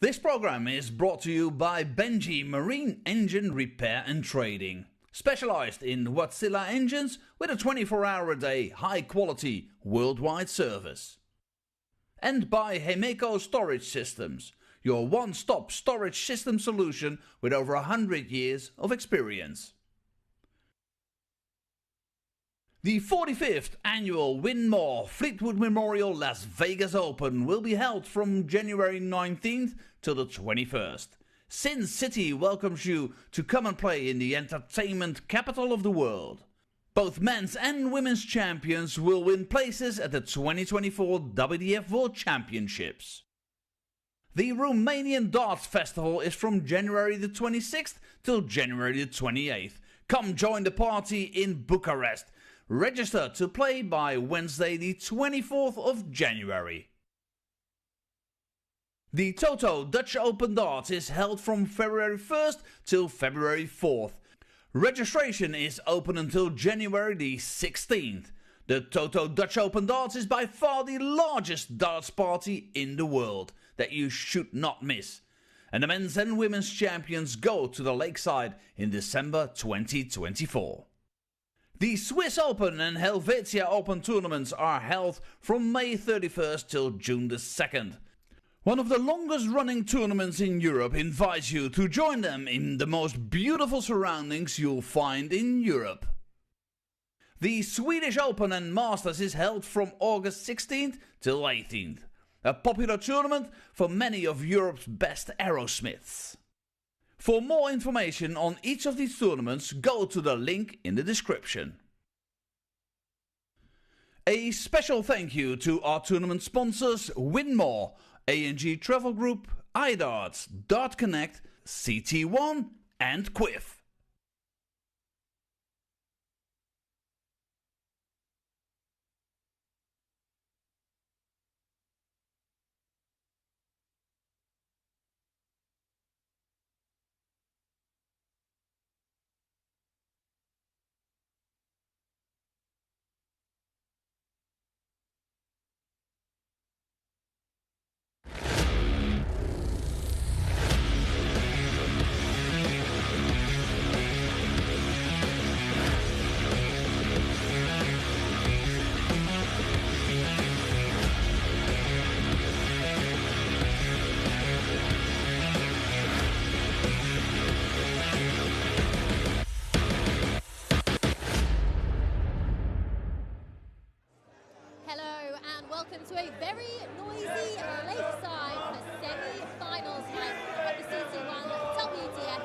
This program is brought to you by Benji Marine Engine Repair and Trading, specialized in Wärtsilä engines with a 24-hour-a-day, high-quality, worldwide service. And by Hemeco Storage Systems, your one-stop storage system solution with over 100 years of experience. The 45th annual Win More Fleetwood Memorial Las Vegas Open will be held from January 19th till the 21st. Sin City welcomes you to come and play in the entertainment capital of the world. Both men's and women's champions will win places at the 2024 WDF World Championships. The Romanian Darts Festival is from January the 26th till January the 28th. Come join the party in Bucharest. Register to play by Wednesday the 24th of January. The Toto Dutch Open Darts is held from February 1st till February 4th. Registration is open until January the 16th. The Toto Dutch Open Darts is by far the largest darts party in the world that you should not miss. And the men's and women's champions go to the Lakeside in December 2024. The Swiss Open and Helvetia Open tournaments are held from May 31st till June the 2nd. One of the longest running tournaments in Europe invites you to join them in the most beautiful surroundings you'll find in Europe. The Swedish Open and Masters is held from August 16th till 18th. A popular tournament for many of Europe's best aerosmiths. For more information on each of these tournaments, go to the link in the description. A special thank you to our tournament sponsors Win More, A&G Travel Group, iDarts, Dart Connect, CT1 and Quiff. Welcome to a very noisy Lakeside for semi-finals night of the CT1 WDF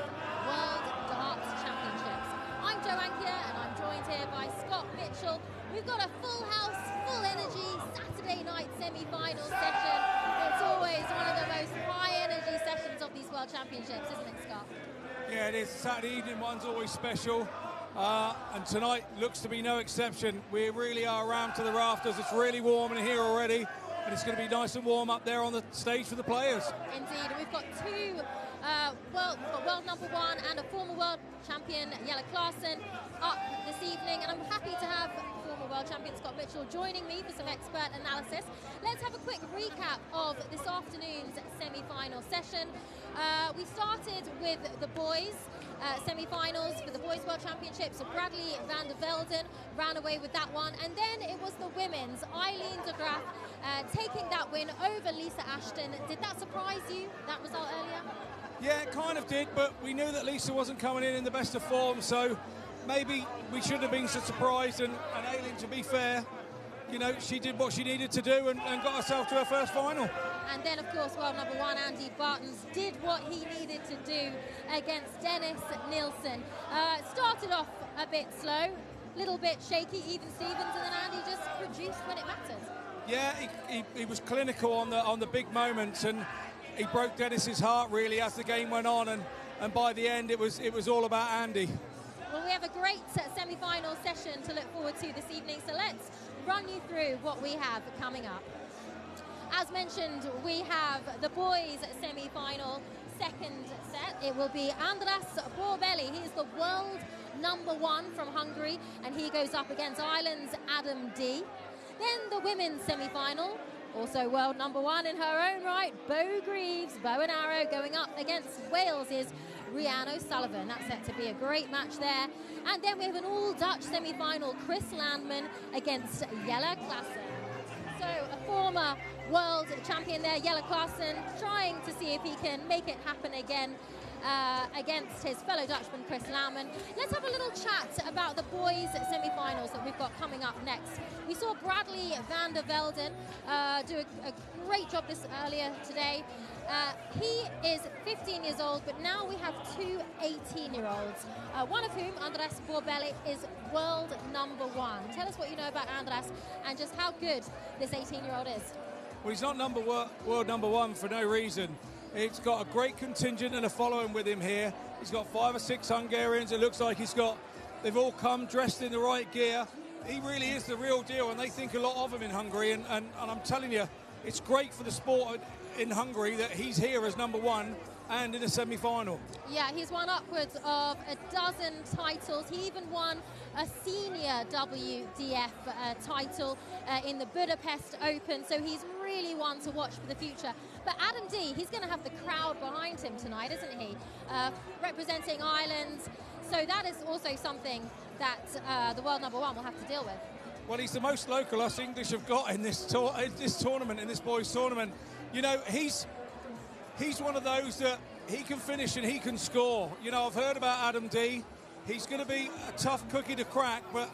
World Darts Championships. I'm Joanne here and I'm joined here by Scott Mitchell. We've got a full house, full energy Saturday night semi-final session. It's always one of the most high energy sessions of these World Championships, isn't it, Scott? Yeah, it is. Saturday evening one's always special. And tonight looks to be no exception. We really are around to the rafters. It's really warm in here already, and it's going to be nice and warm up there on the stage for the players. Indeed, we've got world number one and a former world champion, Jelle Klaassen, up this evening, and I'm happy to have former world champion Scott Mitchell joining me for some expert analysis. Let's have a quick recap of this afternoon's semi-final session. We started with the boys. Semi-finals for the Boys World Championships. So Bradley van der Velden ran away with that one. And then it was the women's. Eileen de Graaf taking that win over Lisa Ashton. Did that surprise you, that result earlier? Yeah, it kind of did, but we knew that Lisa wasn't coming in the best of form, so maybe we shouldn't have been so surprised. And Eileen, to be fair, you know, she did what she needed to do and got herself to her first final. And then, of course, world number one, Andy Bartons, did what he needed to do against Dennis Nielsen. Started off a bit slow, a little bit shaky, even Stevens, and then Andy just produced when it mattered. Yeah, he was clinical on the big moments, and he broke Dennis's heart, really, as the game went on, and by the end, it was all about Andy. Well, we have a great semi-final session to look forward to this evening, so let's run you through what we have coming up. As mentioned, we have the boys semi-final second set. It will be Andras Borbeli. He is the world number one from Hungary, and he goes up against Ireland's Adam D. Then the women's semi-final, Also world number 1 in her own right, Bo Greaves, bow and arrow, going up against Wales's Rhiannon O'Sullivan. That's set to be a great match there. And then we have an all-Dutch semi-final, Chris Landman against Jelle Klaassen. So a former world champion there, Jelle Klaassen, trying to see if he can make it happen again against his fellow Dutchman, Chris Landman. Let's have a little chat about the boys' semi-finals that we've got coming up next. We saw Bradley van der Velden do a great job this earlier today. He is 15 years old, but now we have 2 18-year-olds, one of whom, Andras Borbelli, is world number 1. Tell us what you know about Andras and just how good this 18-year-old is. Well, he's not world number 1 for no reason. It's got a great contingent and a following with him here. He's got 5 or 6 Hungarians. It looks like they've all come dressed in the right gear. He really is the real deal, and they think a lot of him in Hungary. And I'm telling you, it's great for the sport in Hungary that he's here as number 1 and in a semi-final. Yeah, he's won upwards of a dozen titles. He even won a senior WDF title in the Budapest Open, so he's really one to watch for the future. But Adam D, he's going to have the crowd behind him tonight, isn't he? Representing Ireland, so that is also something that the world number 1 will have to deal with. Well, he's the most local us English have got in this tournament, in this boys' tournament. You know, he's one of those that he can finish and he can score. You know, I've heard about Adam D. He's going to be a tough cookie to crack, but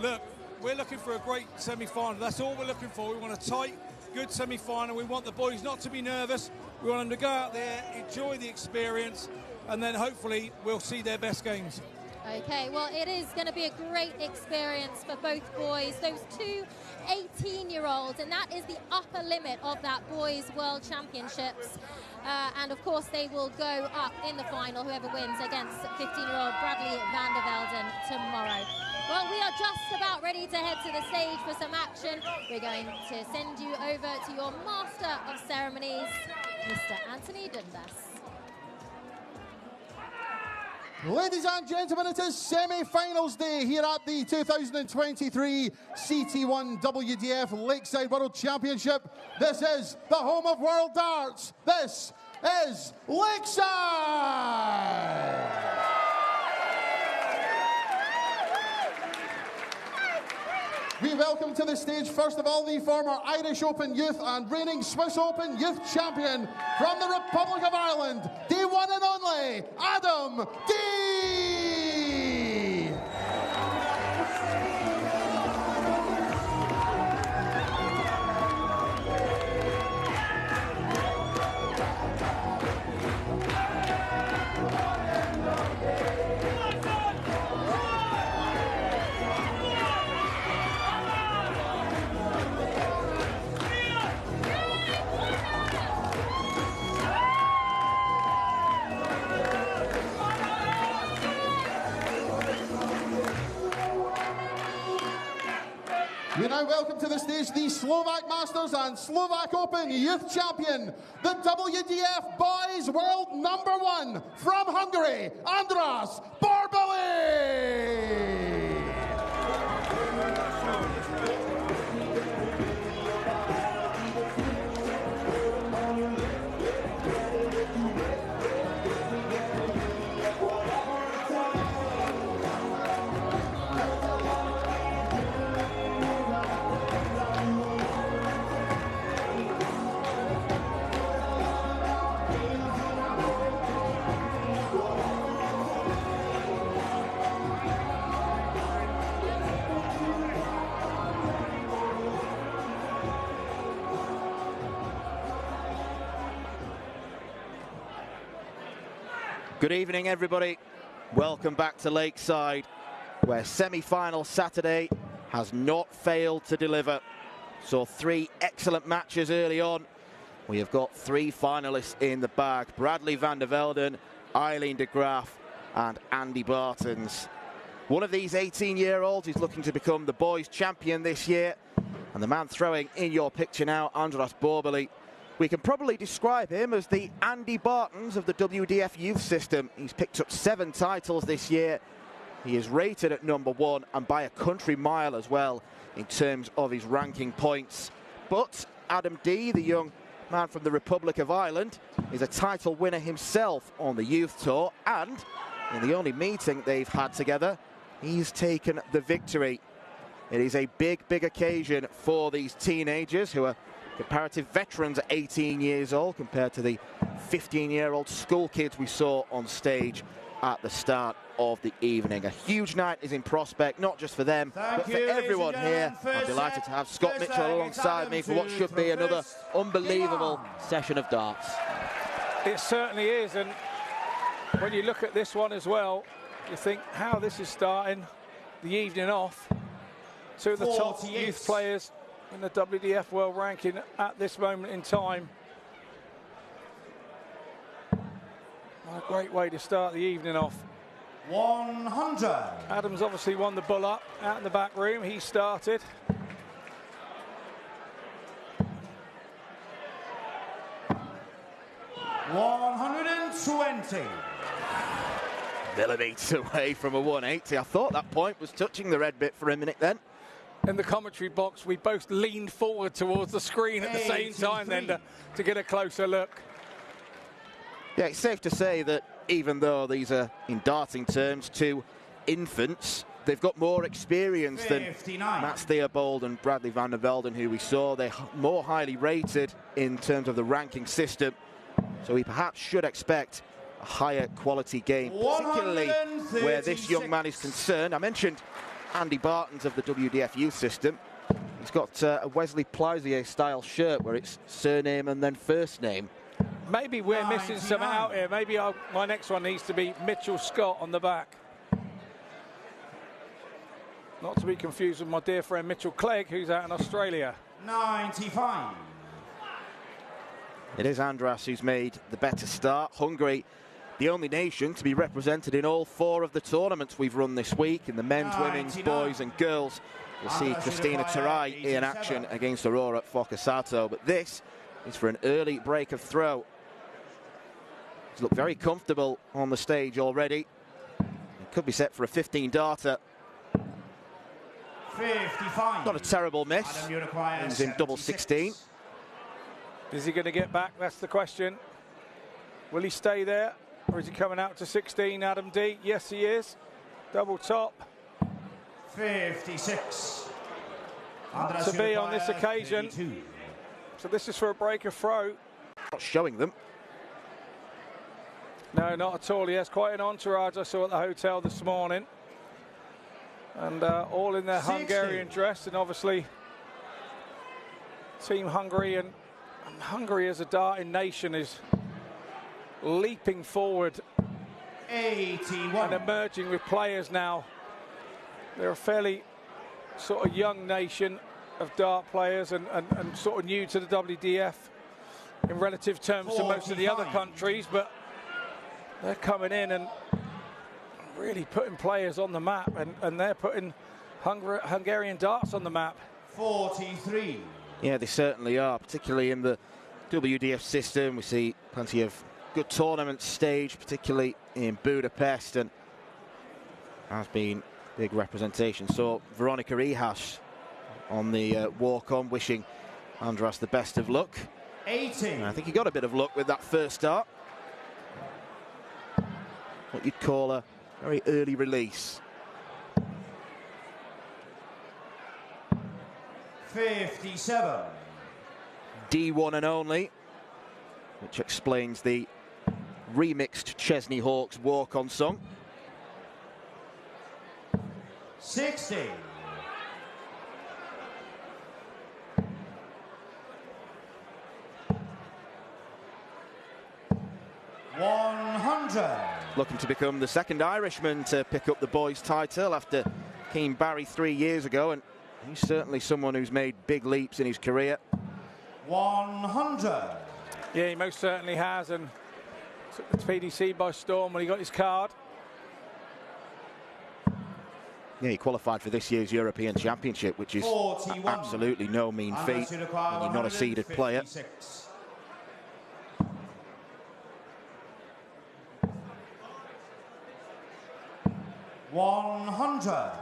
look, we're looking for a great semi-final. That's all we're looking for. We want a tight, good semi-final. We want the boys not to be nervous. We want them to go out there, enjoy the experience, and then hopefully we'll see their best games. Okay, well, it is going to be a great experience for both boys, those 2 18-year-olds, and that is the upper limit of that boys' world championships. And of course, they will go up in the final, whoever wins, against 15-year-old Bradley van der Velden tomorrow. Well, we are just about ready to head to the stage for some action. We're going to send you over to your Master of Ceremonies, Mr. Anthony Dundas. Ladies and gentlemen, it is semi-finals day here at the 2023 CT1 WDF Lakeside World Championship. This is the home of World Darts. This is Lakeside! We welcome to the stage, first of all, the former Irish Open Youth and reigning Swiss Open Youth Champion from the Republic of Ireland, the one and only Adam D. We now welcome to the stage the Slovak Masters and Slovak Open Youth Champion, the WDF Boys World number 1 from Hungary, Andras Borbelli! Good evening, everybody. Welcome back to Lakeside, where semi-final Saturday has not failed to deliver. Saw 3 excellent matches early on. We have got 3 finalists in the bag: Bradley van der Velden, Eileen de Graaf and Andy Bartons. One of these 18-year-olds is looking to become the boys' champion this year, and the man throwing in your picture now, Andras Borbelli. We can probably describe him as the Andy Bartons of the WDF youth system. He's picked up 7 titles this year. He is rated at number 1 and by a country mile as well in terms of his ranking points. But Adam D, the young man from the Republic of Ireland, is a title winner himself on the youth tour, and in the only meeting they've had together, he's taken the victory. It is a big occasion for these teenagers who are comparative veterans at 18 years old compared to the 15-year-old school kids we saw on stage at the start of the evening. A huge night is in prospect, not just for them, but for everyone here. I'm delighted to have Scott Mitchell alongside me for what should be another unbelievable session of darts. It certainly is, and when you look at this one as well, you think how this is starting the evening off. Two of the top youth players in the WDF World Ranking at this moment in time. What a great way to start the evening off. 100. Adams obviously won the bull up out in the back room. He started. $120. Millimetres away from a 180. I thought that point was touching the red bit for a minute then. In the commentary box, we both leaned forward towards the screen at the same time then to get a closer look. Yeah, it's safe to say that even though these are, in darting terms, two infants, they've got more experience than Matt Theobald and Bradley van der Velden, who we saw. They're more highly rated in terms of the ranking system, so we perhaps should expect a higher quality game, particularly where this young man is concerned. I mentioned Andy Barton's of the WDF youth system. He's got a Wesley Plousier style shirt where it's surname and then first name. Maybe we're missing some out here. Maybe my next one needs to be Mitchell Scott on the back. Not to be confused with my dear friend Mitchell Clegg, who's out in Australia. 95. It is Andras who's made the better start. Hungary, the only nation to be represented in all four of the tournaments we've run this week, in the men's, women's, boys and girls. We'll see Christina Tarai in action against Aurora Focasato, but this is for an early break of throw. He's looked very comfortable on the stage already. He could be set for a 15-darter. 55. Not a terrible miss. He's in double 16. Is he going to get back? That's the question. Will he stay there, or is he coming out to 16, Adam D? Yes, he is. Double top. 56. To be on this occasion. 32. So this is for a break of throw. Not showing them. No, not at all. He has quite an entourage I saw at the hotel this morning. And all in their 60. Hungarian dress, and obviously Team Hungary, and Hungary as a darting nation is leaping forward 81. and emerging with players now. They're a fairly sort of young nation of dart players, and sort of new to the WDF in relative terms to most of the other countries, but they're coming in and really putting players on the map, and they're putting Hungarian darts on the map. 43. Yeah, they certainly are, particularly in the WDF system. We see plenty of good tournaments staged, particularly in Budapest, and has been big representation. So Veronica Ihas on the walk-on, wishing Andras the best of luck. 80. And I think he got a bit of luck with that first start. What you'd call a very early release. 57. D1 and only, which explains the remixed Chesney Hawkes walk-on song. 60. 100. Looking to become the second Irishman to pick up the boys' title after Keane Barry 3 years ago, and he's certainly someone who's made big leaps in his career. 100. Yeah, he most certainly has, and took the PDC by storm when he got his card. Yeah, he qualified for this year's European Championship, which is absolutely no mean feat when you're not a seeded player. 100.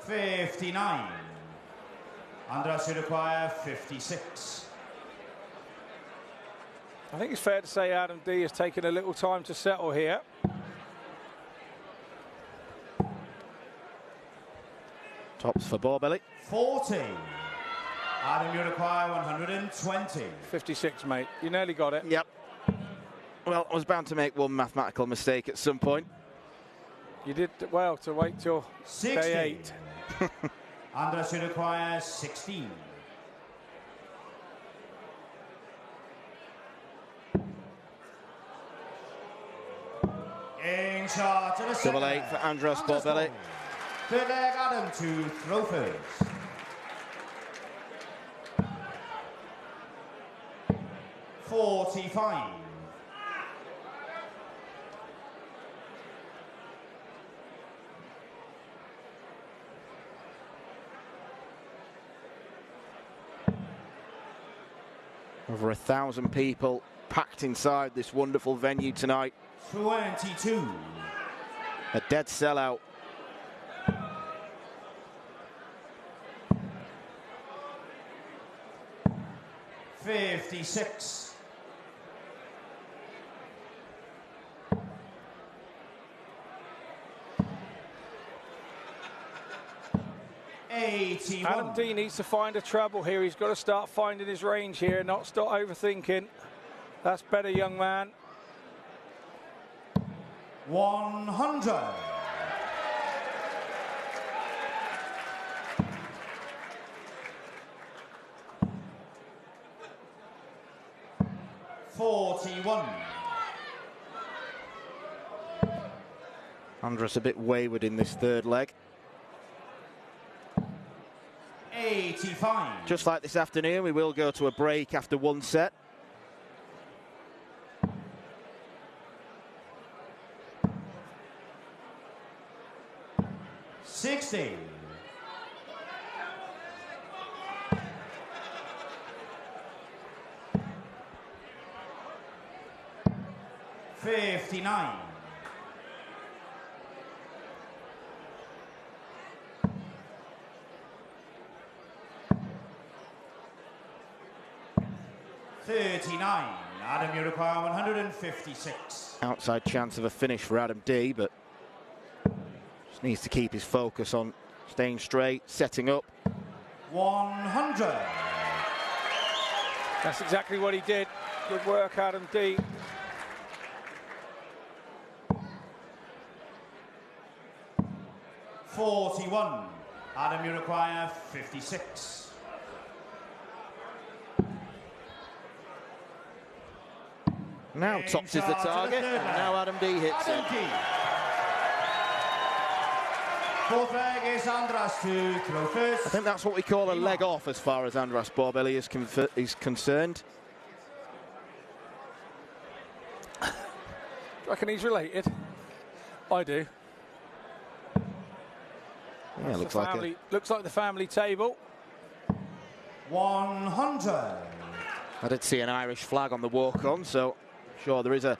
59. Andras, you require 56. I think it's fair to say Adam D has taken a little time to settle here. Tops for Borbelly. 40. Adam, you require 120. 56, mate. You nearly got it. Yep. Well, I was bound to make one mathematical mistake at some point. You did well to wait till 60. day 8. Andras, you require 16. In shot to the second. Double 8 for Andras Borbelly. Third leg, Adam to throw first. $45. Over 1,000 people packed inside this wonderful venue tonight. 22. A dead sellout. $56. Adam D needs to find a treble here. He's got to start finding his range here, not stop overthinking. That's better, young man. 100. $41. Andras a bit wayward in this third leg. 85. Just like this afternoon, we will go to a break after one set. $60. $59. $39. Adam, you require 156. Outside chance of a finish for Adam D, but just needs to keep his focus on staying straight, setting up. 100. That's exactly what he did. Good work, Adam D. $41. Adam, you require 56. Now tops is the target, and now Adam D hits it. Fourth leg is Andras to throw first. I think that's what we call a leg off as far as Andras Borbelly is concerned. Do you reckon he's related? I do. Yeah, looks like the family table. 100. I did see an Irish flag on the walk-on, so sure there is a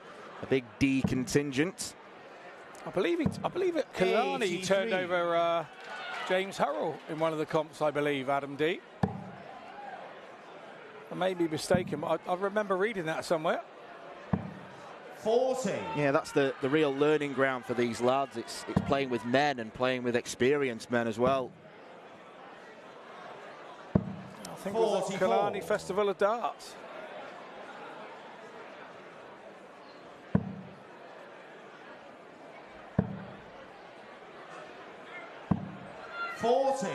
big D contingent. I believe at Killarney he turned over James Hurrell in one of the comps, I believe, Adam D. I may be mistaken, but I remember reading that somewhere. 40. Yeah, that's the real learning ground for these lads. It's playing with men and playing with experienced men as well. I think it was the Killarney Festival of Darts. $40.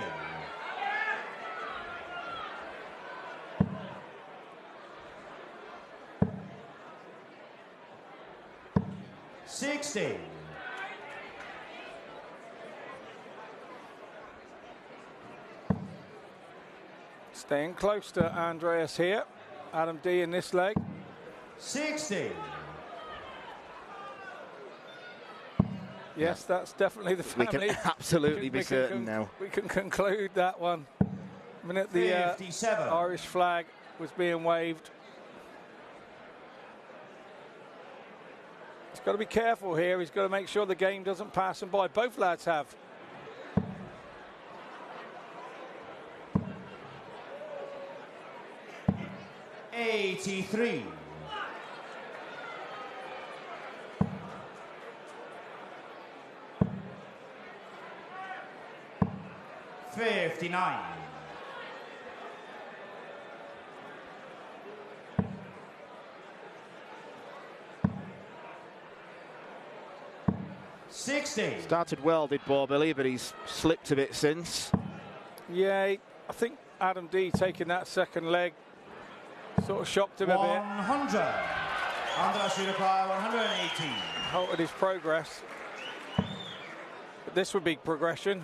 $60. Staying close to Andreas here. Adam D in this leg. 60. Yes, that's definitely the family. We can absolutely be certain now. We can conclude that one. The minute the Irish flag was being waved. He's got to be careful here. He's got to make sure the game doesn't pass him by. Both lads have. 83. 59. 60. Started well, did Borbelli, but he's slipped a bit since. Yeah, I think Adam D taking that second leg sort of shocked him a 100. Andras Uruguay 118. halted his progress. But this would be progression.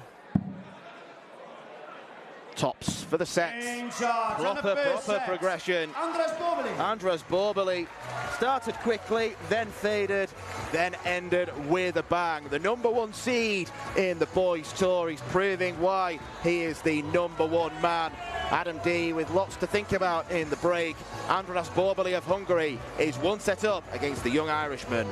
Tops for the sets. In charge on the first Proper set. progression. Andras Borbeli. Andras Borbeli started quickly, then faded, then ended with a bang. The #1 seed in the boys' tour. He's proving why he is the #1 man. Adam D with lots to think about in the break. Andras Borbeli of Hungary is one set up against the young Irishman.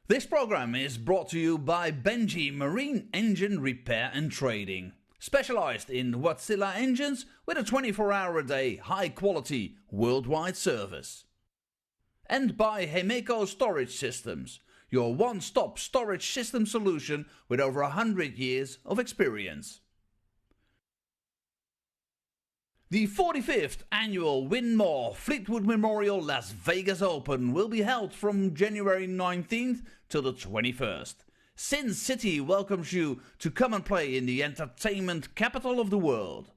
This program is brought to you by Benji Marine Engine Repair and Trading, specialized in Wärtsilä engines with a 24-hour-a-day, high-quality, worldwide service. And by Hemeco Storage Systems, your one-stop storage system solution with over 100 years of experience. The 45th annual Win More Fleetwood Memorial Las Vegas Open will be held from January 19th till the 21st. Sin City welcomes you to come and play in the entertainment capital of the world.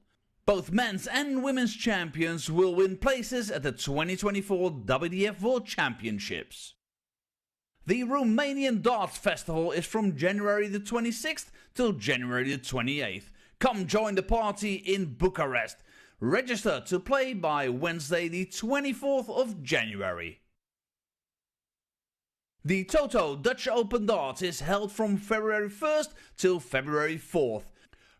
Both men's and women's champions will win places at the 2024 WDF World Championships. The Romanian Darts Festival is from January the 26th till January the 28th. Come join the party in Bucharest. Register to play by Wednesday the 24th of January. The Toto Dutch Open Darts is held from February 1st till February 4th.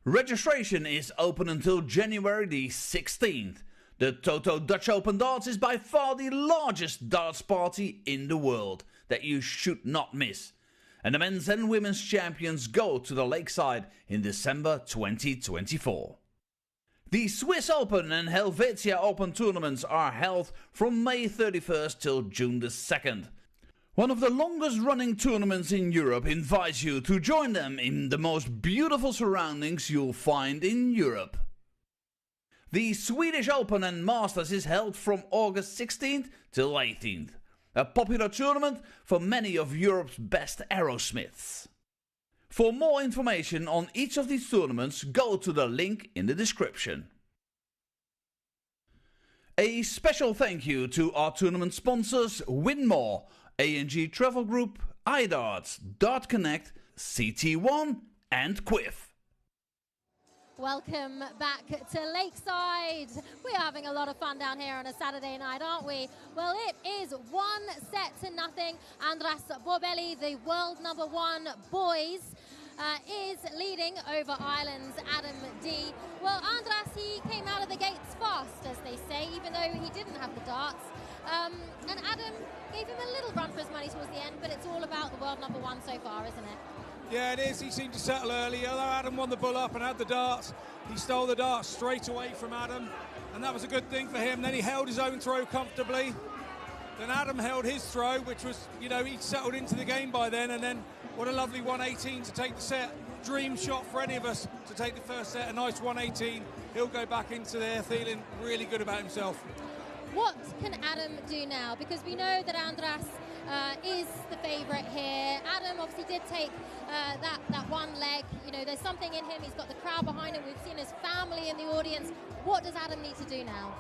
Registration is open until January the 16th. The Toto Dutch Open Darts is by far the largest darts party in the world that you should not miss. And the men's and women's champions go to the Lakeside in December 2024. The Swiss Open and Helvetia Open tournaments are held from May 31st till June the 2nd. One of the longest running tournaments in Europe invites you to join them in the most beautiful surroundings you'll find in Europe. The Swedish Open and Masters is held from August 16th till 18th. A popular tournament for many of Europe's best aerosmiths. For more information on each of these tournaments, go to the link in the description. A special thank you to our tournament sponsors Win More, A&G Travel Group, iDarts, Dart Connect, CT1 and Quiff. Welcome back to Lakeside. We're having a lot of fun down here on a Saturday night, aren't we? Well, it is 1-0. Andras Borbeli, the world #1 boys, is leading over Ireland's Adam D. Well, Andras, he came out of the gates fast, as they say, even though he didn't have the darts. And Adam gave him a little run for his money towards the end, but it's all about the world #1 so far, isn't it? Yeah, it is. He seemed to settle early. Although Adam won the bull up and had the darts, he stole the darts straight away from Adam, and that was a good thing for him. Then he held his own throw comfortably. Then Adam held his throw, which was, you know, he'd settled into the game by then, and then what a lovely 118 to take the set. Dream shot for any of us to take the first set, a nice 118. He'll go back into there feeling really good about himself. What can Adam do now? Because we know that Andras is the favourite here. Adam obviously did take that one leg. You know, there's something in him. He's got the crowd behind him. We've seen his family in the audience. What does Adam need to do now?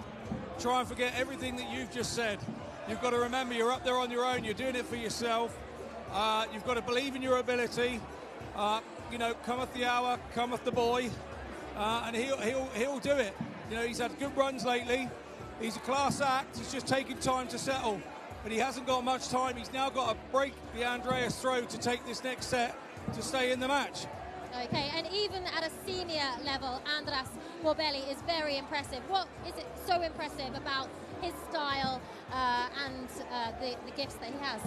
Try and forget everything that you've just said. You've got to remember you're up there on your own. You're doing it for yourself. You've got to believe in your ability. You know, cometh the hour, cometh the boy, and he'll do it. You know, he's had good runs lately. He's a class act. He's just taking time to settle, but he hasn't got much time. He's now got to break the Andreas throw to take this next set to stay in the match. Okay, and even at a senior level, Andras Borbeli is very impressive. What is it so impressive about his style and the gifts that he has?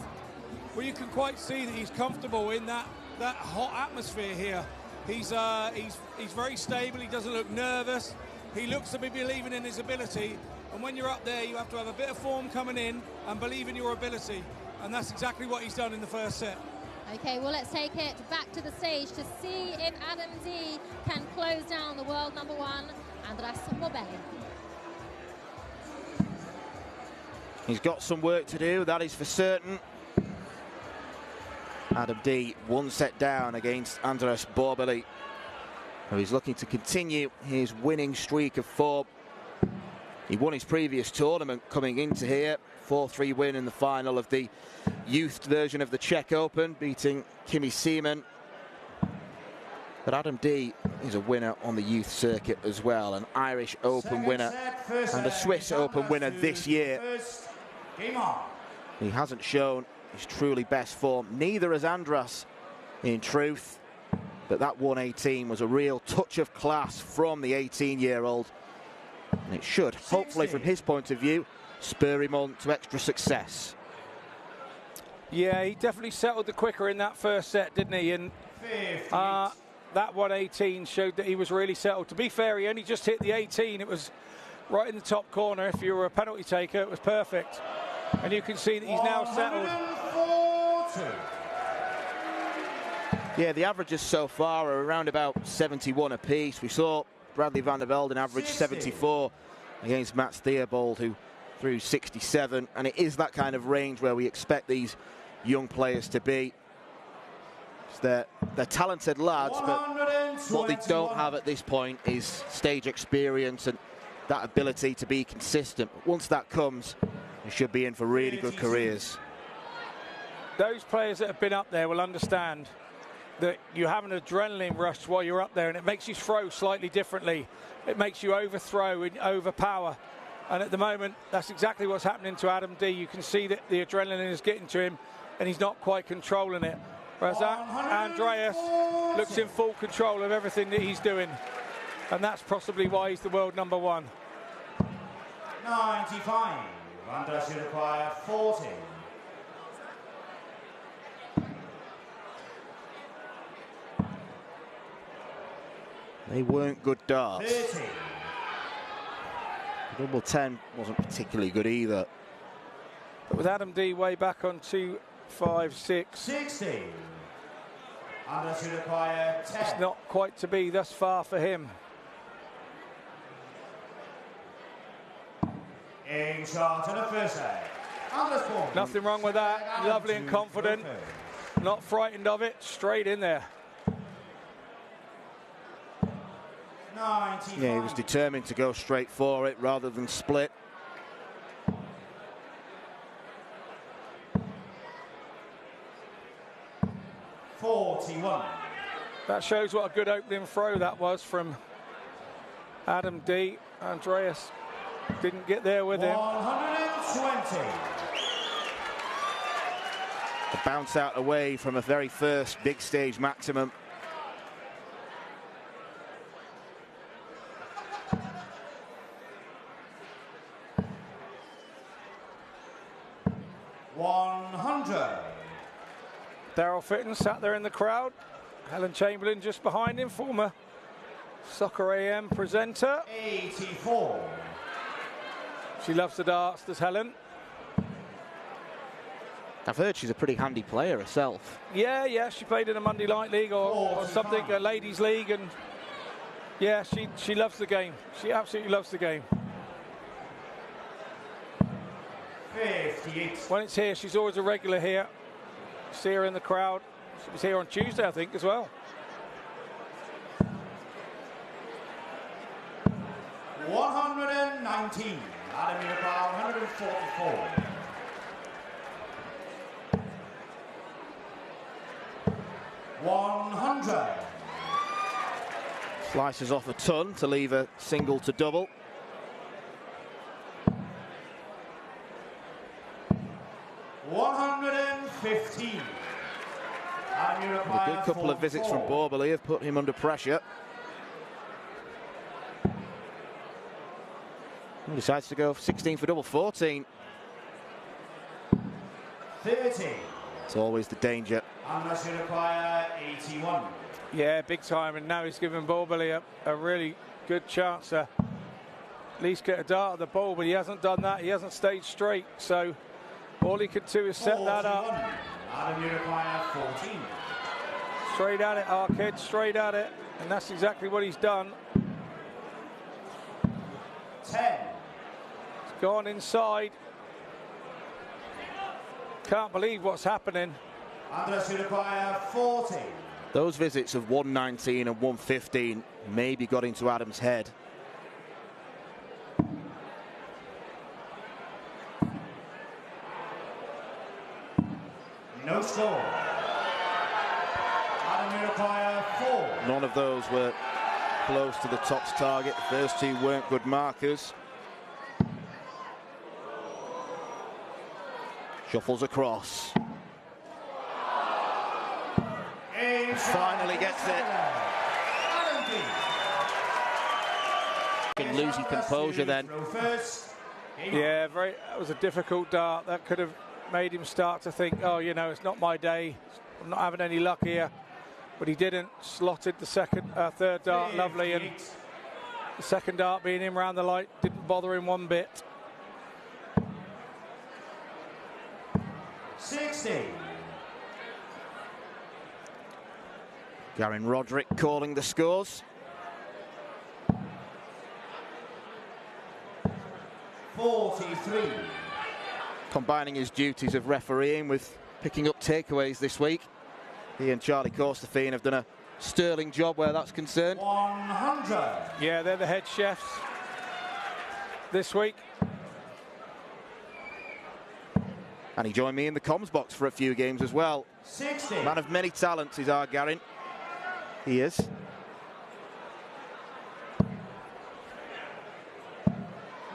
Well, you can quite see that he's comfortable in that hot atmosphere here. He's very stable. He doesn't look nervous. He looks to be believing in his ability. And when you're up there, you have to have a bit of form coming in and believe in your ability. And that's exactly what he's done in the first set. Okay, well, let's take it back to the stage to see if Adam D can close down the world number one, Andras Borbeli. He's got some work to do, that is for certain. Adam D, one set down against Andras Borbeli, who is looking to continue his winning streak of 4. He won his previous tournament coming into here, 4-3 win in the final of the youth version of the Czech Open, beating Kimi Seaman. But Adam D is a winner on the youth circuit as well, an Irish Open winner and a Swiss Open winner this year. He hasn't shown his truly best form, neither has Andras in truth, but that 118 was a real touch of class from the 18-year-old, and it should, hopefully from his point of view, spur him on to extra success. Yeah, he definitely settled the quicker in that first set, didn't he? And that 118 showed that he was really settled. To be fair, he only just hit the 18. It was right in the top corner. If you were a penalty taker, it was perfect. And you can see that he's now settled. Yeah, the averages so far are around about 71 apiece. We saw Bradley van der Velden average 74 against Mats Theobald, who threw 67. And it is that kind of range where we expect these young players to be. They're talented lads, but what they don't have at this point is stage experience and that ability to be consistent. Once that comes, they should be in for really good careers. Those players that have been up there will understand that you have an adrenaline rush while you're up there, and it makes you throw slightly differently. It makes you overthrow and overpower. And at the moment, that's exactly what's happening to Adam D. You can see that the adrenaline is getting to him, and he's not quite controlling it. Whereas Andreas looks in full control of everything that he's doing. And that's possibly why he's the world number one. 95. Andras should require 40. They weren't good darts. 30. Double 10 wasn't particularly good either. But with Adam D way back on 2-5-6. 60. Andras should require 10. It's not quite to be thus far for him. In shot in the first set. Andras Borbeli. Nothing wrong with that. Lovely and confident. Not frightened of it. Straight in there. 95. Yeah, he was determined to go straight for it rather than split. That shows what a good opening throw that was from Adam D. Andreas didn't get there with him. 120. A bounce out away from a very first big stage maximum. Daryl Fitton sat there in the crowd. Helen Chamberlain just behind him, former Soccer AM presenter. 84. She loves the darts, does Helen. I've heard she's a pretty handy player herself. Yeah, she played in a Monday Night League or something, a ladies' league, and yeah, she loves the game. She absolutely loves the game. 58. When it's here, she's always a regular here. See her in the crowd. She was here on Tuesday, I think, as well. 119. Adam Mirabal, 144. Slices off a ton to leave a single to double. 115. A good couple of visits from Borbely have put him under pressure. He decides to go 16 for double 14. 30. It's always the danger. Unless you require 81. Yeah, big time, and now he's given Borbely a really good chance to at least get a dart at the ball, but he hasn't done that. He hasn't stayed straight, so all he could do is set 41. that up. Adam, you require 14. Straight at it, our kid, straight at it, and that's exactly what he's done. 10. He's gone inside. Can't believe what's happening. Unless you require 40. Those visits of 119 and 115 maybe got into Adam's head. No score. Adam, you require 4. None of those were close to the top's target. The first two weren't good markers. Shuffles across. Finally gets it. Can lose his composure then. Yeah, that was a difficult dart. That could have made him start to think, oh, you know, it's not my day. I'm not having any luck here. But he didn't. Slotted the third dart lovely, and the second dart being in round the light didn't bother him one bit. 60. Garen Roderick calling the scores. 43. Combining his duties of refereeing with picking up takeaways this week. He and Charlie Corstefine have done a sterling job where that's concerned. 100. Yeah, they're the head chefs this week. And he joined me in the comms box for a few games as well. 60. Man of many talents is our Garen. He is.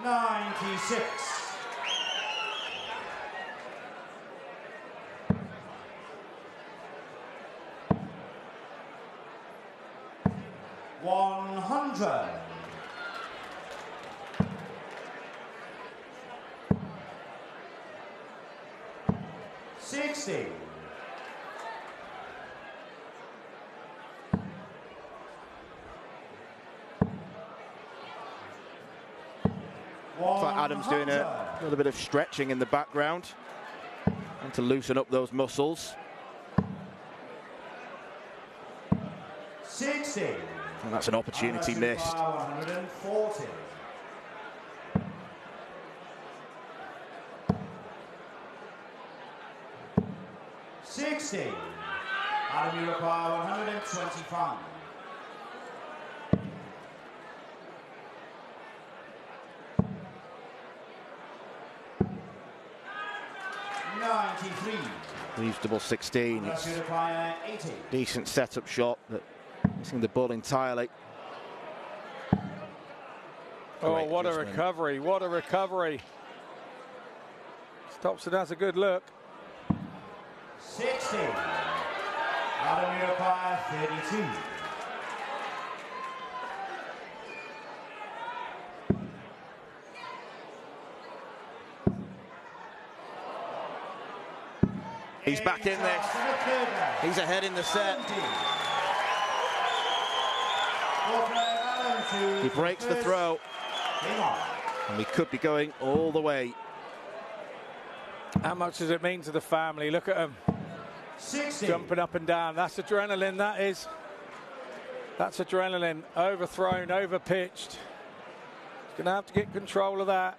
96. 100. 60. 100. Adam's doing a little bit of stretching in the background and to loosen up those muscles. 60. And that's an opportunity missed. 140. 60. Adam, you require 125. 93. Leaves double 16. Unless It's you require 80. decent setup shot, but missing the ball entirely. Oh, Great what a adjustment. recovery, what a recovery. Stops and has a good look. 60. Adam, you require 32. He's back in this. He's ahead in the set. He breaks the throw. And we could be going all the way. How much does it mean to the family? Look at him 60. jumping up and down. That's adrenaline, that is. That's adrenaline. Overthrown, overpitched. He's going to have to get control of that.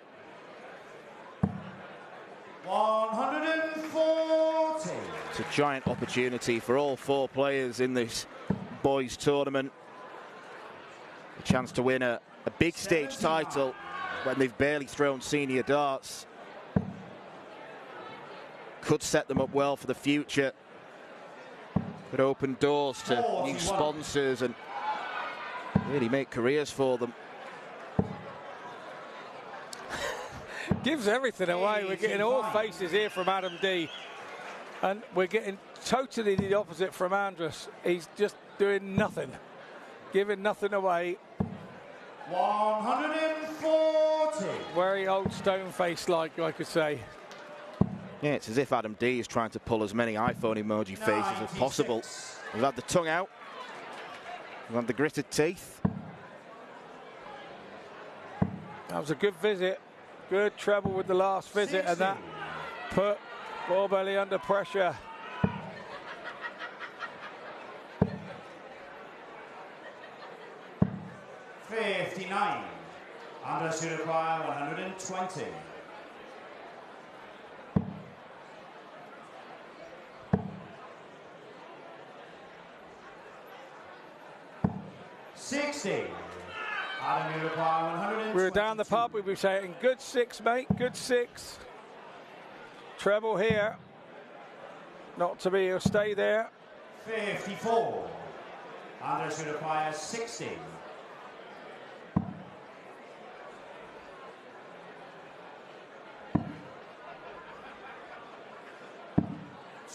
140. It's a giant opportunity for all four players in this boys tournament. A chance to win a big stage title when they've barely thrown senior darts. Could set them up well for the future. Could open doors to new sponsors and really make careers for them. Gives everything away. We're getting all faces here from Adam D. And we're getting totally the opposite from Andras. He's just doing nothing, giving nothing away. 140. Very old stone face, like I could say. Yeah, it's as if Adam D is trying to pull as many iPhone emoji faces as possible. We've had the tongue out. We've had the gritted teeth. That was a good visit. Good treble with the last visit, 60. and that put Borbelly under pressure. $59. Andras to require 120. $60. Adam, you require 120. We were down the pub, we'd be saying, good six, mate, good six. Treble here. Not to be, he'll stay there. 54. Andras to require 60.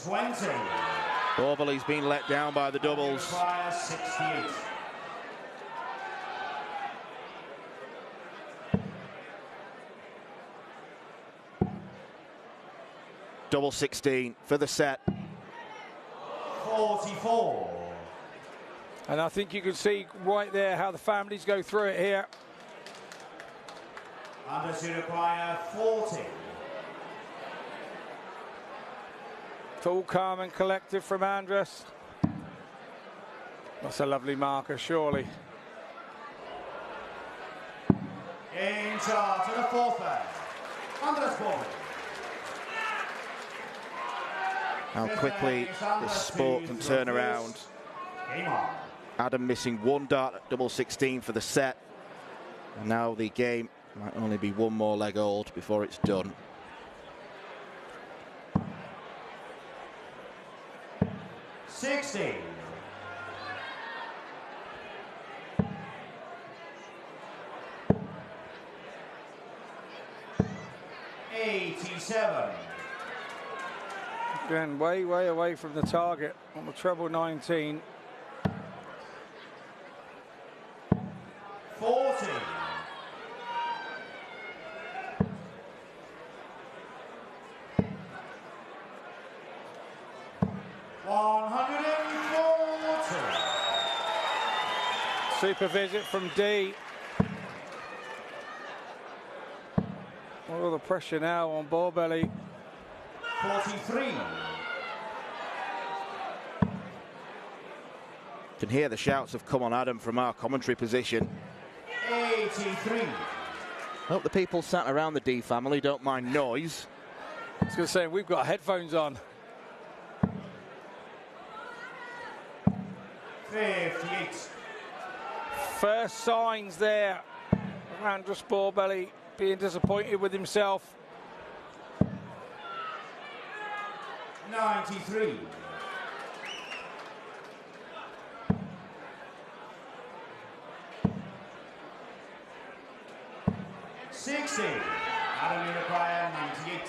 $20. Borbelly's been let down by the doubles. Require 68. Double 16 for the set. 44. And I think you can see right there how the families go through it here. Andras to require 40. It's all calm and collected from Andras. That's a lovely marker, surely. In charge of the fourth bag, Andras Borbelly. How quickly this sport can turn around. Game on. Adam missing one dart at double 16 for the set. And now the game might only be one more leg old before it's done. $60. $87. Again, way away from the target on the treble 19. 40. $140. Super visit from D. All the pressure now on Borbelly. 43. Can hear the shouts have come on Adam from our commentary position. 83. Hope the people sat around the D family don't mind noise. I was going to say, we've got headphones on. 58. First signs there of Andras Borbelly being disappointed with himself. 93. $60. Adam, you require 98.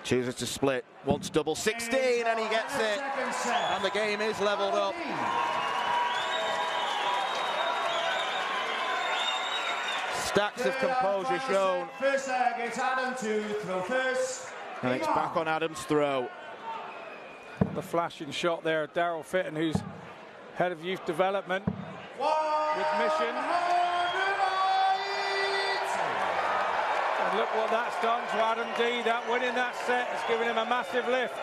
Chooses to split, wants double 16 and he gets it. And the game is levelled up. Stacks of composure shown. First gets Adam to throw first. And it's back on Adam's throw. The flashing shot there, Daryl Fitton, who's head of youth development with mission. And look what that's done to Adam D. That winning that set has given him a massive lift.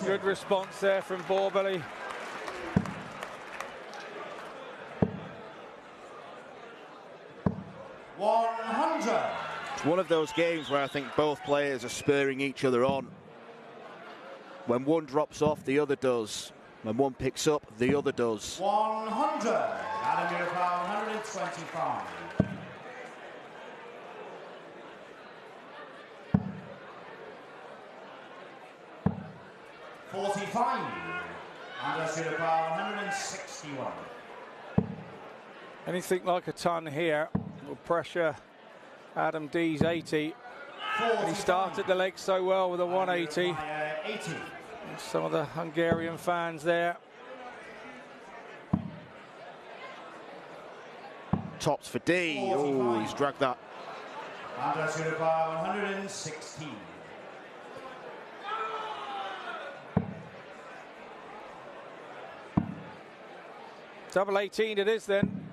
Good response there from Borbelly. 100. It's one of those games where I think both players are spurring each other on. When one drops off, the other does. When one picks up, the other does. 100. Adam Mirapow, 125. $45. Andres Mirapow, 161. Anything like a ton here will pressure Adam D's 80. And he started the leg so well with a 180. 80. Some of the Hungarian fans there. Tops for D. Oh, he's dragged that. Andres Mirapow, 116. Double 18 it is then.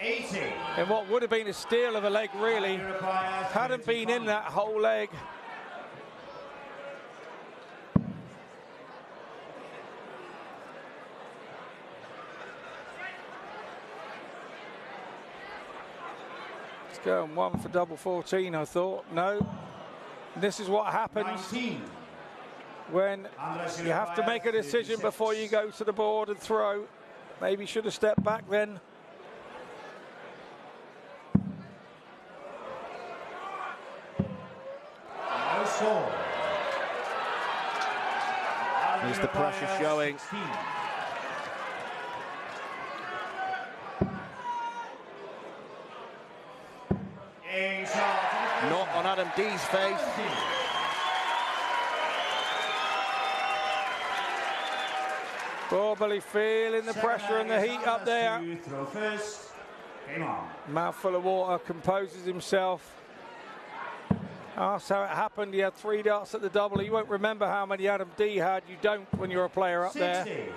80. And what would have been a steal of a leg, really. Hadn't been in that whole leg. Let's go and one for double 14, I thought. No. This is what happens 19. when you have to make a decision before you go to the board and throw. Maybe should have stepped back then. No score. There's the pressure showing. 16. Not on Adam D's face. Probably feeling the pressure and the heat up there. Throw first. Game on. Mouthful of water, composes himself. Asked how it happened. He had 3 darts at the double. You won't remember how many Adam D had. You don't when you're a player up 60. there.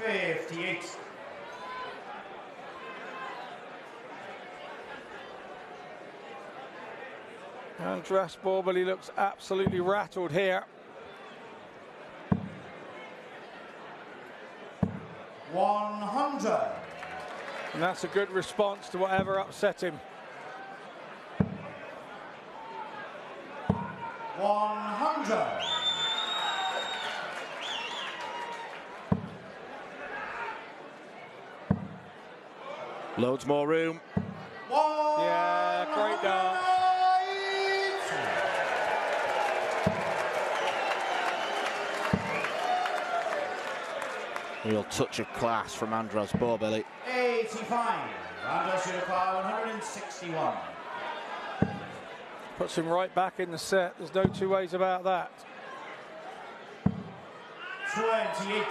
$58. Andras Borbely looks absolutely rattled here. 100. And that's a good response to whatever upset him. 100. Loads more room. Yeah, great dart. Real touch of class from Andras Borbely. 85. Andres Mirapow, 161. Puts him right back in the set. There's no two ways about that. 28.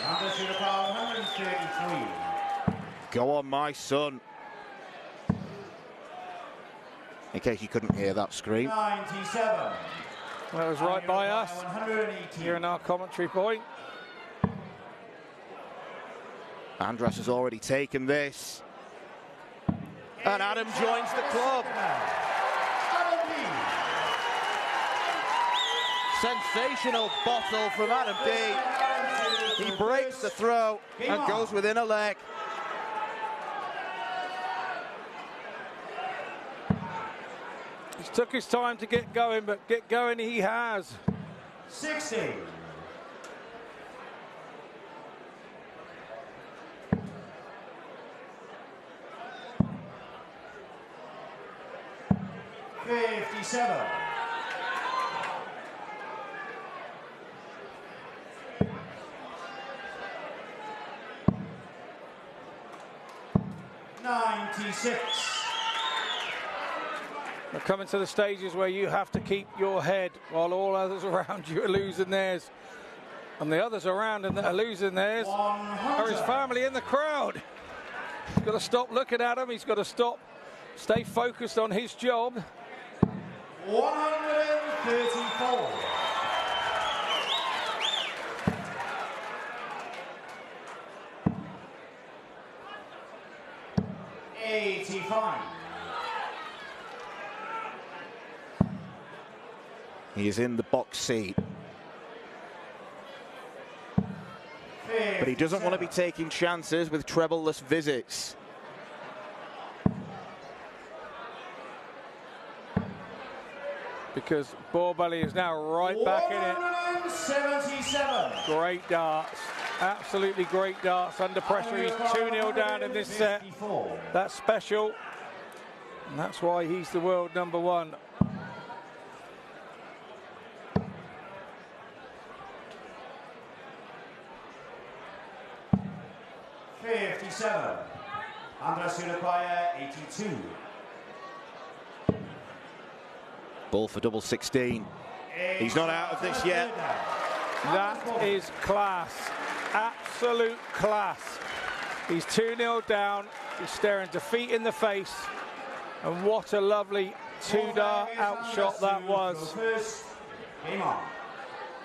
Andres Mirapow, 133. Go on, my son. In case you couldn't hear that scream. 97. Well, it was right by us. 180. Here in our commentary point. Andras has already taken this. And Adam joins the club. Sensational bottle from Adam D. He breaks the throw and goes within a leg. He took his time to get going, but get going he has. 60. $57. $96. We're coming to the stages where you have to keep your head while all others around you are losing theirs. And the others around and that are losing theirs are his family in the crowd. He's got to stop looking at him. He's got to stay focused on his job. 134. 85. He is in the box seat. But he doesn't want to be taking chances with treble-less visits. Because Borbelly is now right back in it. 177. Great darts. Absolutely great darts under pressure. He's 2-0 down in this set. That's special. And that's why he's the world number one. Andres Uruguaya, 82. Ball for double 16. He's not out of this yet. That is class. Absolute class. He's 2-0 down. He's staring defeat in the face. And what a lovely two-dart outshot that was.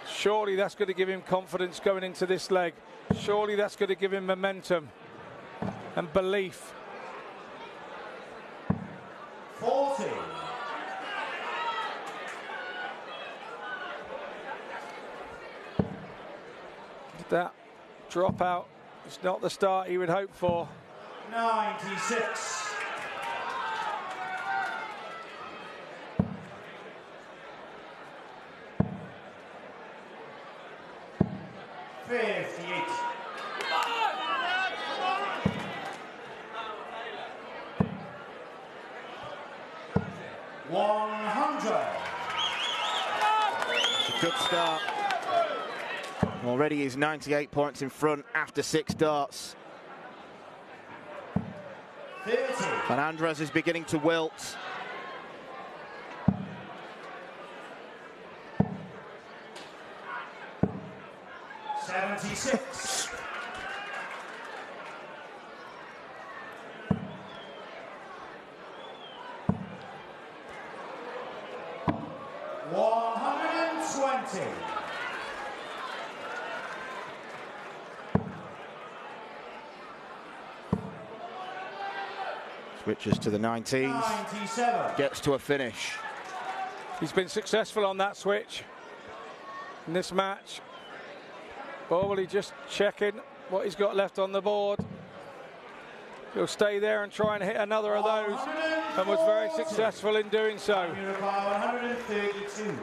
Surely that's going to give him confidence going into this leg. Surely that's going to give him momentum and belief. 40. That dropout is not the start he would hope for. 96. 58. 100. It's a good start. Already he's 98 points in front after 6 darts. 30. And Andres is beginning to wilt. $76. 120. Switches to the 19s. 97. Gets to a finish. He's been successful on that switch in this match. Borbelly just checking what he's got left on the board. He'll stay there and try and hit another of those, and was very successful in doing so. 132.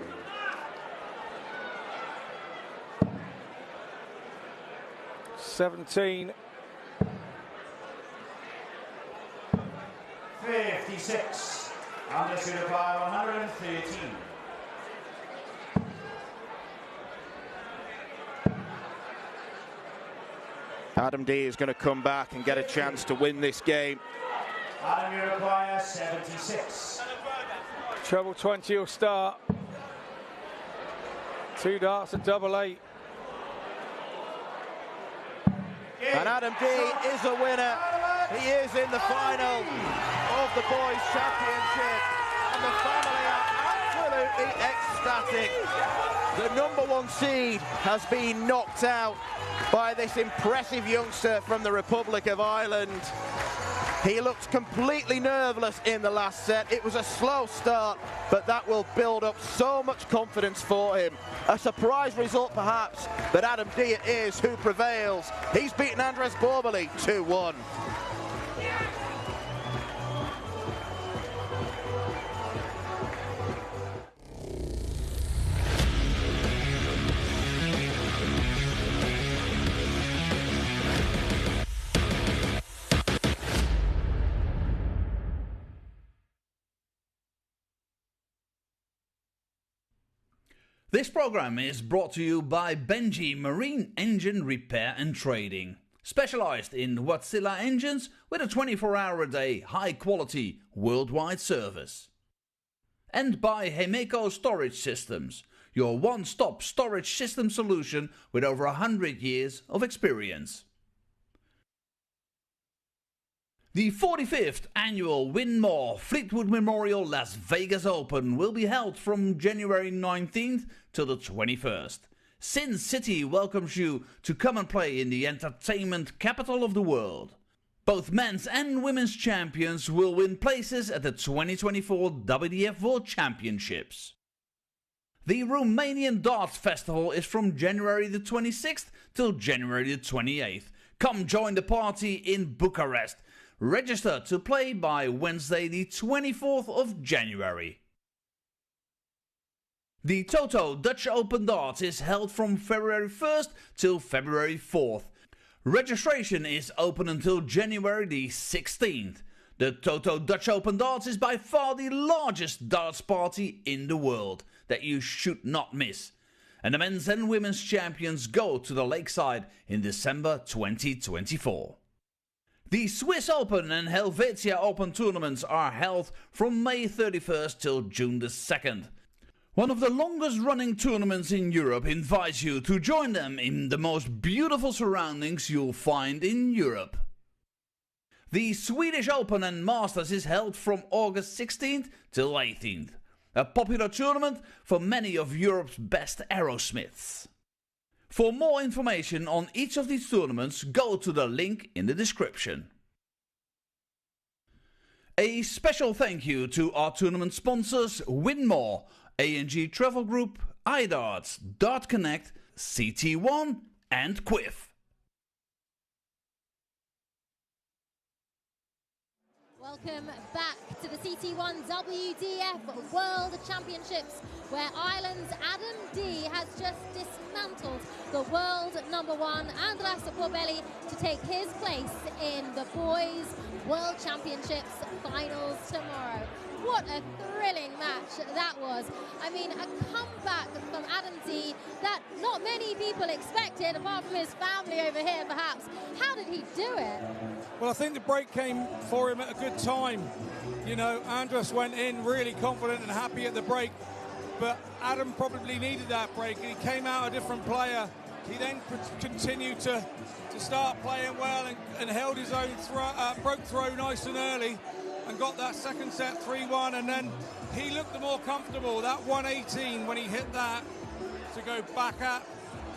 17. 56. Andres Uruguay, 113. Adam D is going to come back and get a chance to win this game. Adam Uruguay, 76. Treble 20 will start. 2 darts at double 8. And Adam D is a winner. He is in the final of the Boys' Championship. And the family are absolutely ecstatic. The #1 seed has been knocked out by this impressive youngster from the Republic of Ireland. He looked completely nerveless in the last set. It was a slow start, but that will build up so much confidence for him. A surprise result perhaps, but Adam D it is who prevails. He's beaten Andres Borbelly 2-1. This program is brought to you by Benji Marine Engine Repair and Trading. Specialized in Wärtsilä engines with a 24-hour-a-day, high-quality, worldwide service. And by Hemeco Storage Systems, your one-stop storage system solution with over 100 years of experience. The 45th annual Win More Fleetwood Memorial Las Vegas Open will be held from January 19th till the 21st. Sin City welcomes you to come and play in the entertainment capital of the world. Both men's and women's champions will win places at the 2024 WDF World Championships. The Romanian Darts Festival is from January the 26th till January the 28th. Come join the party in Bucharest. Register to play by Wednesday the 24th of January. The Toto Dutch Open Darts is held from February 1st till February 4th. Registration is open until January the 16th. The Toto Dutch Open Darts is by far the largest darts party in the world that you should not miss. And the men's and women's champions go to the Lakeside in December 2024. The Swiss Open and Helvetia Open tournaments are held from May 31st till June the 2nd. One of the longest running tournaments in Europe invites you to join them in the most beautiful surroundings you'll find in Europe. The Swedish Open and Masters is held from August 16th till 18th. A popular tournament for many of Europe's best aerosmiths. For more information on each of these tournaments, go to the link in the description. A special thank you to our tournament sponsors Winmore, A&G Travel Group, iDarts, Dart Connect, CT1 and Quiff. Welcome back to the CT1 WDF World Championships, where Ireland's Adam D has just dismantled the world #1 Andras Borbeli to take his place in the Boys World Championships finals tomorrow. What a thrilling match that was. I mean, a comeback from Adam D that not many people expected, apart from his family over here, perhaps. How did he do it? Well, I think the break came for him at a good time. You know, Andras went in really confident and happy at the break, but Adam probably needed that break, and he came out a different player. He then continued to start playing well and held his own, broke throw nice and early, and got that second set 3-1, and then he looked the more comfortable. That 118, when he hit that to go back at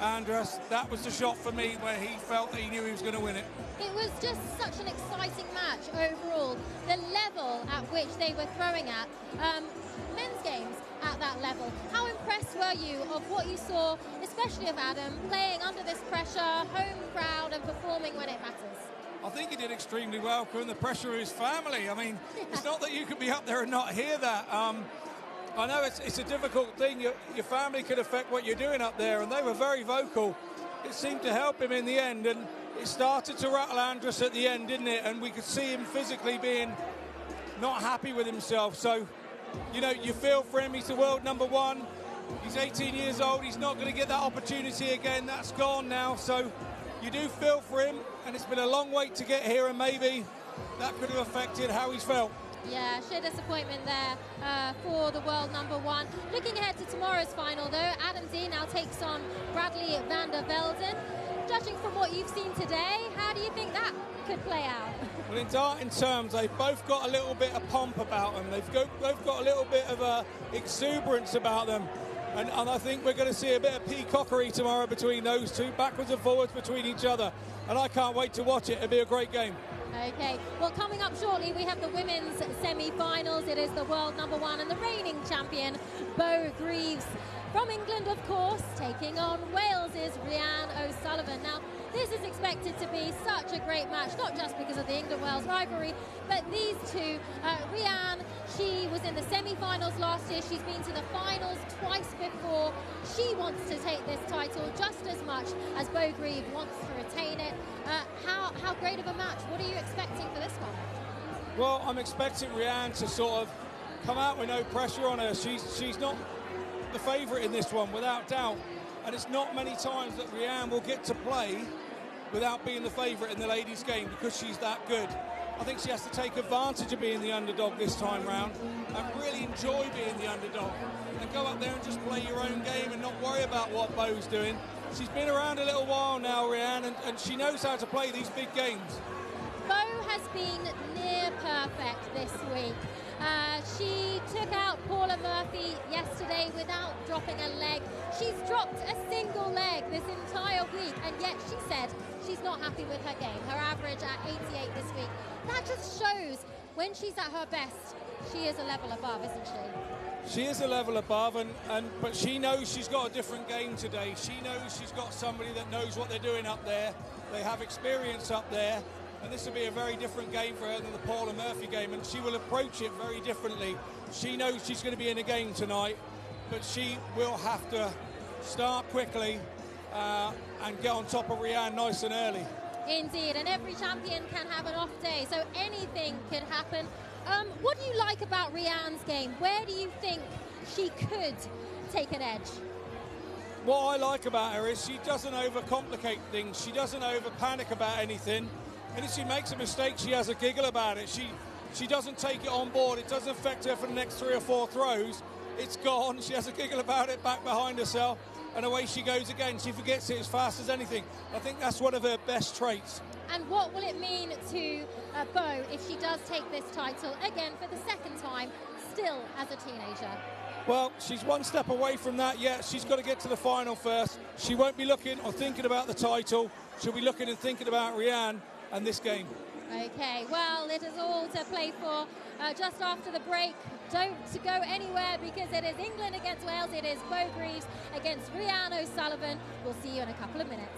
Andras, that was the shot for me where he felt that he knew he was going to win it. It was just such an exciting match overall. The level at which they were throwing at, men's games at that level. How impressed were you of what you saw, especially of Adam, playing under this pressure, home crowd, and performing when it matters? I think he did extremely well, given the pressure of his family. I mean, it's not that you could be up there and not hear that. I know it's a difficult thing. Your family could affect what you're doing up there, and they were very vocal. It seemed to help him in the end, and it started to rattle Andras at the end, didn't it? And we could see him physically being not happy with himself. So, you know, you feel for him. He's the world #1. He's 18 years old. He's not going to get that opportunity again. That's gone now. So you do feel for him, and it's been a long wait to get here, and maybe that could have affected how he's felt. Yeah, sheer disappointment there for the world #1. Looking ahead to tomorrow's final, though, Adam D now takes on Bradley van der Velden. Judging from what you've seen today, how do you think that could play out? Well, in darting terms, they've both got a little bit of pomp about them. They've both got a little bit of exuberance about them. And I think we're going to see a bit of peacockery tomorrow between those two, backwards and forwards between each other. And I can't wait to watch it. It'll be a great game. Okay, well, coming up shortly, we have the women's semi-finals. It is the world #1 and the reigning champion, Bo Greaves, from England, of course, taking on Wales's Rhian O'Sullivan. Now, this is expected to be such a great match, not just because of the England-Wales rivalry, but these two. Rhian, she was in the semi-finals last year. She's been to the finals twice before. She wants to take this title just as much as Bo Greaves wants to retain it. How great of a match? What are you expecting for this one? Well, I'm expecting Rhian to sort of come out with no pressure on her. She's not the favourite in this one, without doubt. And it's not many times that Rhian will get to play without being the favourite in the ladies' game, because she's that good. I think she has to take advantage of being the underdog this time round and really enjoy being the underdog, and go up there and just play your own game and not worry about what Bo's doing. She's been around a little while now, Rhian, and she knows how to play these big games. Bo has been near perfect this week. She took out Paula Murphy yesterday without dropping a leg. She's dropped a single leg this entire week, and yet she said she's not happy with her game. Her average at 88 this week. That just shows when she's at her best, she is a level above, isn't she? She is a level above, but she knows she's got a different game today. She knows she's got somebody that knows what they're doing up there. They have experience up there, and this will be a very different game for her than the Paula Murphy game, and she will approach it very differently. She knows she's going to be in a game tonight, but she will have to start quickly and get on top of Rianne nice and early. Indeed, and every champion can have an off day, so anything could happen. What do you like about Rianne's game? Where do you think she could take an edge? What I like about her is she doesn't overcomplicate things. She doesn't over-panic about anything. And if she makes a mistake, she has a giggle about it. She doesn't take it on board. It doesn't affect her for the next 3 or 4 throws. It's gone. She has a giggle about it back behind herself, and away she goes again. She forgets it as fast as anything. I think that's one of her best traits. And what will it mean to Bo if she does take this title again for the second time, still as a teenager? Well, she's one step away from that yet. She's got to get to the final first. She won't be looking or thinking about the title. She'll be looking and thinking about Rianne and this game. Okay, well, it is all to play for just after the break. Don't go anywhere, because it is England against Wales. It is Bo Greaves against Rianne O'Sullivan. We'll see you in a couple of minutes.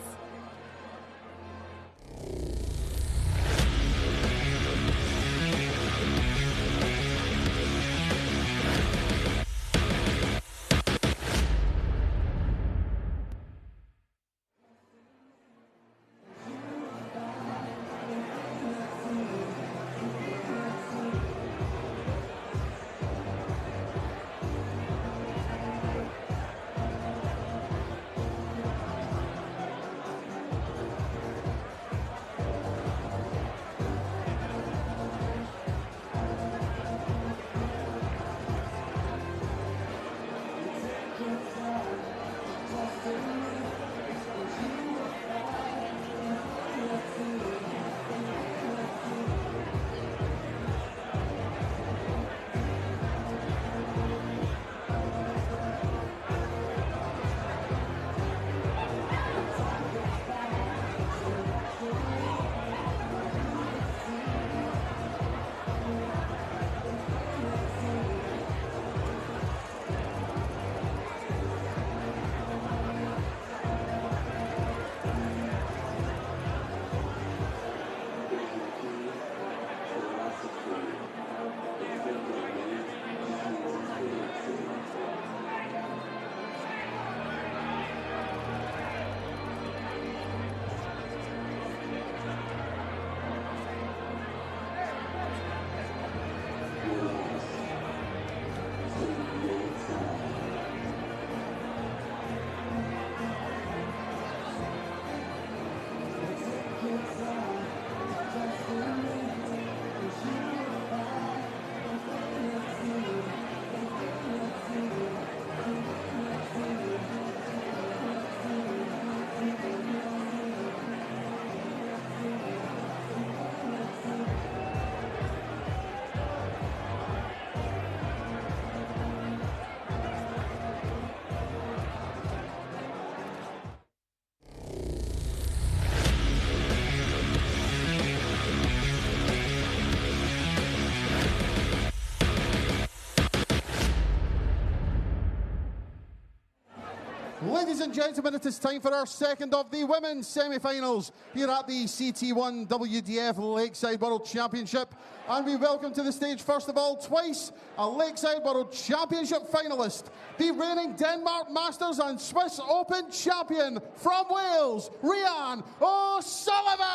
Ladies and gentlemen, it is time for our second of the women's semi-finals here at the CT1 WDF Lakeside World Championship. And we welcome to the stage, first of all, twice a Lakeside World Championship finalist, the reigning Denmark Masters and Swiss Open champion from Wales, Rianne O'Sullivan!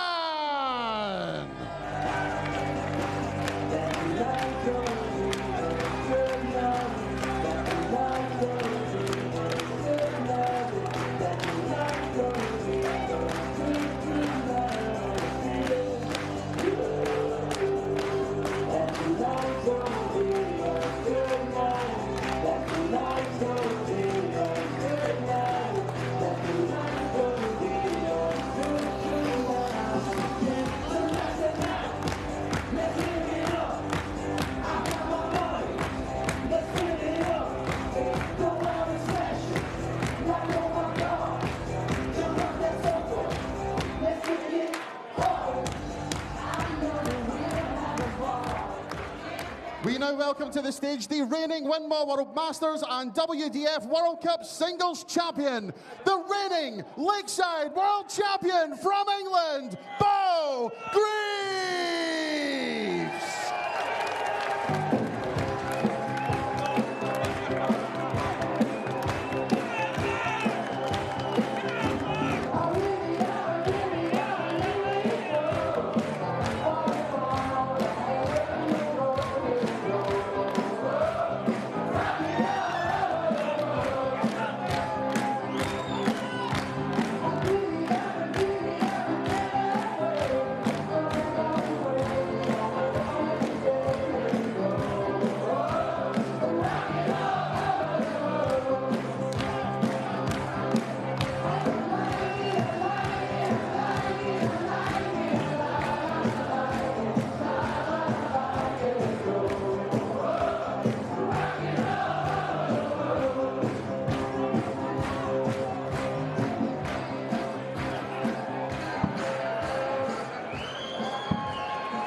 now welcome to the stage the reigning Winmore World Masters and WDF World Cup Singles Champion, the reigning Lakeside World Champion from England, Bo Greaves!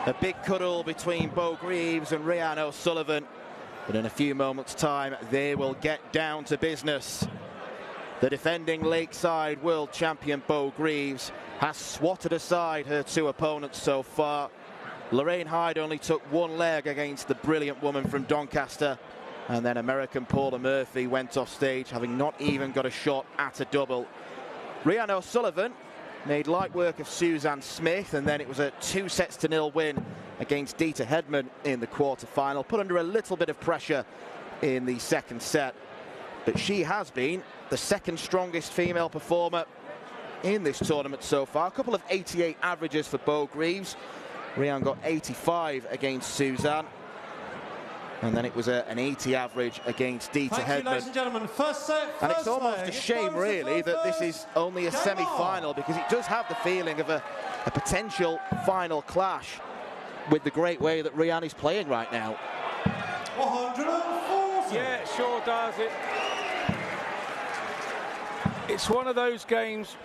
A big cuddle between Bo Greaves and Rhian O'Sullivan, but in a few moments' time they will get down to business. The defending Lakeside World Champion Bo Greaves has swatted aside her two opponents so far. Lorraine Hyde only took one leg against the brilliant woman from Doncaster, and then American Paula Murphy went off stage having not even got a shot at a double. Rhian O'Sullivan made light work of Suzanne Smith, and then it was a 2-0 win against Dita Hedman in the quarter-final, put under a little bit of pressure in the second set. But she has been the second strongest female performer in this tournament so far. A couple of 88 averages for Bo Greaves. Rhian got 85 against Suzanne. And then it was an 80 average against Dita Hedman. Thank you, ladies and gentlemen. First set, and it's almost a shame, really, that this is only a semi-final, because it does have the feeling of a potential final clash with the great way that Rhian is playing right now. 140. Yeah, it sure does. It's one of those games.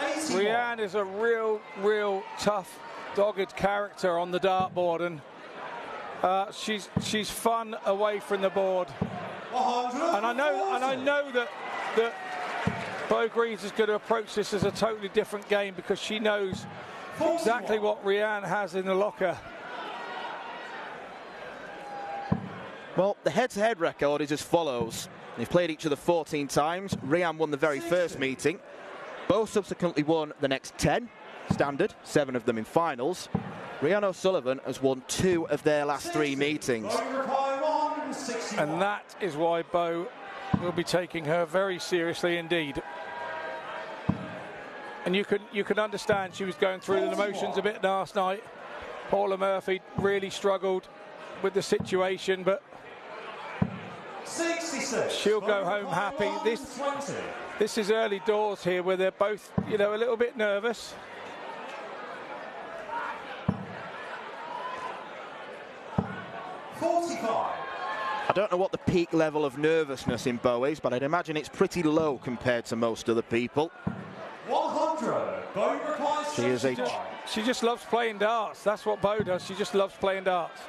81. Rhian is a real tough, dogged character on the dartboard, and she's fun away from the board. 140. And I know that Bo Greaves is going to approach this as a totally different game, because she knows exactly what Rhian has in the locker. Well, the head-to-head record is as follows. They've played each other 14 times. Rhian won the very first meeting. Bo subsequently won the next 10, standard, 7 of them in finals. Rhian O'Sullivan has won 2 of their last 3 meetings. And that is why Bo will be taking her very seriously indeed. And you can understand she was going through the emotions a bit last night. Paula Murphy really struggled with the situation, but 66. She'll go home happy. This is early doors here, where they're both, a little bit nervous. I don't know what the peak level of nervousness in Bo is, but I'd imagine it's pretty low compared to most other people. 100. Bo requires She just loves playing darts. That's what Bo does. She just loves playing darts.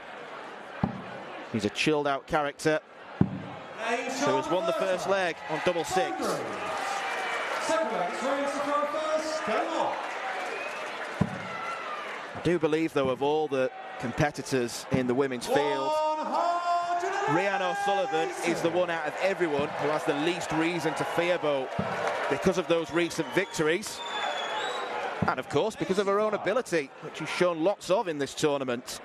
He's a chilled out character who has won the first leg on double 6. Second leg, it's ready to throw first. Game on. I do believe, though, of all the competitors in the women's field, Rhian O'Sullivan is the one out of everyone who has the least reason to fear Bo, because of those recent victories, and of course because of her own ability, which she's shown lots of in this tournament.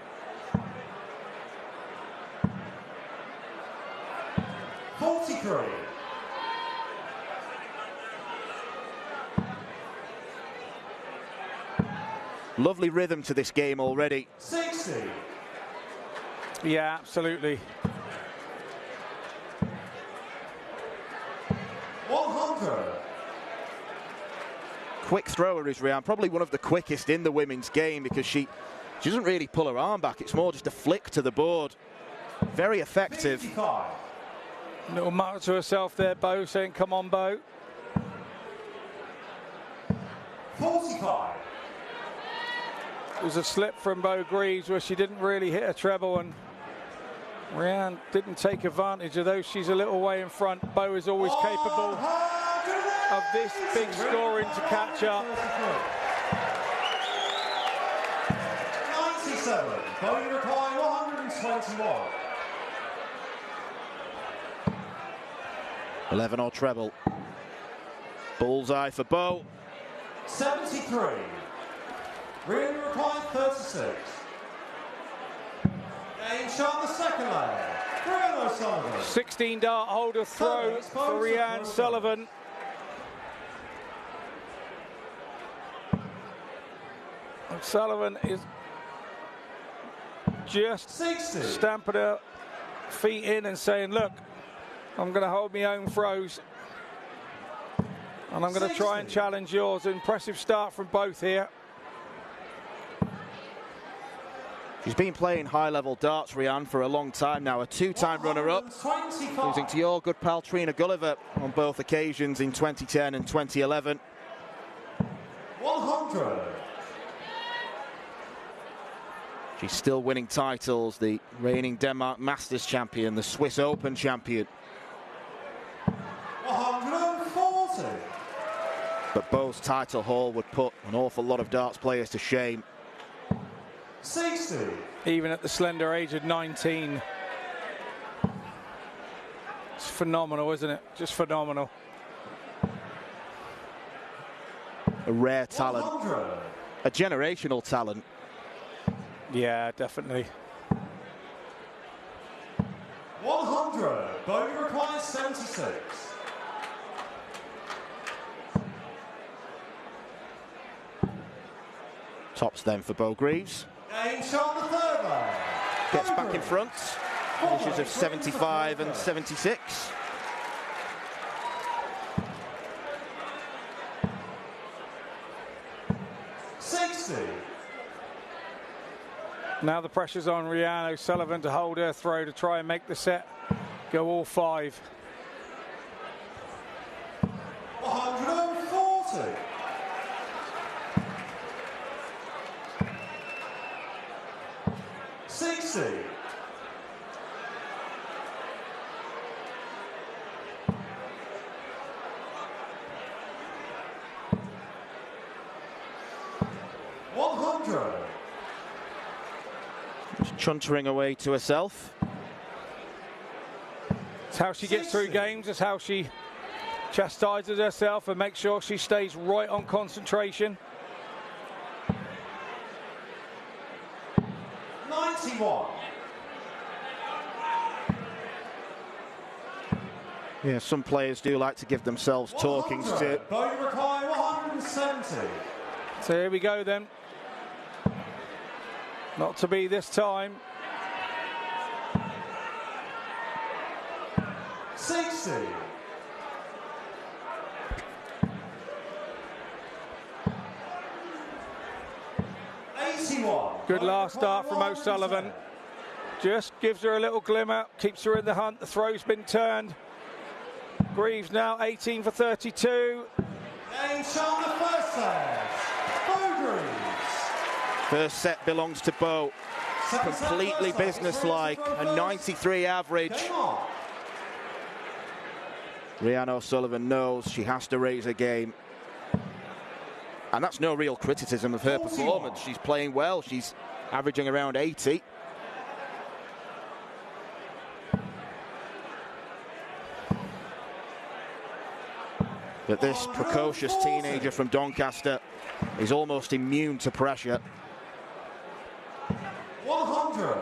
Lovely rhythm to this game already. 60. Yeah, absolutely. 100. Quick thrower is Rhian, probably one of the quickest in the women's game, because she doesn't really pull her arm back. It's more just a flick to the board. Very effective. 55. Little mutter to herself there, Bo, saying, come on, Bo. 45. It was a slip from Bo Greaves where she didn't really hit a treble, and Rhian didn't take advantage of those. She's a little way in front. Bo is always capable of this big scoring to catch up. 97, Bo requiring 121. 11 or treble. Bullseye for Bo. 73. Really required 36. Game shot on the second leg. Rhian O'Sullivan. 16 dart holder throw for Rhian Sullivan. Sullivan is just 60. stamping her feet in and saying, look, I'm going to hold my own throws and I'm going to try and challenge yours. Impressive start from both here. She's been playing high-level darts, Rhian, for a long time now. A two-time runner-up, losing to your good pal Trina Gulliver on both occasions in 2010 and 2011. 100. She's still winning titles, the reigning Denmark Masters champion, the Swiss Open champion. 140. But Bo's title haul would put an awful lot of darts players to shame. 60. Even at the slender age of 19. It's phenomenal, isn't it? Just phenomenal. A rare talent. 100. A generational talent. Yeah, definitely. 100. Bo requires 76. Tops then for Bo Greaves. Game shot on the third leg. Gets back in front. Finishes of 75 and 76. Now the pressure's on Rhian O'Sullivan to hold her throw to try and make the set go all 5. 140. 60. 100. Just chuntering away to herself. It's how she gets through games. It's how she chastises herself and makes sure she stays right on concentration. 91. Yeah, some players do like to give themselves talkings to. Bo require 170. So here we go then. Not to be this time. 60. 81. Good last start from O'Sullivan. Just gives her a little glimmer, keeps her in the hunt. The throw's been turned. Greaves now 18 for 32. Game shot on the first set. Bo Greaves. First set belongs to Bo. Completely businesslike, a 93 average. Rhian O'Sullivan knows she has to raise her game. And that's no real criticism of her performance. She's playing well. She's averaging around 80. But this precocious teenager from Doncaster is almost immune to pressure. 100.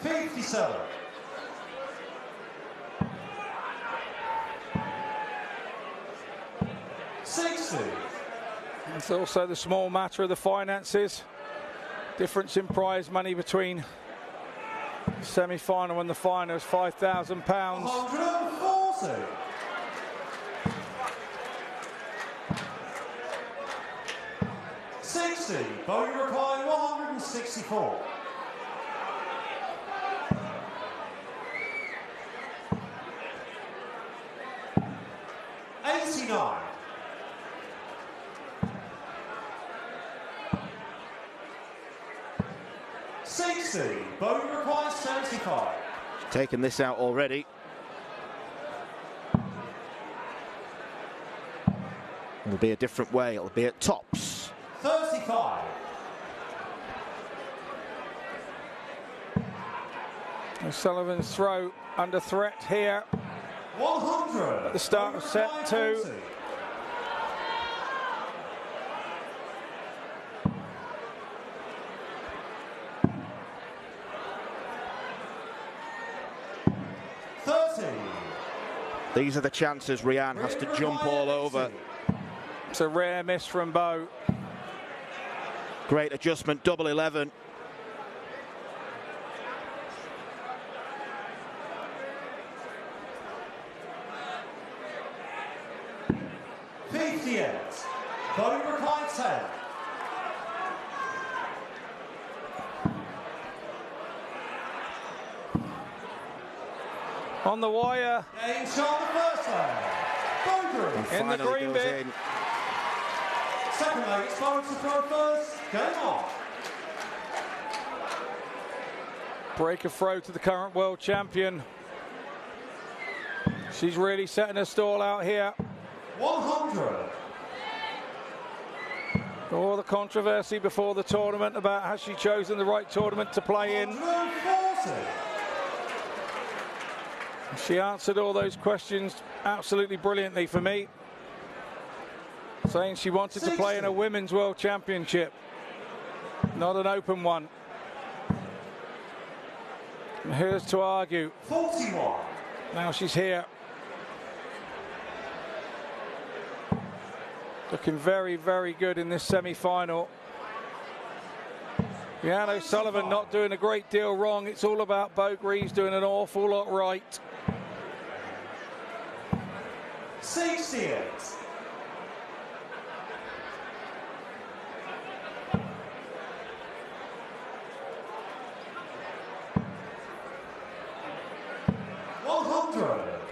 57. 60. It's also the small matter of the finances. Difference in prize money between the semi-final and the final is £5,000. 140. 60. Bo requiring 164. 89. 60. Bogey requires 75. Taken this out already. It'll be a different way. It'll be at tops. 35. Sullivan's throw under threat here. 100. At the start of set 2. These are the chances Rianne has to jump all over. It's a rare miss from Bo. Great adjustment, double 11. Bogey required 10. On the wire. Game shot the first leg. Bogey. In the green bit. In. Second leg, it's Bogey to throw first. Game on. Break a throw to the current world champion. She's really setting her stall out here. 100. All the controversy before the tournament about has she chosen the right tournament to play in. 140. She answered all those questions absolutely brilliantly for me, saying she wanted to play in a women's world championship, not an open one. And here's to argue. 41. Now she's here. Looking very, very good in this semi-final. Rianne O'Sullivan not doing a great deal wrong. It's all about Bo Greaves doing an awful lot right. 68.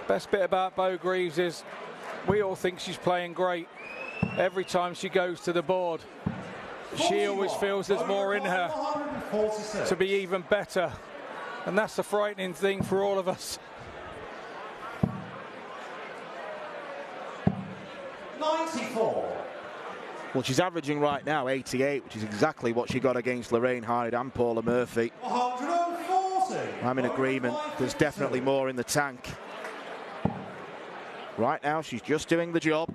Best bit about Bo Greaves is we all think she's playing great every time she goes to the board. She always feels there's more in her to be even better, and that's the frightening thing for all of us. 94. Well, she's averaging right now 88, which is exactly what she got against Lorraine Hyde and Paula Murphy. 140. I'm in agreement. There's definitely more in the tank. Right now, she's just doing the job.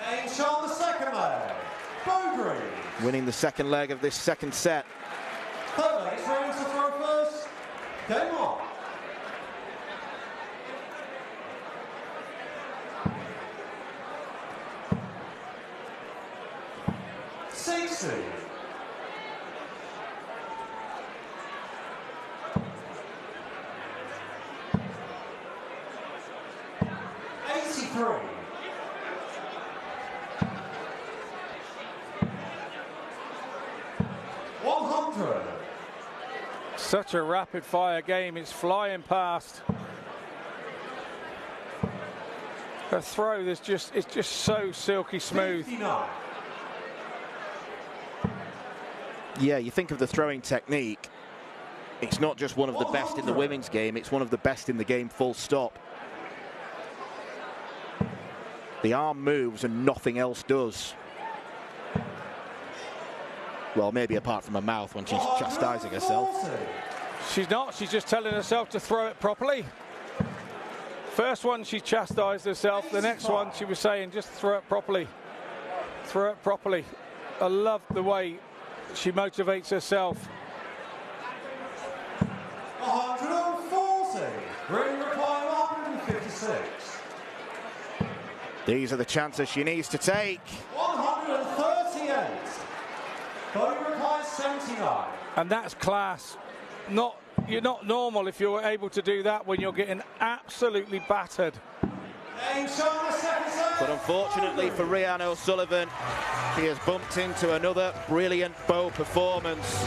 Game shot the second leg. Bo Greaves. Winning the second leg of this second set. Third leg, it's round to throw first. Game on. 60. 83. 100. Such a rapid fire game, it's flying past. Her throw is just, it's just so silky smooth. 59. Yeah, you think of the throwing technique. It's not just one of the best in the women's game, it's one of the best in the game, full stop. The arm moves and nothing else does. Well, maybe apart from her mouth when she's chastising herself. She's not, she's just telling herself to throw it properly. First one she chastised herself, the next one she was saying just throw it properly. Throw it properly. I love the way she motivates herself. 140. Ring require 156. These are the chances she needs to take. 138. Bogey requires 79. And that's class. You're not normal if you're able to do that when you're getting absolutely battered. But unfortunately for Rianne O'Sullivan, she has bumped into another brilliant bow performance.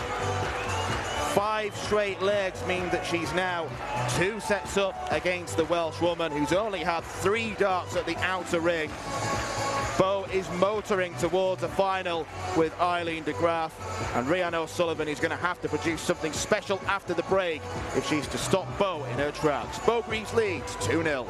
5 straight legs mean that she's now 2 sets up against the Welsh woman who's only had 3 darts at the outer ring. Bo is motoring towards a final with Eileen de Graaf, and Rhian O'Sullivan is going to have to produce something special after the break if she's to stop Bo in her tracks. Bo Greaves leads 2-0.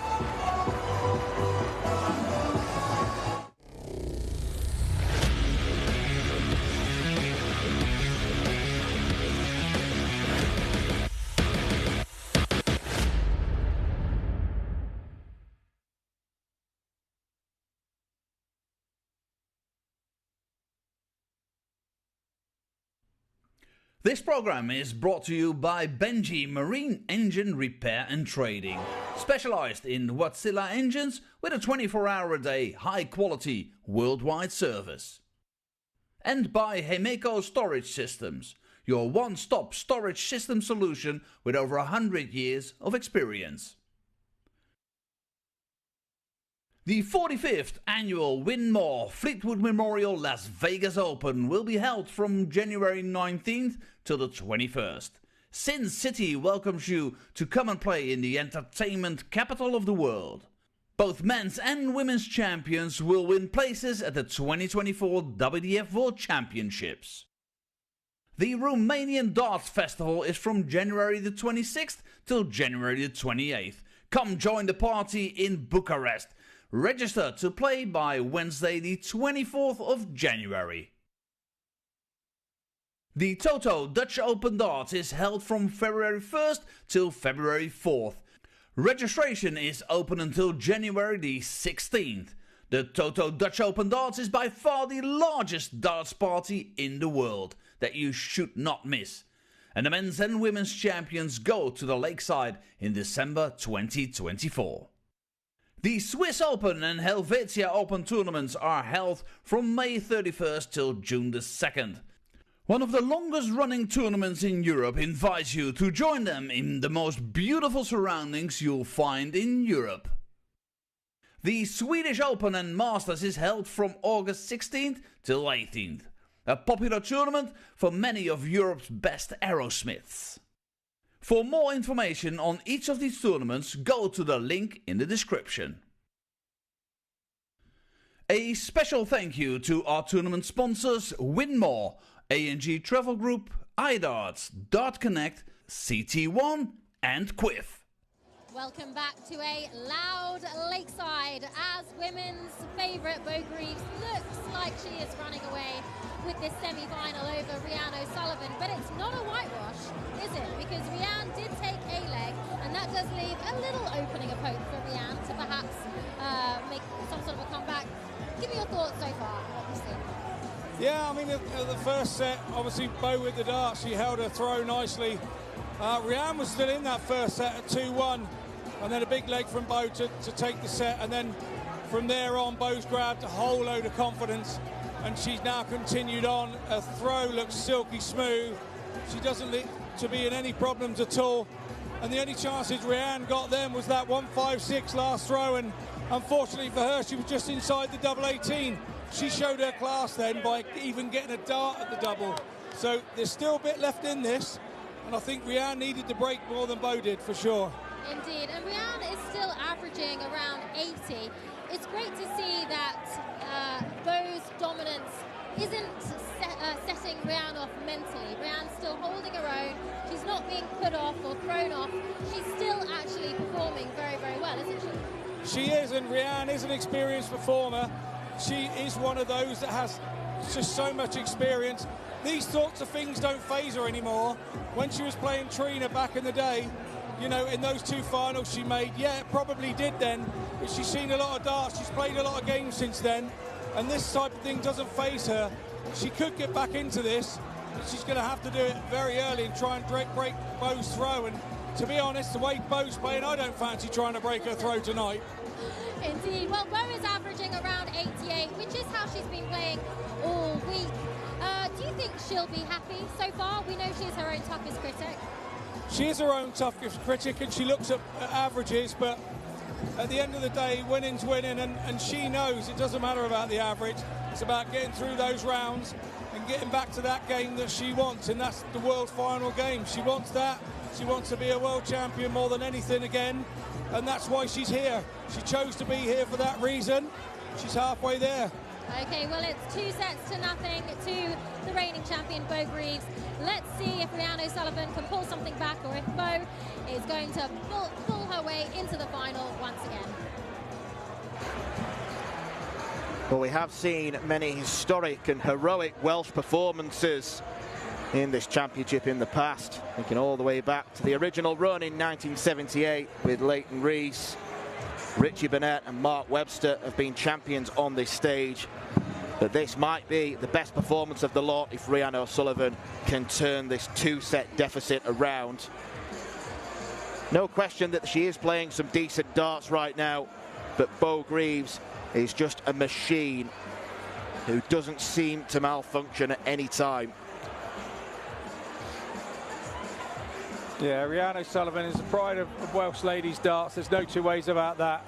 This program is brought to you by Benji Marine Engine Repair and Trading, specialized in Wärtsilä engines with a 24-hour-a-day, high-quality, worldwide service. And by Hemeco Storage Systems, your one-stop storage system solution with over 100 years of experience. The 45th annual Win More Fleetwood Memorial Las Vegas Open will be held from January 19th till the 21st. Sin City welcomes you to come and play in the entertainment capital of the world. Both men's and women's champions will win places at the 2024 WDF World Championships. The Romanian Darts Festival is from January the 26th till January the 28th. Come join the party in Bucharest. Register to play by Wednesday the 24th of January. The Toto Dutch Open Darts is held from February 1st till February 4th. Registration is open until January the 16th. The Toto Dutch Open Darts is by far the largest darts party in the world that you should not miss. And the men's and women's champions go to the Lakeside in December 2024. The Swiss Open and Helvetia Open tournaments are held from May 31st till June the 2nd. One of the longest running tournaments in Europe invites you to join them in the most beautiful surroundings you'll find in Europe. The Swedish Open and Masters is held from August 16th till 18th. A popular tournament for many of Europe's best aerosmiths. For more information on each of these tournaments, go to the link in the description. A special thank you to our tournament sponsors Win More, A&G Travel Group, iDarts, Dart Connect, CT1 and Quiff. Welcome back to a loud Lakeside as women's favourite Bo Greaves looks like she is running away with this semi-final over Rhian O'Sullivan, but it's not a whitewash, is it? Because Rhian did take a leg, and that does leave a little opening of hope for Rhian to perhaps make some sort of a comeback. Give me your thoughts so far, what you've seen. Yeah, I mean, the first set, obviously Bo with the dart, she held her throw nicely. Rhian was still in that first set at 2-1, and then a big leg from Bo to take the set, and then from there on, Bo's grabbed a whole load of confidence, and she's now continued on. Her throw looks silky smooth. She doesn't look to be in any problems at all, and the only chances Rhian got then was that 1-5-6 last throw, and unfortunately for her, she was just inside the double 18. She showed her class then by even getting a dart at the double. So there's still a bit left in this, and I think Rhian needed to break more than Bo did, for sure. Indeed, and Rhian is still averaging around 80. It's great to see that Bo's dominance isn't setting Rhian off mentally. Rhian's still holding her own. She's not being put off or thrown off. She's still actually performing very, very well, isn't she? She is, and Rhian is an experienced performer. She is one of those that has just so much experience. These sorts of things don't faze her anymore. When she was playing Trina back in the day, you know, in those two finals she made, yeah, it probably did then, but she's seen a lot of darts, she's played a lot of games since then, and this type of thing doesn't faze her. She could get back into this, but she's going to have to do it very early and try and break Bo's throw, and to be honest, the way Bo's playing, I don't fancy trying to break her throw tonight. Indeed. Well, Bo is averaging around 88, which is how she's been playing all week. Do you think she'll be happy so far? We know she's her own toughest critic. She is her own toughest critic, and she looks at averages, but at the end of the day, winning's winning, and she knows it doesn't matter about the average. It's about getting through those rounds and getting back to that game that she wants, and that's the world final game. She wants that. She wants to be a world champion more than anything again, and that's why she's here. She chose to be here for that reason, she's halfway there. Okay, well, it's 2-0 to the reigning champion, Bo Greaves. Let's see if Rhiannon O'Sullivan can pull something back, or if Bo is going to pull her way into the final once again. Well, we have seen many historic and heroic Welsh performances in this championship in the past, thinking all the way back to the original run in 1978 with Leighton Rees. Richie Burnett and Mark Webster have been champions on this stage, but this might be the best performance of the lot if Rhiannon O'Sullivan can turn this 2-set deficit around. No question that she is playing some decent darts right now, but Bo Greaves is just a machine who doesn't seem to malfunction at any time. Yeah, Rhiannon O'Sullivan is the pride of Welsh ladies darts. There's no two ways about that.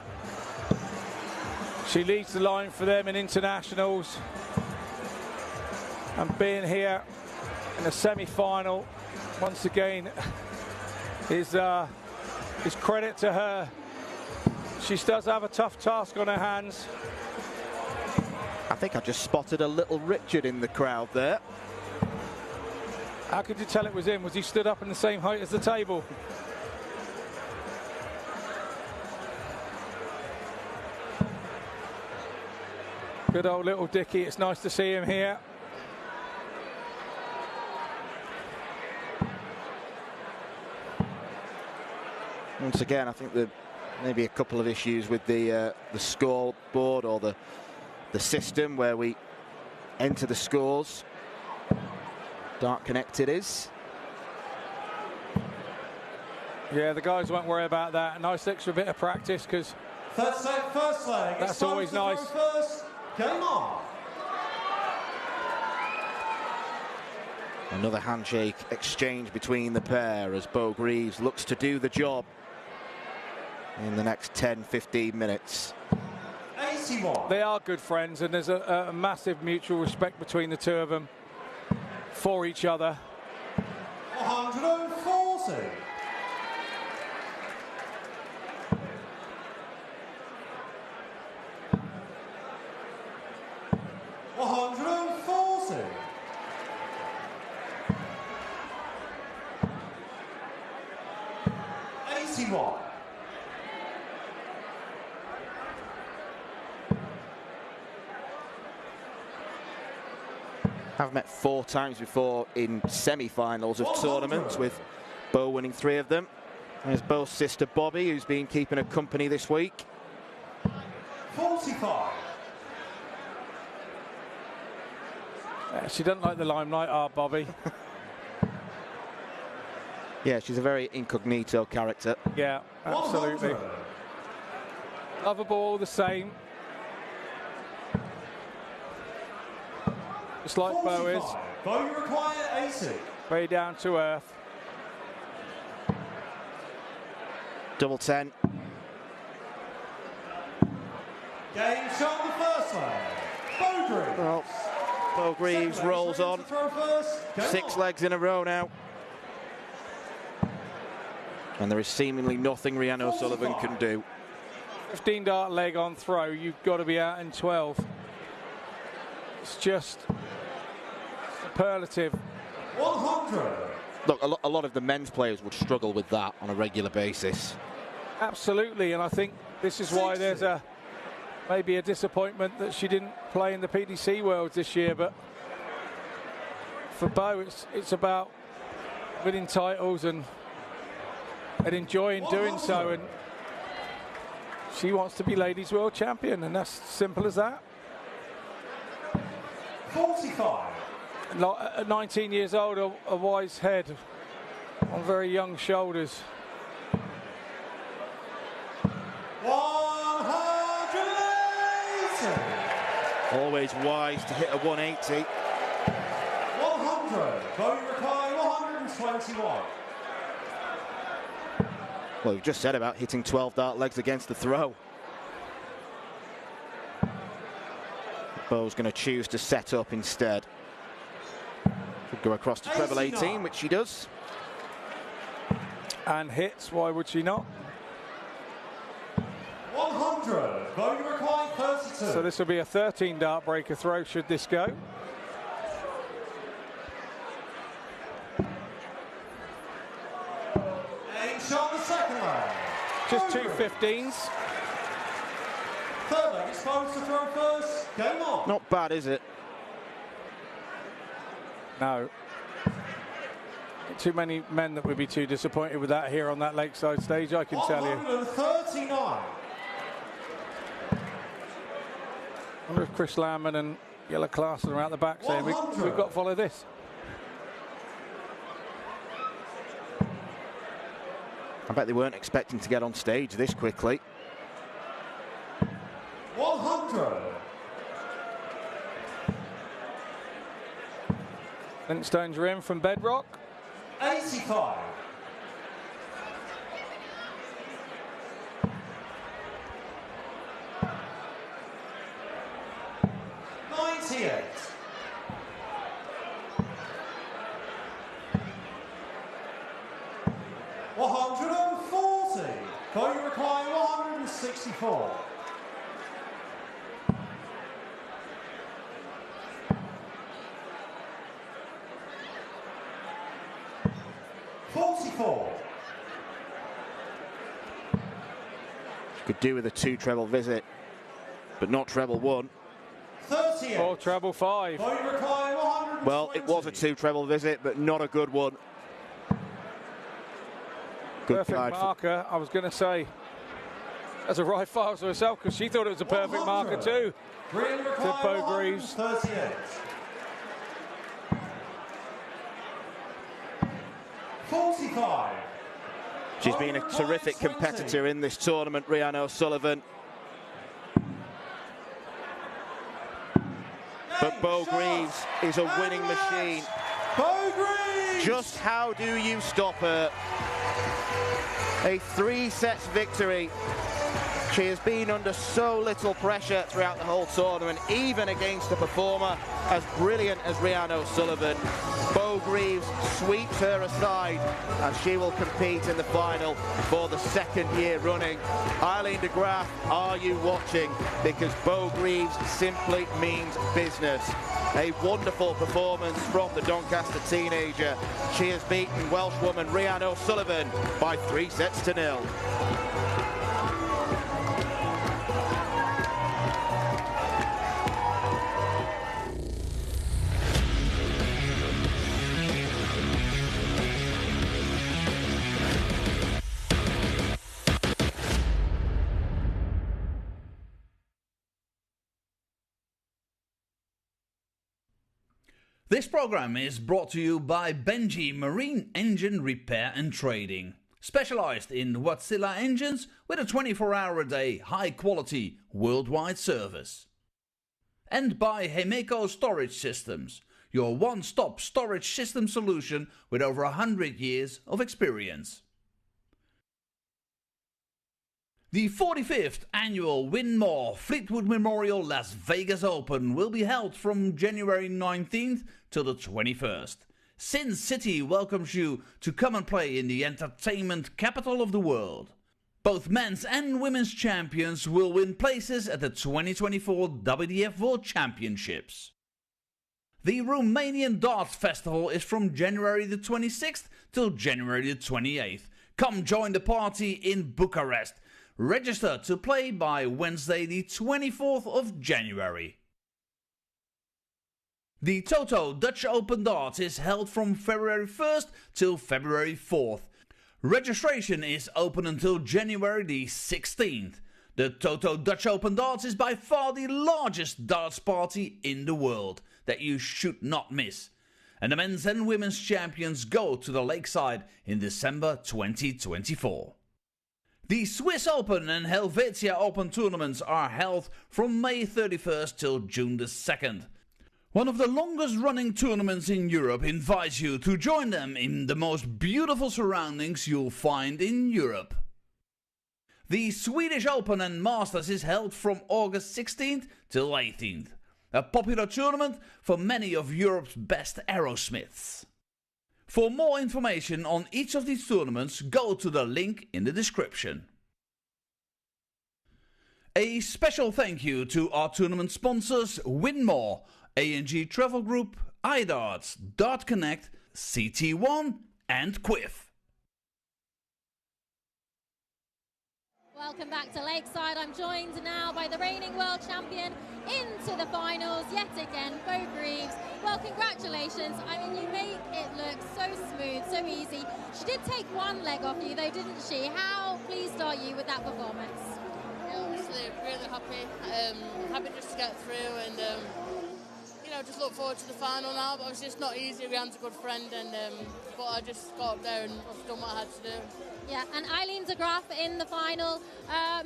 She leads the line for them in internationals, and being here in the semi-final once again is credit to her. She does have a tough task on her hands. I think I just spotted a little Richard in the crowd there. How could you tell it was him? Was he stood up in the same height as the table? Good old little Dickie. It's nice to see him here. Once again, I think there may be a couple of issues with the scoreboard or the system where we enter the scores. Dart Connected is. Yeah, the guys won't worry about that. A nice extra bit of practice, because Third set, first leg. that's always nice. First. Game on. Another handshake exchange between the pair as Bo Greaves looks to do the job in the next 10-15 minutes. 81. They are good friends, and there's a massive mutual respect between the two of them for each other. 140. Have met 4 times before in semi-finals of tournaments, with Bo winning 3 of them. There's Bo's sister Bobby, who's been keeping her company this week. 45. She doesn't like the limelight, Bobby. Yeah, she's a very incognito character. Yeah, absolutely. 100. Lovable all the same. Just like Bo is. 45. Bo, you require 80. Very down to earth. Double 10. Game shot the first leg. Bo Greaves. Well, Bo Greaves Second leg, rolls ready on. to throw first. Game 6 on. legs in a row now. And there is seemingly nothing Rhiannon O'Sullivan can do. 15 dart leg on throw, you've got to be out in 12. It's just superlative. 100. Look, a lot of the men's players would struggle with that on a regular basis. Absolutely, and I think this is why there's maybe a disappointment that she didn't play in the PDC Worlds this year. But for Bo, it's about winning titles and enjoying doing so, and she wants to be ladies world champion, and that's simple as that. 45. At 19 years old, a wise head on very young shoulders. 180. Always wise to hit a 180. 100. Bo Rekai, 121. Well, we've just said about hitting 12 dart legs against the throw. Bo's going to choose to set up instead. Could go across to treble 18, which she does. And hits, why would she not? 100. 100. Bogey required 32. So this will be a 13 dart breaker throw should this go. Aim shot the second leg. Just two 15s. Third leg exposed to throw first. Game on. Not bad, is it? No. Too many men that would be too disappointed with that here on that lakeside stage, I can tell you. 139. I wonder if Chris Landman and Yellow Clarkson are out the back saying we've got to follow this. I bet they weren't expecting to get on stage this quickly. 100. Flintstones are in from Bedrock. 85. 98. 140. Bogey required 164. 44. Could do with a 2 treble visit, but not treble 1. 38. Or treble 5. Bogey required 120. Well, it was a 2 treble visit, but not a good one. Good Perfect guide marker, I was going to say, as a right file to herself, because she thought it was a perfect marker too. To Bo Greaves. 38. 45. She's been a terrific competitor in this tournament, Rhiannon O'Sullivan. But Bo Greaves is a winning machine. Bo Greaves! Just how do you stop her? A 3-set victory. She has been under so little pressure throughout the whole tournament, even against a performer as brilliant as Rhiannon O'Sullivan. Bo Greaves sweeps her aside, and she will compete in the final for the 2nd year running. Eileen de Graaf, are you watching? Because Bo Greaves simply means business. A wonderful performance from the Doncaster teenager. She has beaten Welshwoman Rhiannon O'Sullivan by 3-0. This program is brought to you by Benji Marine Engine Repair and Trading, specialized in Wärtsilä engines with a 24-hour-a-day, high-quality, worldwide service. And by Hemeco Storage Systems, your one-stop storage system solution with over 100 years of experience. The 45th annual Win More Fleetwood Memorial Las Vegas Open will be held from January 19th till the 21st. Sin City welcomes you to come and play in the entertainment capital of the world. Both men's and women's champions will win places at the 2024 WDF World Championships. The Romanian Darts Festival is from January the 26th till January the 28th. Come join the party in Bucharest. Register to play by Wednesday the 24th of January. The Toto Dutch Open Darts is held from February 1st till February 4th. Registration is open until January the 16th. The Toto Dutch Open Darts is by far the largest darts party in the world that you should not miss. And the men's and women's champions go to the Lakeside in December 2024. The Swiss Open and Helvetia Open tournaments are held from May 31st till June the 2nd. One of the longest running tournaments in Europe invites you to join them in the most beautiful surroundings you'll find in Europe. The Swedish Open and Masters is held from August 16th till 18th. A popular tournament for many of Europe's best aerosmiths. For more information on each of these tournaments, go to the link in the description. A special thank you to our tournament sponsors Winmore, A&G Travel Group, iDarts, Dart Connect, CT1 and Quiff. Welcome back to Lakeside. I'm joined now by the reigning world champion into the finals yet again, Bo Greaves. Well, congratulations. I mean, you make it look so smooth, so easy. She did take one leg off you though, didn't she? How pleased are you with that performance? Yeah, obviously really happy. Happy just to get through and you know, just look forward to the final now. But obviously it's not easy. Rianne's a good friend, and but I just got up there and I've done what I had to do. Yeah, and Eileen de Graaf in the final.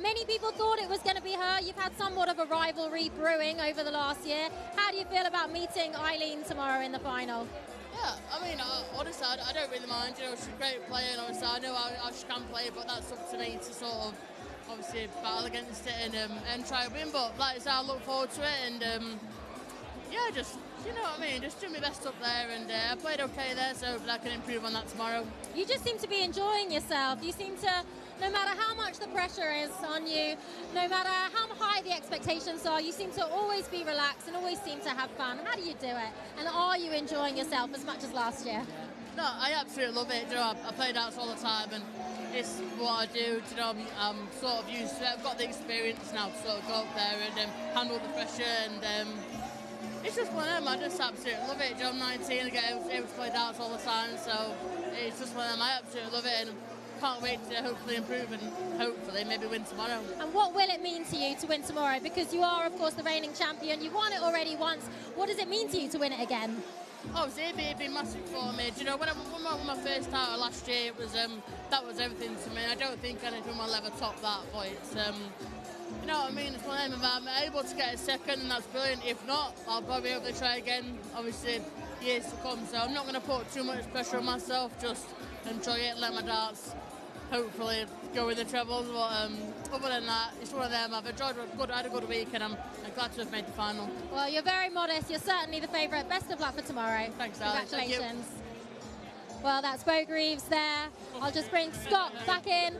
Many people thought it was going to be her. You've had somewhat of a rivalry brewing over the last year. How do you feel about meeting Eileen tomorrow in the final? Yeah, I mean, honestly, I don't really mind. You know, she's a great player, and obviously I know how she can play, but that's up to me to sort of obviously battle against it and try to win. But like I said, I look forward to it, and yeah, just, you know what I mean, just do my best up there, and I played okay there, so hopefully I can improve on that tomorrow. You just seem to be enjoying yourself. You seem to, no matter how much the pressure is on you, no matter how high the expectations are, you seem to always be relaxed and always seem to have fun. How do you do it? And are you enjoying yourself as much as last year? No, I absolutely love it. You know, I play darts all the time, and it's what I do. You know, I'm sort of used to it. I've got the experience now to sort of go up there and handle the pressure, and it's just one of them. I just absolutely love it. You know, I'm 19, I get able to play darts all the time, so it's just one of them. I absolutely love it, and can't wait to hopefully improve and hopefully maybe win tomorrow. And what will it mean to you to win tomorrow? Because you are, of course, the reigning champion. You've won it already once. What does it mean to you to win it again? Obviously, it'd be massive for me. Do you know, when I won my first title last year, it was that was everything to me. I don't think anything will ever top that, but it's you know what I mean, it's one of them. If I'm able to get a second, and that's brilliant. If not, I'll probably be able to try again, obviously, years to come. So I'm not going to put too much pressure on myself, just enjoy it, let my darts hopefully go in the trebles. But other than that, it's one of them. I've enjoyed I had a good week, and I'm glad to have made the final. Well, you're very modest. You're certainly the favourite. Best of luck for tomorrow. Thanks, Alex. Congratulations. Well, that's Bo Greaves there. I'll just bring Scott back in.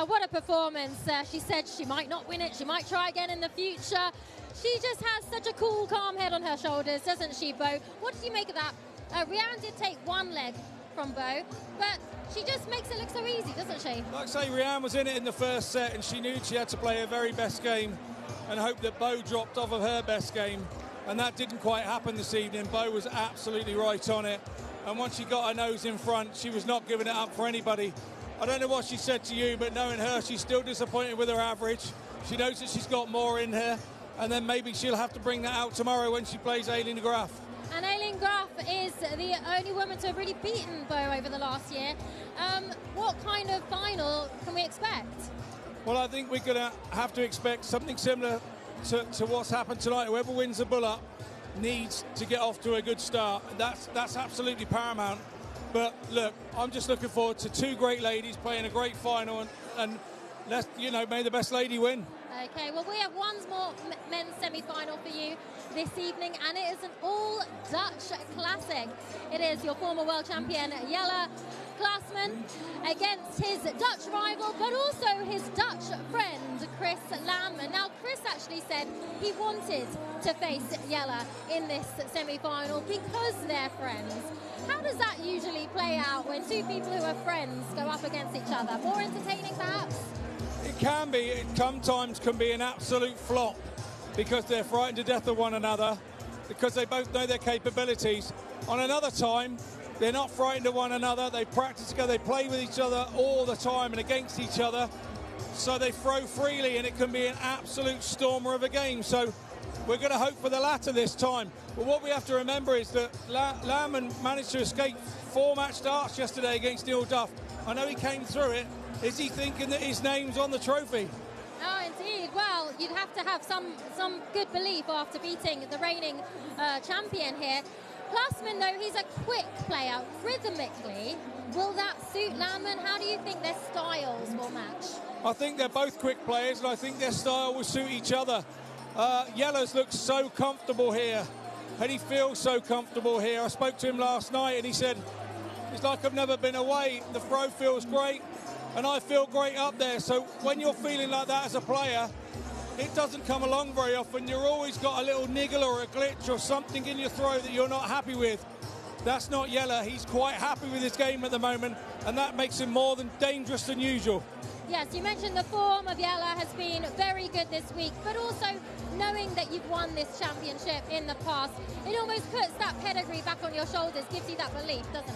What a performance. She said she might not win it. She might try again in the future. She just has such a cool, calm head on her shoulders, doesn't she, Bo? What did you make of that? Rianne did take one leg from Bo, but she just makes it look so easy, doesn't she? Like I say, Rianne was in it in the first set, and she knew she had to play her very best game and hope that Bo dropped off of her best game. And that didn't quite happen this evening. Bo was absolutely right on it. And once she got her nose in front, she was not giving it up for anybody. I don't know what she said to you, but knowing her, she's still disappointed with her average. She knows that she's got more in her, and then maybe she'll have to bring that out tomorrow when she plays Eileen de Graaf. And Eileen de Graaf is the only woman to have really beaten Bo over the last year. What kind of final can we expect? Well, I think we're going to have to expect something similar to what's happened tonight. Whoever wins the bull-up needs to get off to a good start. That's absolutely paramount. But look, I'm just looking forward to two great ladies playing a great final, and let's, you know, may the best lady win. Okay, well, we have one more men's semi-final for you this evening, and it is an all-Dutch classic. It is your former world champion, Jelle Klaasman, against his Dutch rival, but also his Dutch friend, Chris Landman. Now, Chris actually said he wanted to face Jelle in this semi-final because they're friends. How does that usually play out when two people who are friends go up against each other? More entertaining, perhaps? It can be. It sometimes can be an absolute flop because they're frightened to death of one another, because they both know their capabilities. On another time, they're not frightened of one another. They practice together. They play with each other all the time and against each other. So they throw freely, and it can be an absolute stormer of a game. So we're going to hope for the latter this time. But what we have to remember is that Landman managed to escape 4-match darts yesterday against Neil Duff. I know he came through it. Is he thinking that his name's on the trophy? Oh, indeed. Well, you'd have to have some good belief after beating the reigning champion here. Klaasman, though, he's a quick player. Rhythmically, will that suit Landman? How do you think their styles will match? I think they're both quick players, and I think their style will suit each other. Jelle's looks so comfortable here, and he feels so comfortable here. I spoke to him last night, and he said, it's like I've never been away. The throw feels great, and I feel great up there. So when you're feeling like that as a player, it doesn't come along very often. You've always got a little niggle or a glitch or something in your throw that you're not happy with. That's not Jelle. He's quite happy with his game at the moment, and that makes him more than dangerous than usual. Yes, you mentioned the form of Jelle has been very good this week, but also knowing that you've won this championship in the past, it almost puts that pedigree back on your shoulders, gives you that belief, doesn't it?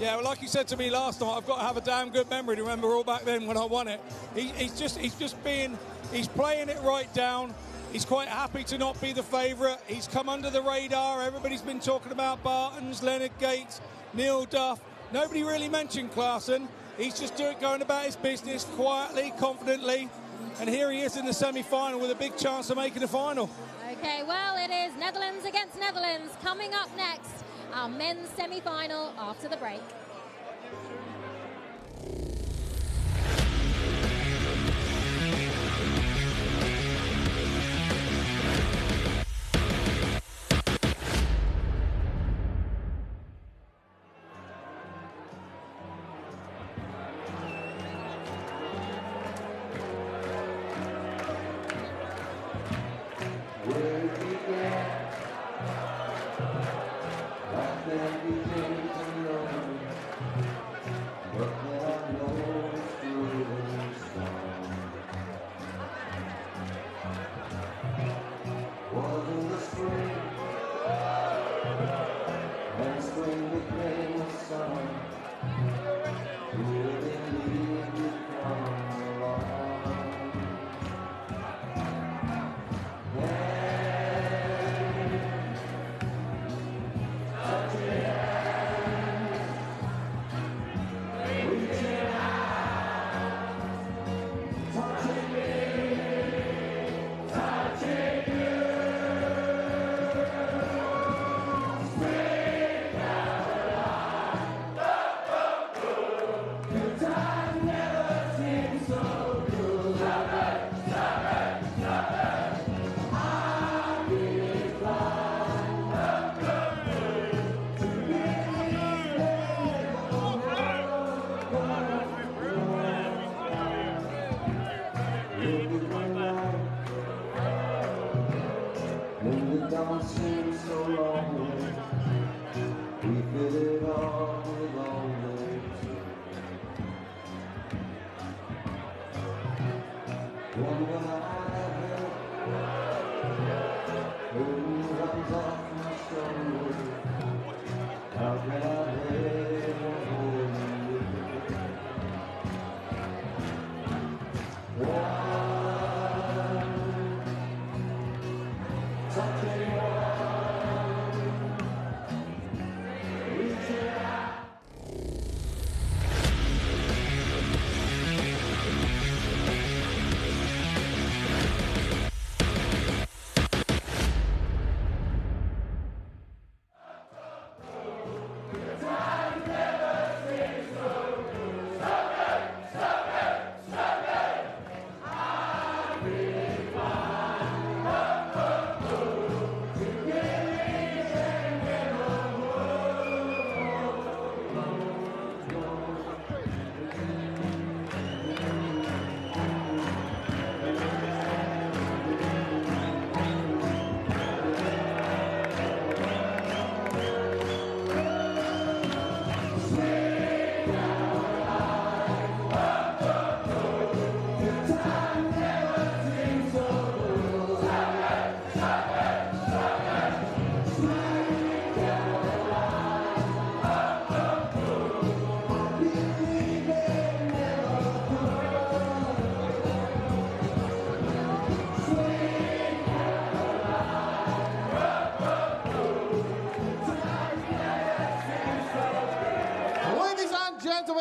Yeah, well, like you said to me last night, I've got to have a damn good memory to remember all back then when I won it. He's playing it right down. He's quite happy to not be the favourite. He's come under the radar. Everybody's been talking about Bartons, Leonard Gates, Neil Duff. Nobody really mentioned Klaassen. He's just going about his business quietly, confidently. And here he is in the semi-final with a big chance of making the final. Okay, well, it is Netherlands against Netherlands coming up next. Our men's semi-final after the break.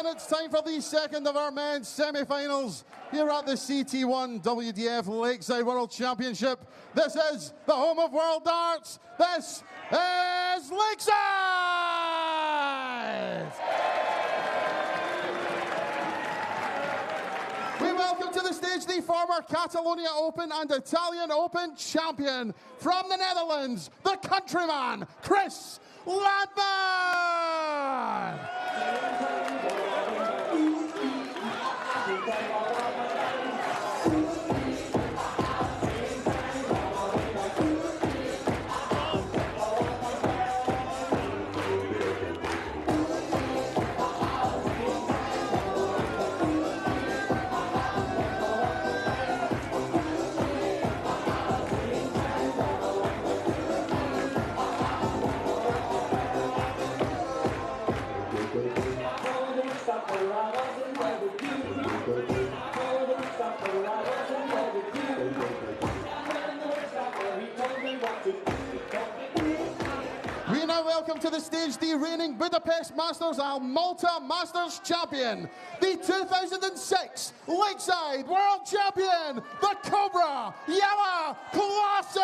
It's time for the second of our men's semi-finals here at the CT1 WDF Lakeside World Championship. This is the home of World Darts. This is Lakeside! We welcome to the stage the former Catalonia Open and Italian Open champion from the Netherlands, the countryman, Chris Landman! welcome to the stage the reigning Budapest Masters and Malta Masters champion, the 2006 Lakeside World Champion, the Cobra, Jelle Klaassen!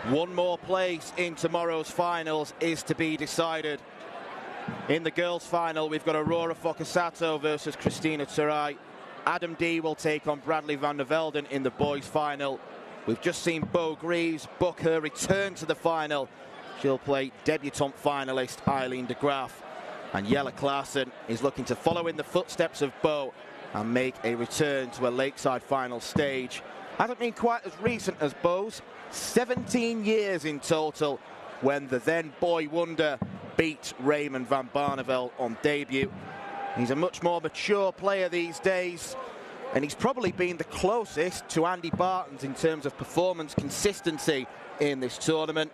One more place in tomorrow's finals is to be decided. In the girls' final, we've got Aurora Focasato versus Christina Turay. Adam D will take on Bradley van der Velden in the boys' final. We've just seen Bo Greaves book her return to the final. She'll play debutant finalist Eileen de Graaf. And Jelle Klaassen is looking to follow in the footsteps of Bo and make a return to a Lakeside final stage. Hasn't been quite as recent as Bo's. 17 years in total when the then boy wonder beat Raymond van Barneveld on debut. He's a much more mature player these days, and he's probably been the closest to Andy Bartons in terms of performance consistency in this tournament.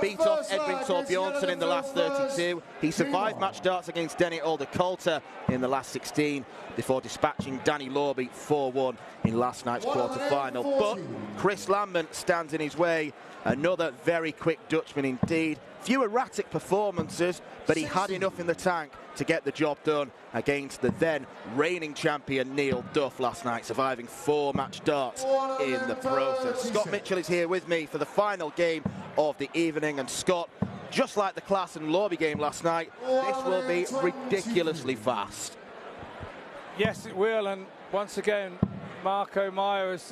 Beat off Edwin Torbjornsson in the last 32. He survived match darts against Denny Alder-Coulter in the last 16 before dispatching Danny Lorby 4-1 in last night's quarter-final. But Chris Lambert stands in his way. Another very quick Dutchman indeed. Few erratic performances, but he had enough in the tank to get the job done against the then reigning champion Neil Duff last night, surviving 4 match darts in the process. Scott Mitchell is here with me for the final game of the evening, and Scott, just like the Klaassen Lorby game last night, this will be ridiculously fast. Yes, it will, and once again, Marco Meyer has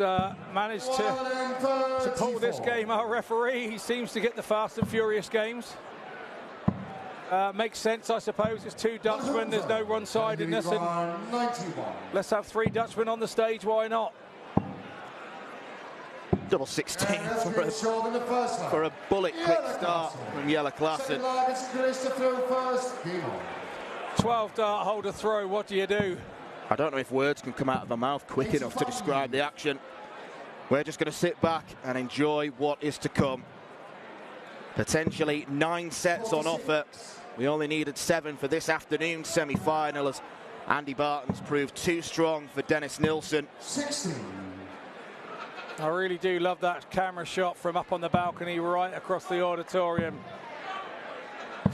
managed to pull this game. Our referee, he seems to get the fast and furious games. Makes sense, I suppose. It's 2 Dutchmen, there's no one-sidedness, and let's have 3 Dutchmen on the stage, why not? Double 16 for a bullet quick start from Jelle Klaassen. 12 dart holder throw, what do you do? I don't know if words can come out of my mouth quick enough to describe the action. We're just going to sit back and enjoy what is to come. Potentially 9 sets on offer. We only needed 7 for this afternoon's semi-final as Andy Bartons proved too strong for Dennis Nilsson. 16. I really do love that camera shot from up on the balcony right across the auditorium.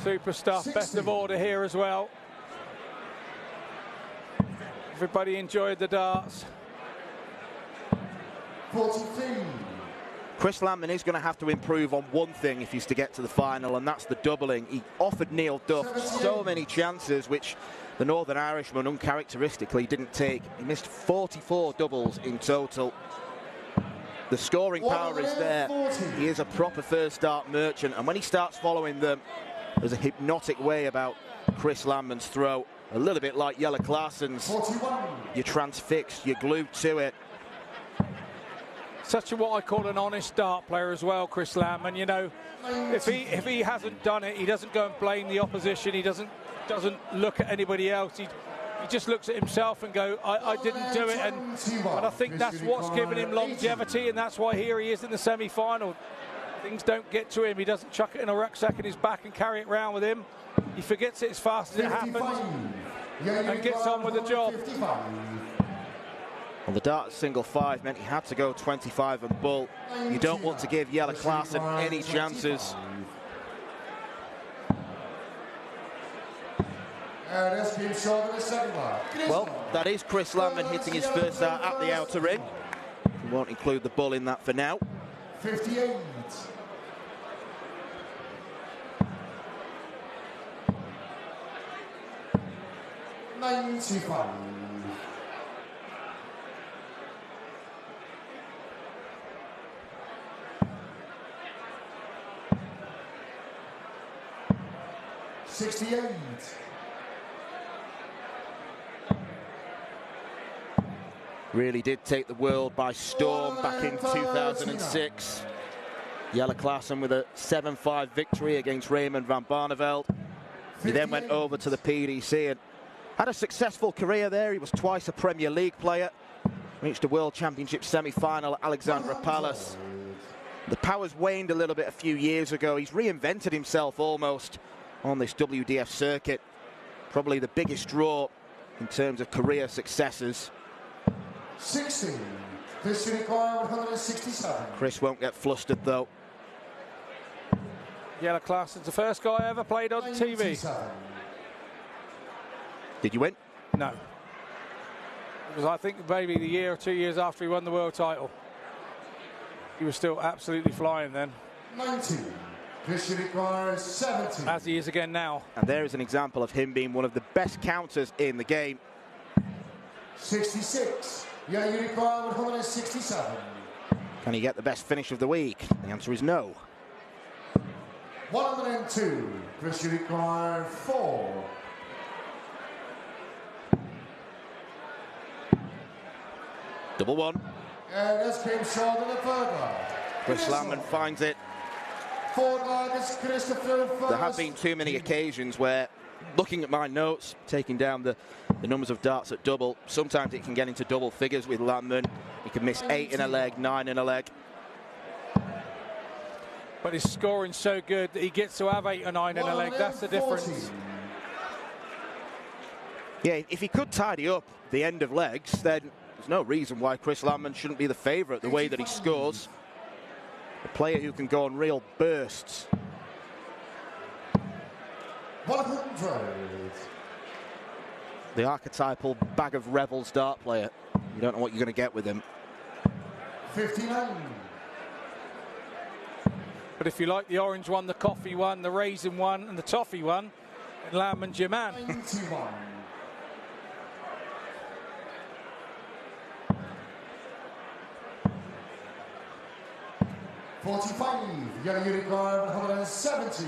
Super stuff, 16. Best of order here as well. Everybody enjoyed the darts. 43. Chris Lambert is going to have to improve on one thing if he's to get to the final, and that's the doubling. He offered Neil Duff so many chances, which the Northern Irishman uncharacteristically didn't take. He missed 44 doubles in total. The scoring power is there. He is a proper first dart merchant, and when he starts following them, there's a hypnotic way about Chris Lambert's throw. A little bit like Jelle Klaassen's. You're transfixed, you're glued to it. Such a what I call an honest dart player as well, Chris Lambert. You know, if he hasn't done it, he doesn't go and blame the opposition. He doesn't look at anybody else. He just looks at himself and go, I didn't do it. And I think that's what's given him longevity, and that's why here he is in the semi-final. Things don't get to him. He doesn't chuck it in a rucksack in his back and carry it around with him. He forgets it as fast as it happens and gets on with the job. Well, the dart single 5 meant he had to go 25 and bull. You don't want to give Jelle Klaassen any chances. Well, that is Chris Lambert hitting his first dart at the outer ring. We won't include the bull in that for now. 58. 95. 68. Really did take the world by storm back in 2006. Jelle Klaassen with a 7-5 victory against Raymond van Barneveld. He then went over to the PDC and had a successful career there. He was twice a Premier League player. Reached a World Championship semi-final at Alexandra Palace. The powers waned a little bit a few years ago. He's reinvented himself almost on this WDF circuit. Probably the biggest draw in terms of career successes. 60. This require 167. Chris won't get flustered though. Jelle Klaassen's the first guy I ever played on TV. 97. Did you win? No. It was, I think, maybe the year or 2 years after he won the world title. He was still absolutely flying then. 90. This requires 70. As he is again now. And there is an example of him being one of the best counters in the game. 66. Yeah, you require 167. Can he get the best finish of the week? The answer is no. 102. Chris, you require 4. Double one. And this came short in the third line. Chris Landman finds it. Fourth line is Christopher first. There have been too many occasions where, looking at my notes, taking down the numbers of darts at double, sometimes it can get into double figures with Landman. He can miss 8 in a leg, 9 in a leg. But his scoring's so good that he gets to have 8 or 9 in a leg. That's the difference. Yeah, if he could tidy up the end of legs, then there's no reason why Chris Landman shouldn't be the favourite the way that he scores. A player who can go on real bursts. 100. The archetypal bag of revels dart player. You don't know what you're going to get with him. 59. But if you like the orange one, the coffee one, the raisin one, and the toffee one, then Landman's your man. 91. 45. Yellow unicorn 170.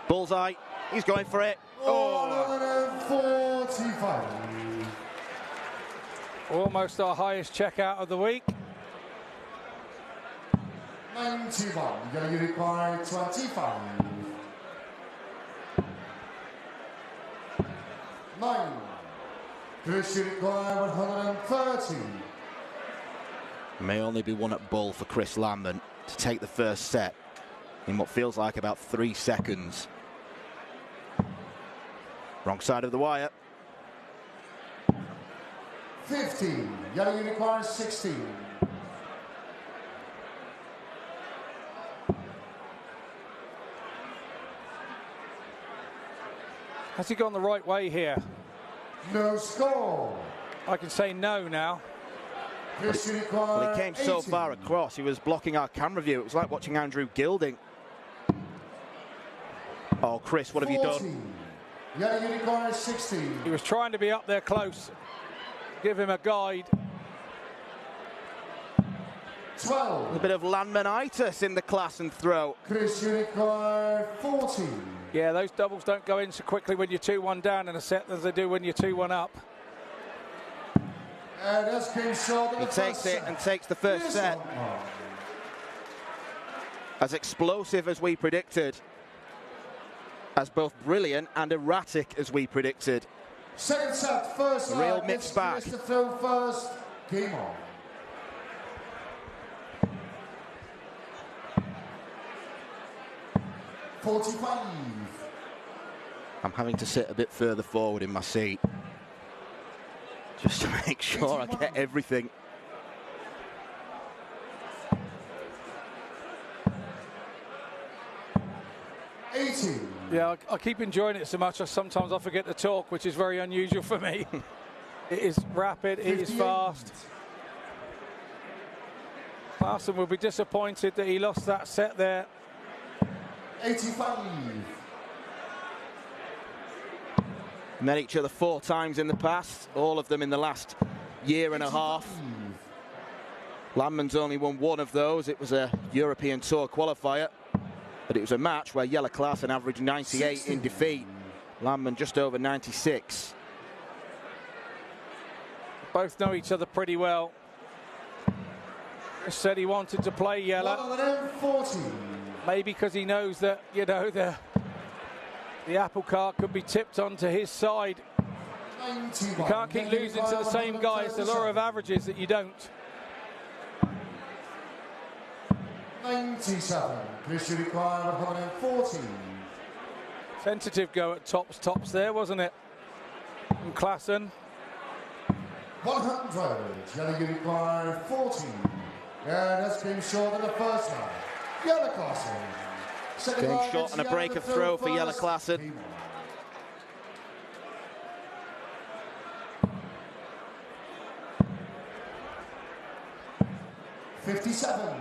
Bullseye. He's going for it. 145. Almost our highest checkout of the week. 91. Yellow unicorn 25. 9. Chris unicorn 130. May only be one at bull for Chris Landman to take the first set in what feels like about 3 seconds. Wrong side of the wire. 15. Yellow unicorn 16. Has he gone the right way here? No score. I can say no now. Well, he came so far across, he was blocking our camera view. It was like watching Andrew Gilding. Oh, Chris, what have you done? Yellow unicorn 16. He was trying to be up there close. Give him a guide. 12. A bit of Landmanitis in the class and throw. Chris unicorn 14. Yeah, those doubles don't go in so quickly when you're 2-1 down in a set as they do when you're 2-1 up. And that's came short. He takes it and takes the first set. As explosive as we predicted. As both brilliant and erratic as we predicted. Second set, first line. Real mixed bag. To throw first. Game on. .45. I'm having to sit a bit further forward in my seat. Just to make sure 81. I get everything. Yeah, I keep enjoying it so much, sometimes I forget to talk, which is very unusual for me. It is rapid, 58. It is fast. Klaassen will be disappointed that he lost that set there. 85. Met each other 4 times in the past, all of them in the last year and a half. Landman's only won 1 of those. It was a European Tour qualifier. But it was a match where Jelle Klaassen averaged 98 in defeat. Landman just over 96. Both know each other pretty well. Chris said he wanted to play Jelle. Maybe because he knows that, you know, the apple cart could be tipped onto his side. You can't keep losing to the same guy. It's the law of averages that you don't. 97. Chris, you require 114. Tentative go at tops there, wasn't it? From Klaassen. 100. Jelle, you require 14. Yeah, that's been short in the first round. Jelle Klaassen. Game shot and a break of throw for Jelle Klaassen. $57.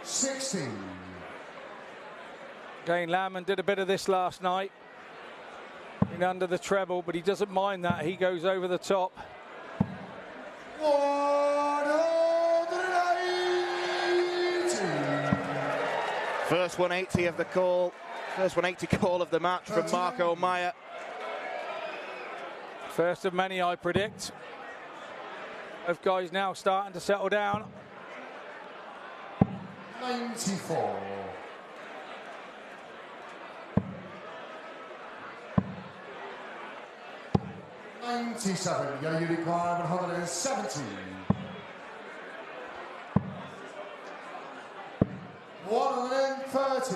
$60. Again, Landman did a bit of this last night. In under the treble, but he doesn't mind that. He goes over the top. 180. First 180 of the call. First 180 call of the match from Marco Meyer. First of many, I predict. Both guys now starting to settle down. 94. 97. Yeah, you require 170. 130.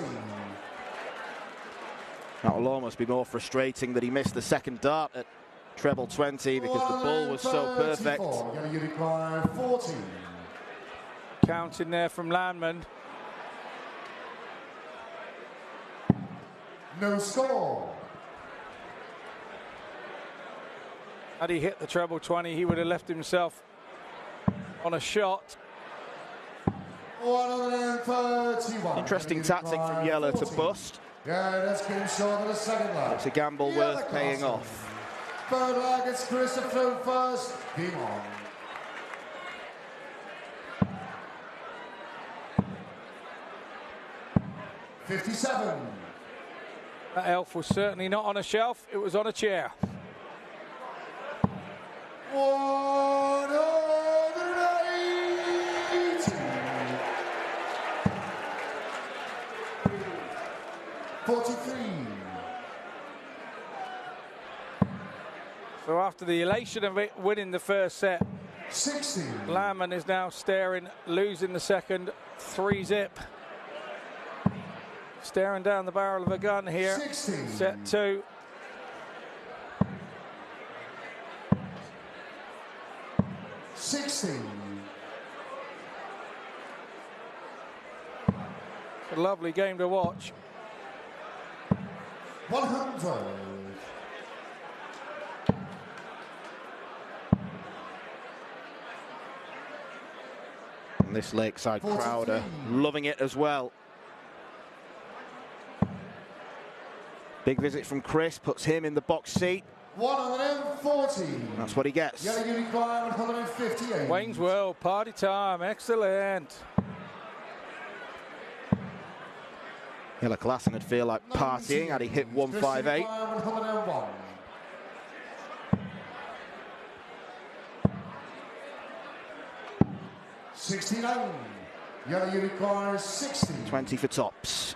That will almost be more frustrating that he missed the second dart at treble 20 because the ball was so perfect. Yeah, you require 14. Counting there from Landman. No score. Had he hit the treble 20, he would have left himself on a shot. 131. Interesting tactic from Jelle to bust. Yeah, that's game short of the second leg. It's a gamble worth paying off. Third leg, it's Chris through first. Game on. $57. That elf was certainly not on a shelf, it was on a chair. 180. 43. So after the elation of it winning the first set, 60. Landman is now staring, losing the second, 3-zip. Staring down the barrel of a gun here. 60. Set 2. A lovely game to watch. 100. And this Lakeside crowd are loving it as well. Big visit from Chris, puts him in the box seat. 140. That's what he gets. Yeah, you require 158. Wayne's World, party time, excellent. Jelle Klaassen would feel like partying had he hit 158. 101. 69. Yeah, you require 60. 20 for tops.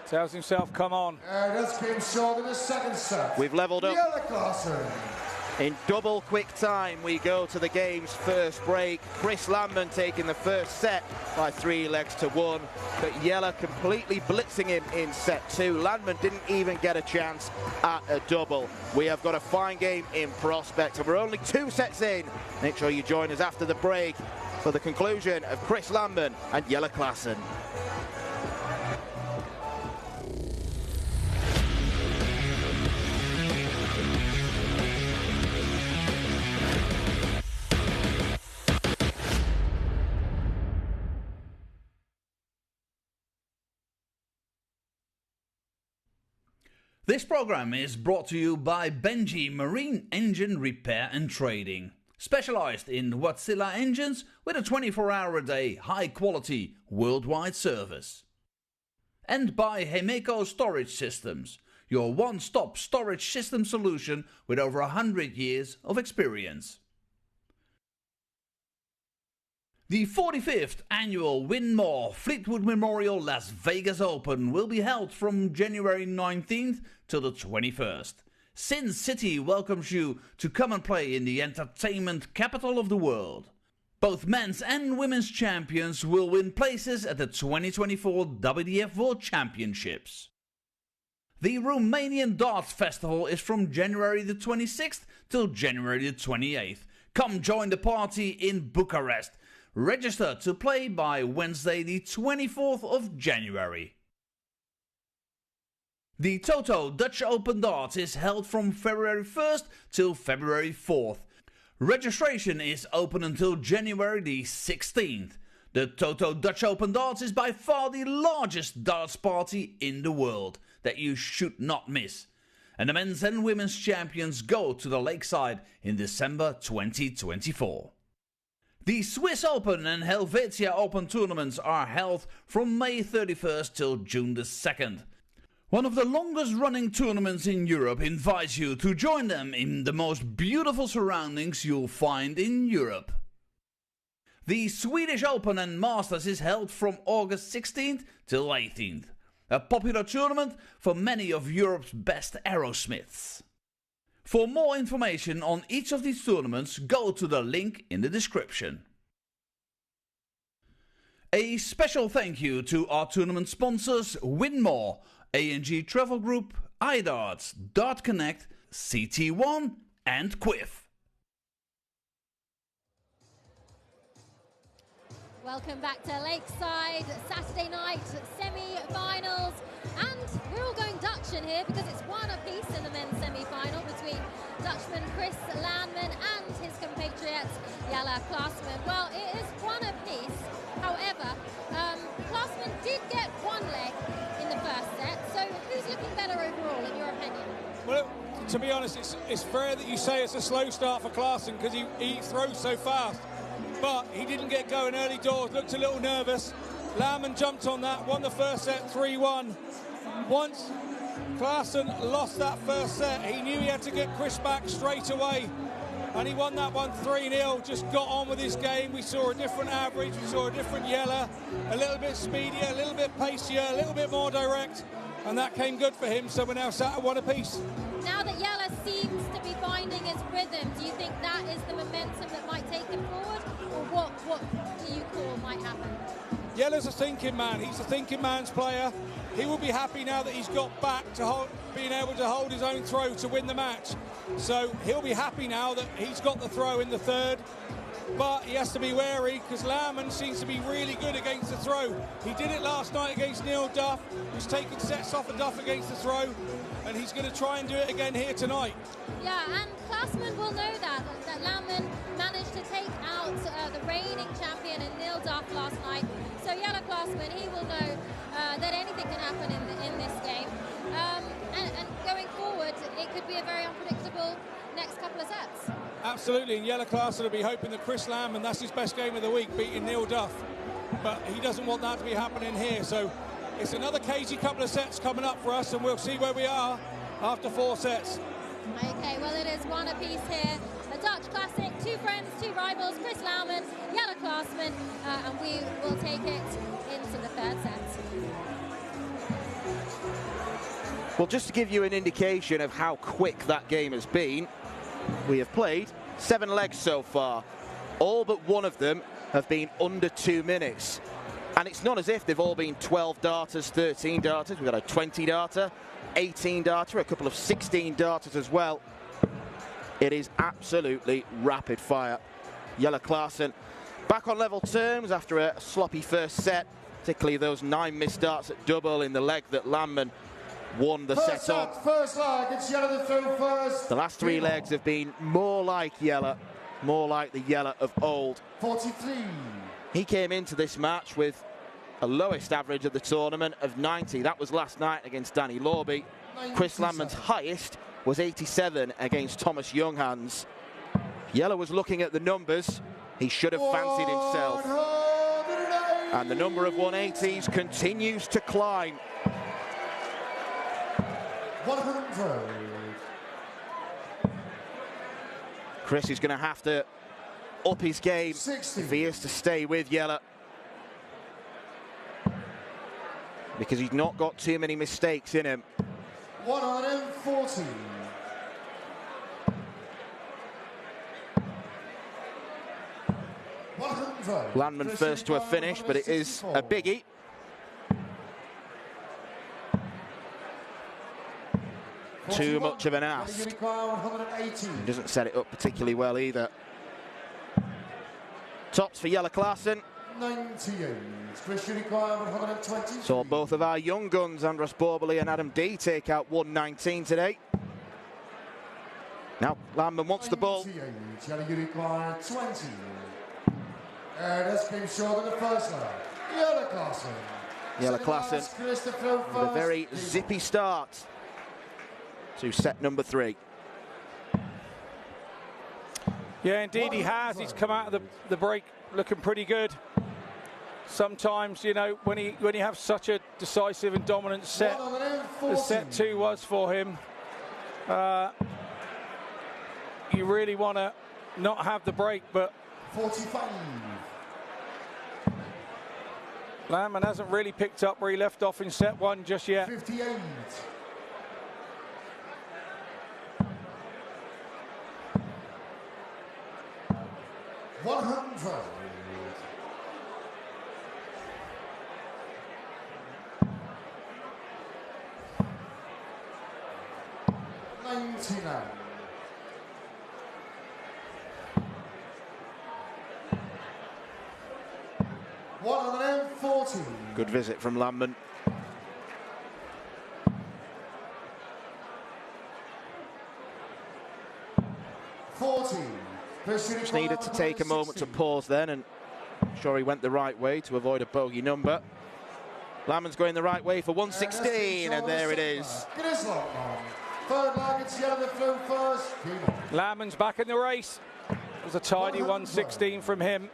Tells himself, come on. That's game short in the second set. We've levelled up. Jelle Klaassen. In double quick time, we go to the game's first break. Chris Landman taking the first set by 3 legs to 1, but Jelle completely blitzing him in set 2. Landman didn't even get a chance at a double. We have got a fine game in prospect, and we're only 2 sets in. Make sure you join us after the break for the conclusion of Chris Landman and Jelle Klaassen. This program is brought to you by Benji Marine Engine Repair and Trading. specialized in Wärtsilä engines with a 24-hour-a-day high-quality worldwide service. And by Hemeco Storage Systems, your one-stop storage system solution with over 100 years of experience. The 45th annual Win More Fleetwood Memorial Las Vegas Open will be held from January 19th till the 21st. Sin City welcomes you to come and play in the entertainment capital of the world. Both men's and women's champions will win places at the 2024 WDF World Championships. The Romanian Darts Festival is from January the 26th till January the 28th. Come join the party in Bucharest. Register to play by Wednesday the 24th of January. The Toto Dutch Open Darts is held from February 1st till February 4th. Registration is open until January the 16th. The Toto Dutch Open Darts is by far the largest darts party in the world that you should not miss. And the men's and women's champions go to the Lakeside in December 2024. The Swiss Open and Helvetia Open tournaments are held from May 31st till June the 2nd. One of the longest running tournaments in Europe invites you to join them in the most beautiful surroundings you'll find in Europe. The Swedish Open and Masters is held from August 16th till 18th. A popular tournament for many of Europe's best aerosmiths. For more information on each of these tournaments, go to the link in the description. A special thank you to our tournament sponsors Win More, A&G Travel Group, iDarts, Dart Connect, CT1 and Quiff. Welcome back to Lakeside, Saturday night semi-finals, and we're all going Dutch in here because it's one apiece in the men's semi-final between Dutchman Chris Landman and his compatriot Jelle Klaasman. Well, it is one apiece, however, Klaasman did get one leg in the first set, so who's looking better overall in your opinion? Well, to be honest, it's fair that you say it's a slow start for Klaasman because he throws so fast. But he didn't get going early doors, looked a little nervous. Landman jumped on that, won the first set 3-1. Once Klaasman lost that first set, he knew he had to get Chris back straight away. And he won that one 3-0, just got on with his game. We saw a different average, we saw a different Jelle, a little bit speedier, a little bit pacier, a little bit more direct. And that came good for him, so we're now sat at one apiece. Now that Jelle seems to be finding his rhythm, do you think that is the momentum that might take him forward? Or what do you call might happen? Jelle's a thinking man. He's a thinking man's player. He will be happy now that he's got back to being able to hold his own throw to win the match. So he'll be happy now that he's got the throw in the third. But he has to be wary because Landman seems to be really good against the throw. He did it last night against Neil Duff. He's taken sets off of Duff against the throw. And he's going to try and do it again here tonight. Yeah, and Klaasman will know that Landman managed to take out the reigning champion in Neil Duff last night. So Jelle Klaasman, he will know that anything can happen in this game. And going forward, it could be a very unpredictable next couple of sets. Absolutely, and Jelle Klaasman will be hoping that Chris Landman, that's his best game of the week, beating Neil Duff. But he doesn't want that to be happening here, so it's another cagey couple of sets coming up for us, and we'll see where we are after 4 sets. Okay, well, it is one apiece here. A Dutch classic, 2 friends, 2 rivals, Chris Landman, Jelle Klaasman, and we will take it into the third set. Well, just to give you an indication of how quick that game has been, we have played 7 legs so far. All but one of them have been under 2 minutes. And it's not as if they've all been 12 darters, 13 darters. We've got a 20 darter, 18 darter, a couple of 16 darters as well. It is absolutely rapid fire. Jelle Klaasman back on level terms after a sloppy first set, particularly those 9 missed darts at double in the leg that Landman won the set on. First leg, it's Jelle to throw first. The last 3 legs have been more like Jelle, more like the Jelle of old. 43. He came into this match with a lowest average of the tournament of 90. That was last night against Danny Lorby. Chris Landman's highest was 87 against Thomas Younghans. Yellow was looking at the numbers. He should have fancied himself. And the number of 180s continues to climb. 100. Chris is going to have to up his game 60. if he is to stay with Yella, because he's not got too many mistakes in him. 140. 100. Landman first to a finish, but it is a biggie. Too much of an ask. He doesn't set it up particularly well either. Tops for Jelle Klaassen. 98. Christian require 120. Saw both of our young guns, Andras Borbely and Adam D, take out 119 today. Now Landman wants the ball. Jelle require 20. That's came short in the first leg. Jelle Klaassen. Jelle Klaassen with a very zippy start to set number 3. Yeah, indeed he has. He's come out of the break looking pretty good. Sometimes, you know, when you have such a decisive and dominant set, the set 2 was for him. You really want to not have the break, but 45. Landman hasn't really picked up where he left off in set 1 just yet. 58. 100. 99. 140. Good visit from Landman. Just needed to take a moment to pause then, and I'm sure he went the right way to avoid a bogey number. Landman's going the right way for 116, and there it is. Landman's back in the race. It was a tidy 116 from him.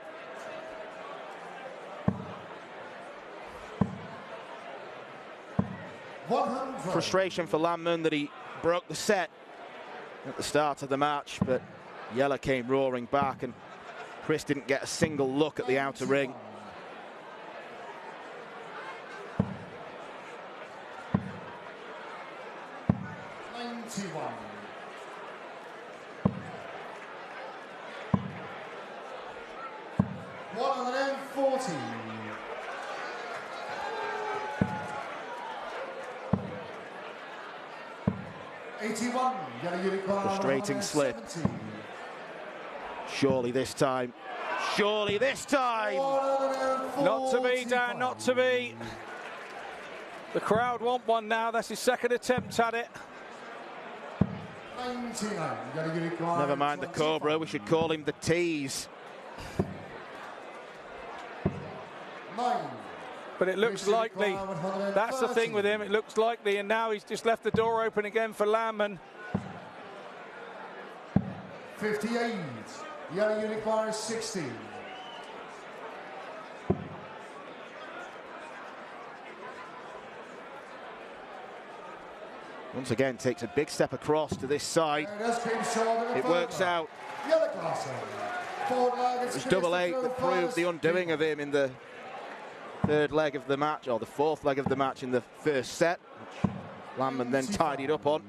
Frustration for Landman that he broke the set at the start of the match, but Jelle came roaring back, and Chris didn't get a single look at the outer ring. Frustrating slip. Surely this time. Surely this time. Not to be, Dan, not to be. The crowd want one now. That's his second attempt at it. Never mind the Cobra, we should call him the Tease. But it looks likely. That's the thing with him, it looks likely, and now he's just left the door open again for Landman. 58. Jelle requires 60. Once again, takes a big step across to this side. It works out. It was double 8 that proved the undoing of him in the third leg of the match, or the fourth leg of the match in the first set, which Landman then tidied up on.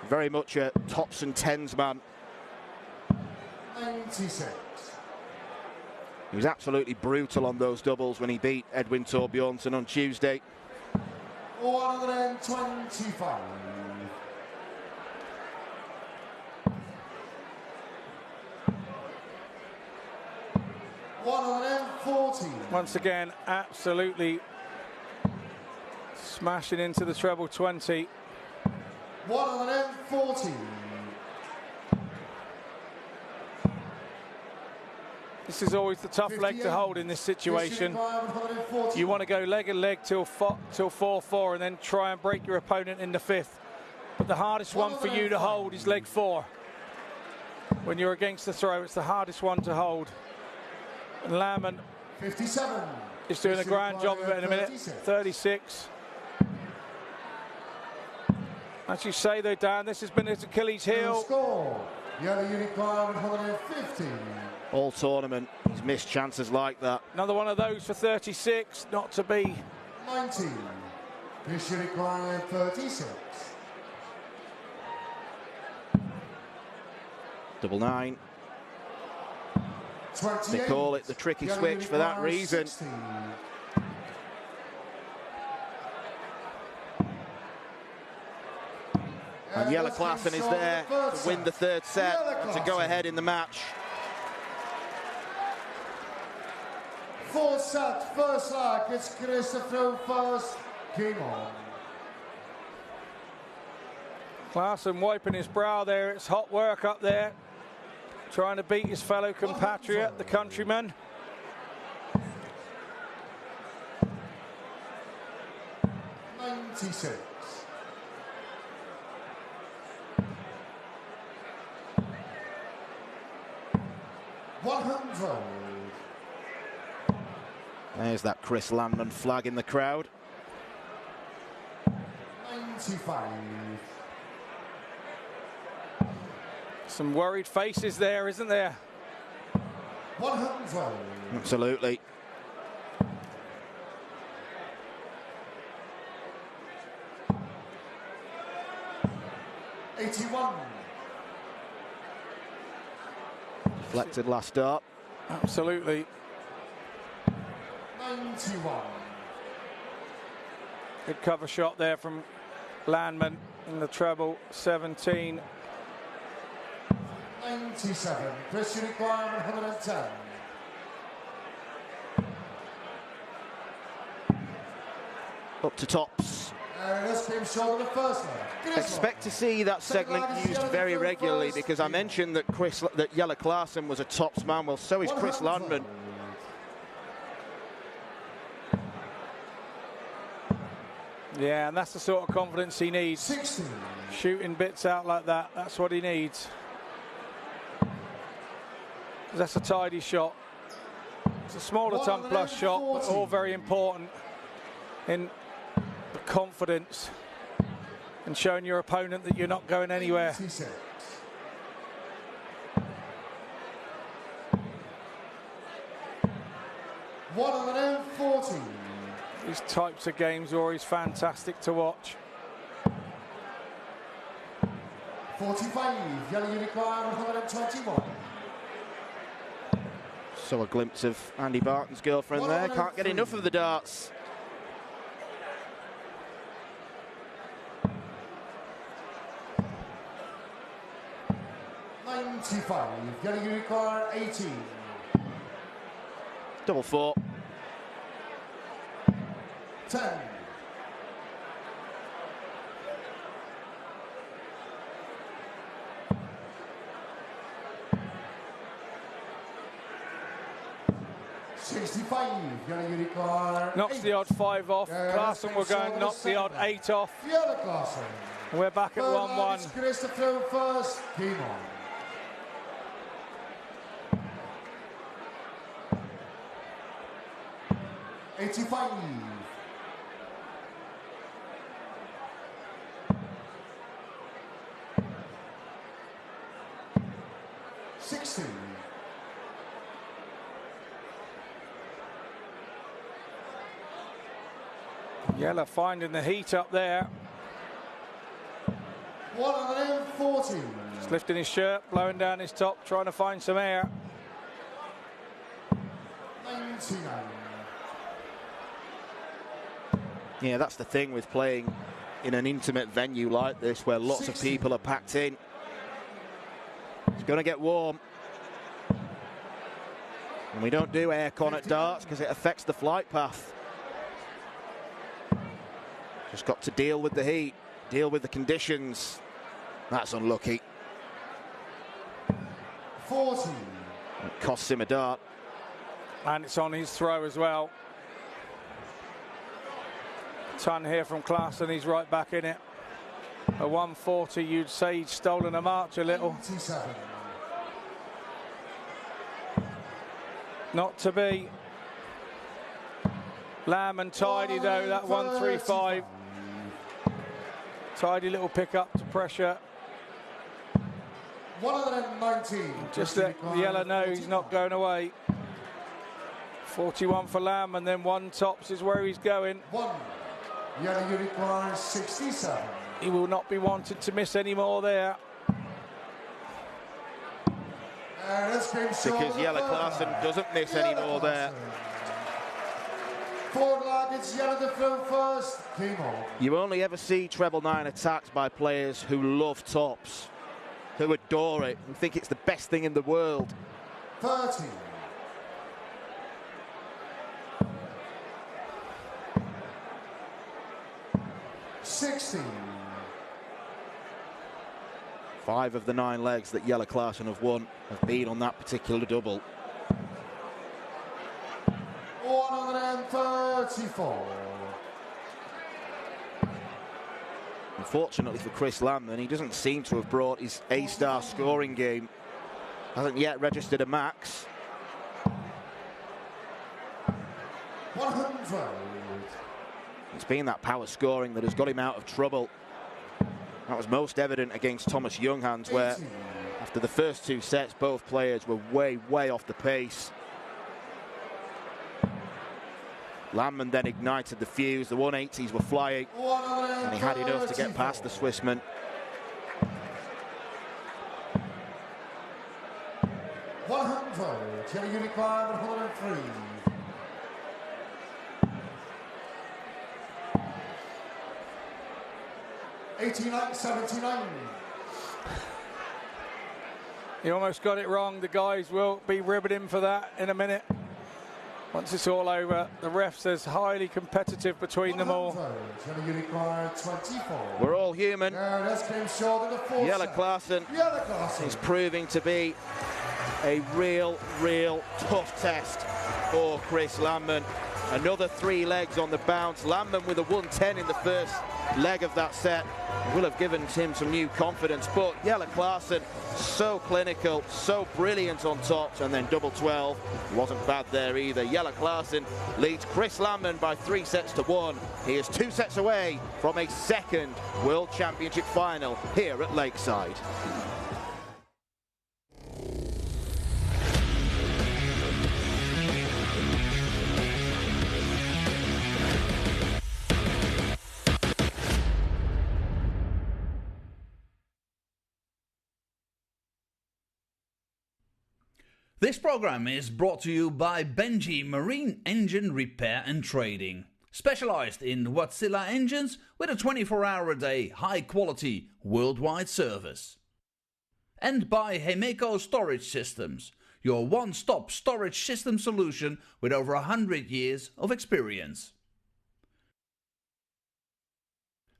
Very much a tops and tens man. 96. He was absolutely brutal on those doubles when he beat Edwin Thorbjornsen on Tuesday. 125. 140. Once again, absolutely smashing into the treble 20. 140. This is always the tough leg to hold in this situation. You want to go leg and leg till 4-4 and then try and break your opponent in the fifth. but the hardest one for you to hold is leg 4. When you're against the throw, it's the hardest one to hold. And Landman 57. is doing a grand job of it in a minute. 36. As you say though, Dan, this has been his Achilles heel. Score. Yellow unicorn 150. All tournament, he's missed chances like that. Another one of those for 36, not to be. 19. This unicorn 36. Double 9. 28. They call it the tricky Yellow switch for that unicorn reason. 60. And Jelle Klaassen is there to win the third set and to go ahead in the match. Fourth set, first leg. It's Christopher first. Game on. Klaassen wiping his brow there. It's hot work up there. Trying to beat his fellow compatriot, the countryman. '96. There's that Chris Landman flag in the crowd. 95. Some worried faces there, isn't there? 100. Absolutely. '81. Deflected last start. Absolutely. 91. Good cover shot there from Landman in the treble. 17. 97. Chris unicorn 110. Up to tops. This came short of the first leg. Expect to see that segment used very regularly because I mentioned that Jelle Klaassen was a tops man. Well, so is Chris Landman. Yeah, and that's the sort of confidence he needs. 60. Shooting bits out like that, that's what he needs. That's a tidy shot. It's a smaller tongue plus shot, but all very important in the confidence and showing your opponent that you're not going anywhere. 86. $140. These types of games are always fantastic to watch. 45. Yellow unicorn 121. So a glimpse of Andy Barton's girlfriend there. Can't get enough of the darts. $95. Yellow unicorn 18. Double 4. 10. $65. Yellow unicorn. Knocks the odd 5 off. Klaassen will go and knock the odd 8 off. Jelle Klaassen. We're back at 1-1. Christopher first. Game on. $85. $60. Jelle finding the heat up there. 140. Just lifting his shirt, blowing down his top, trying to find some air. 99. Yeah, that's the thing with playing in an intimate venue like this where lots of people are packed in. It's going to get warm. And we don't do aircon at darts because it affects the flight path. Just got to deal with the heat, deal with the conditions. That's unlucky. 40. It costs him a dart. And it's on his throw as well. Ton here from Klaassen, he's right back in it. A 140, you'd say he'd stolen a march a little. 87. Not to be. Lamb and tidy though, that 135. Tidy little pick up to pressure. 119. Just let the yellow know he's not going away. 41 for Lamb, and then one tops is where he's going. Yellow unicorn 67. He will not be wanted to miss any more there. Because Yellow Clarkson doesn't miss any more there. Forward lag, it's Yellow to throw first. You only ever see treble 9 attacked by players who love tops, who adore it, who think it's the best thing in the world. 30. 60. 5 of the 9 legs that Yellow Clarkson have won have been on that particular double. 134. Unfortunately for Chris Lamb, he doesn't seem to have brought his A-star scoring game. Hasn't yet registered a max. 100. It's been that power scoring that has got him out of trouble. That was most evident against Thomas Younghans, where after the first 2 sets, both players were way off the pace. Lamb then ignited the fuse. The 180s were flying, and he had enough to get past the Swissman. 100. Yellow unicorn 103. 89, 79. He almost got it wrong. The guys will be ribbing him for that in a minute. Once it's all over, the ref says highly competitive between them all. We're all human. Yellow Clarkson is proving to be a real tough test for Chris Lamb. Another 3 legs on the bounce. Lamb with a 110 in the first leg of that set will have given him some new confidence, but Yellow Clarkson so clinical, so brilliant on tops, and then double 12 wasn't bad there either. Yellow Clarkson leads Chris Lamb by 3 sets to 1. He is 2 sets away from a second World Championship final here at Lakeside. This program is brought to you by Benji Marine Engine Repair and Trading, specialized in Wärtsilä engines with a 24-hour-a-day, high-quality, worldwide service. And by Hemeco Storage Systems, your one-stop storage system solution with over 100 years of experience.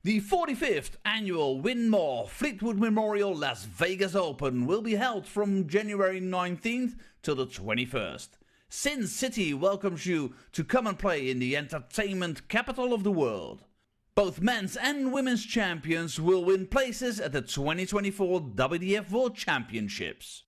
The 45th annual Win More Fleetwood Memorial Las Vegas Open will be held from January 19th till the 21st. Sin City welcomes you to come and play in the entertainment capital of the world. Both men's and women's champions will win places at the 2024 WDF World Championships.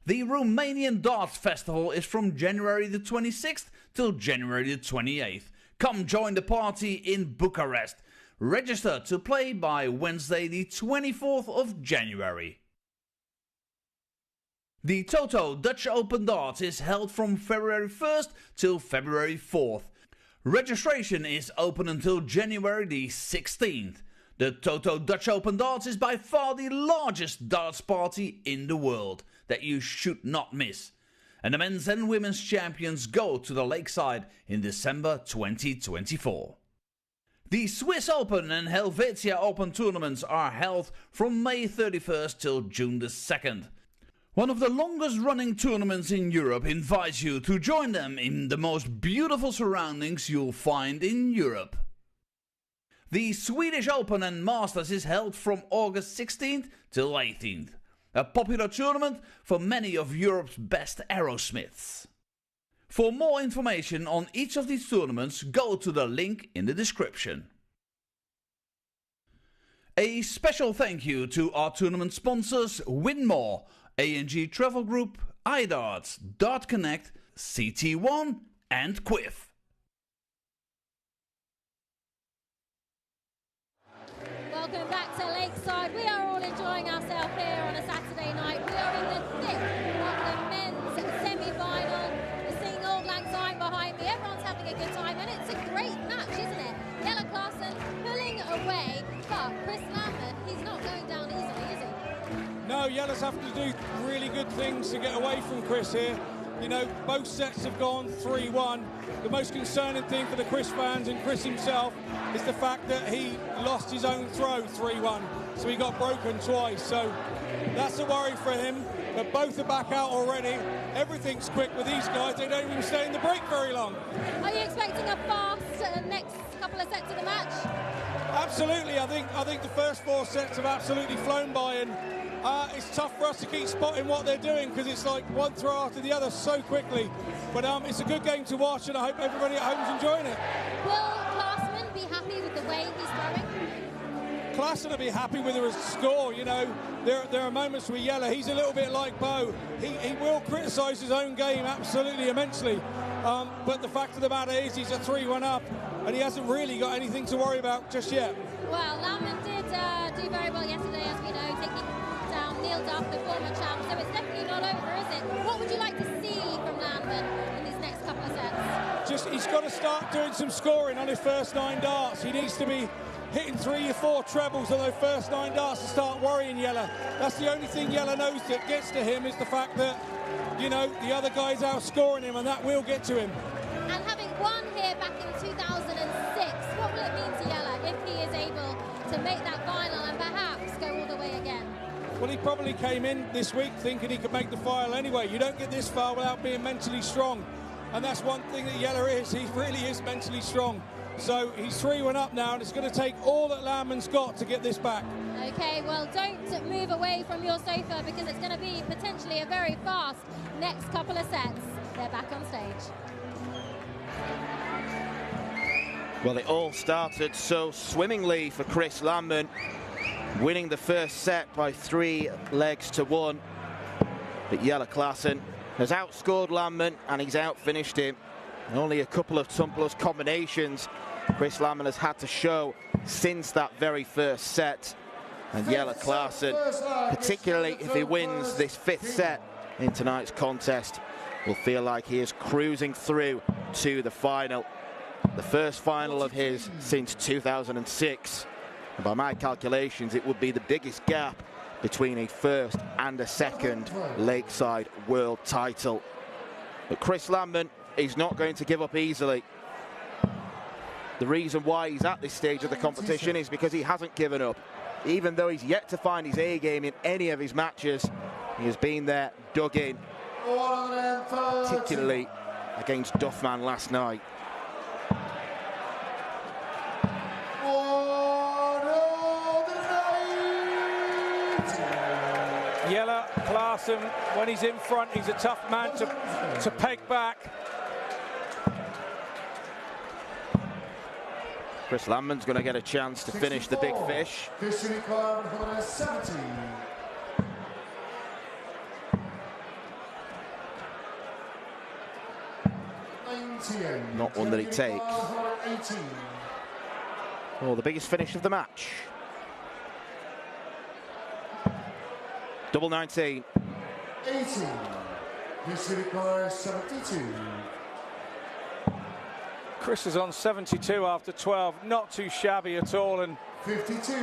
The Romanian Darts Festival is from January the 26th till January the 28th. Come join the party in Bucharest. Register to play by Wednesday the 24th of January. The Toto Dutch Open Darts is held from February 1st till February 4th. Registration is open until January the 16th. The Toto Dutch Open Darts is by far the largest darts party in the world that you should not miss. And the men's and women's champions go to the Lakeside in December 2024. The Swiss Open and Helvetia Open tournaments are held from May 31st till June the 2nd. One of the longest running tournaments in Europe invites you to join them in the most beautiful surroundings you'll find in Europe. The Swedish Open and Masters is held from August 16th till 18th. A popular tournament for many of Europe's best aerosmiths. For more information on each of these tournaments, go to the link in the description. A special thank you to our tournament sponsors Winmore, A&G Travel Group, iDarts, Dart Connect, CT1 and Quiff. Welcome back to Lakeside. We are all enjoying ourselves here on a Saturday night. We are in the thick of the men's semi-final. We're seeing Old Lang Syne behind me. Everyone's having a good time, and it's a great match, isn't it? Jelle Klaasen pulling away, but Chris Lambert, he's not going down easily, is he? No, Jelle's having to do really good things to get away from Chris here. You know, both sets have gone 3-1. The most concerning thing for the Chris fans and Chris himself is the fact that he lost his own throw 3-1. So he got broken twice. So that's a worry for him. But both are back out already. Everything's quick with these guys. They don't even stay in the break very long. Are you expecting a fast next couple of sets of the match? Absolutely. I think the first 4 sets have absolutely flown by, and it's tough for us to keep spotting what they're doing because it's like one throw after the other so quickly. But it's a good game to watch, and I hope everybody at home's enjoying it. Will Klaasman be happy with the way he's throwing? Klaasen will be happy with the score. You know, there are moments with Jelle. He's a little bit like Bo. He will criticise his own game absolutely immensely. But the fact of the matter is he's a 3-1 up, and he hasn't really got anything to worry about just yet. Well, Lambert did do very well yesterday, as we know, taking down Neil Duff, the former champ, so it's definitely not over, is it? What would you like to see from Lambert in these next couple of sets? He's got to start doing some scoring on his first 9 darts. He needs to be hitting 3 or 4 trebles on those first 9 darts to start worrying Jelle. That's the only thing Jelle knows that gets to him, is the fact that, you know, the other guy's outscoring him, and that will get to him. And having won here back in 2006, what will it mean to Jelle if he is able to make that final and perhaps go all the way again? Well, he probably came in this week thinking he could make the final anyway. You don't get this far without being mentally strong. And that's one thing that Jelle is. He really is mentally strong. So he's 3-1 up now, and it's going to take all that Landman's got to get this back. Okay, well, don't move away from your sofa because it's going to be potentially a very fast next couple of sets. They're back on stage. Well, it all started so swimmingly for Chris Landman, winning the first set by 3 legs to 1. But Jelle Klaasen has outscored Landman, and he's outfinished him. Only a couple of tumblers combinations Chris Landman has had to show since that very first set. And Jelle Klaasen, particularly if he wins this 5th set in tonight's contest, will feel like he is cruising through to the final. The first final of his since 2006. And by my calculations, it would be the biggest gap between a first and a second Lakeside World title. But Chris Landman is not going to give up easily. The reason why he's at this stage of the competition is because he hasn't given up. Even though he's yet to find his A game in any of his matches, he has been there, dug in, particularly against Duffman last night. Jelle Klaasen, when he's in front, he's a tough man to peg back. Chris Landman's going to get a chance to finish the big fish. Not one that he takes. Oh, the biggest finish of the match. Double 19. 18. History requires 72. Chris is on 72 after 12, not too shabby at all, and 52.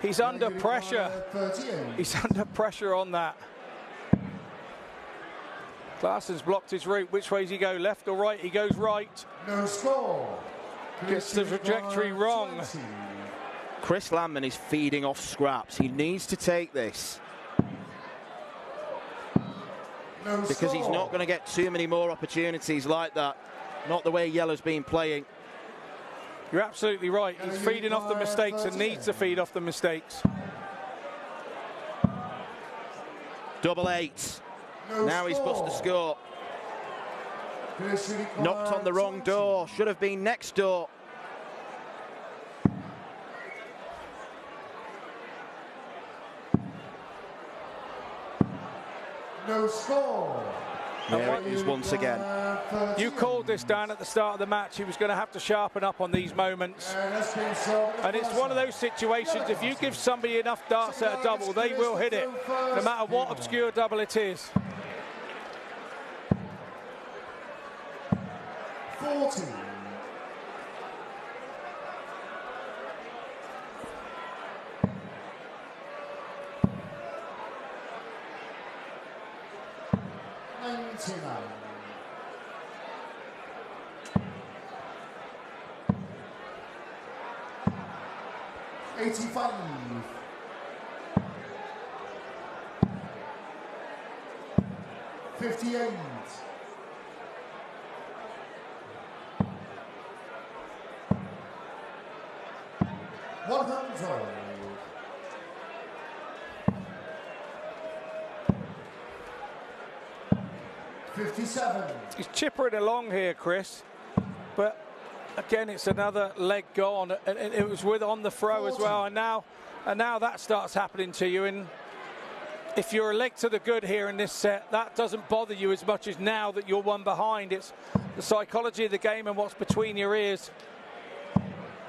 He's under pressure. 38. He's under pressure on that. Klaasen's blocked his route. Which way does he go? Left or right? He goes right. No score. Gets the trajectory wrong. 20. Chris Landman is feeding off scraps. He needs to take this, No because he's score. not going to get too many more opportunities like that. Not the way Jelle's been playing. You're absolutely right. He's feeding off the mistakes and needs to feed off the mistakes. Double 8. No Now he's bust the score. History Knocked on the wrong door. Should have been next door. No score. There it is once again. You called this, Dan, at the start of the match. He was going to have to sharpen up on these moments. And it's one of those situations, if you give somebody enough darts at a double, they will hit it, no matter what obscure double it is. 40. $85. 58. 100. 57. He's chippering along here, Chris, but again, it's another leg gone, and it was with on the throw as well, and now that starts happening to you. And if you're a leg to the good here in this set, that doesn't bother you as much as now that you're one behind. It's the psychology of the game and what's between your ears.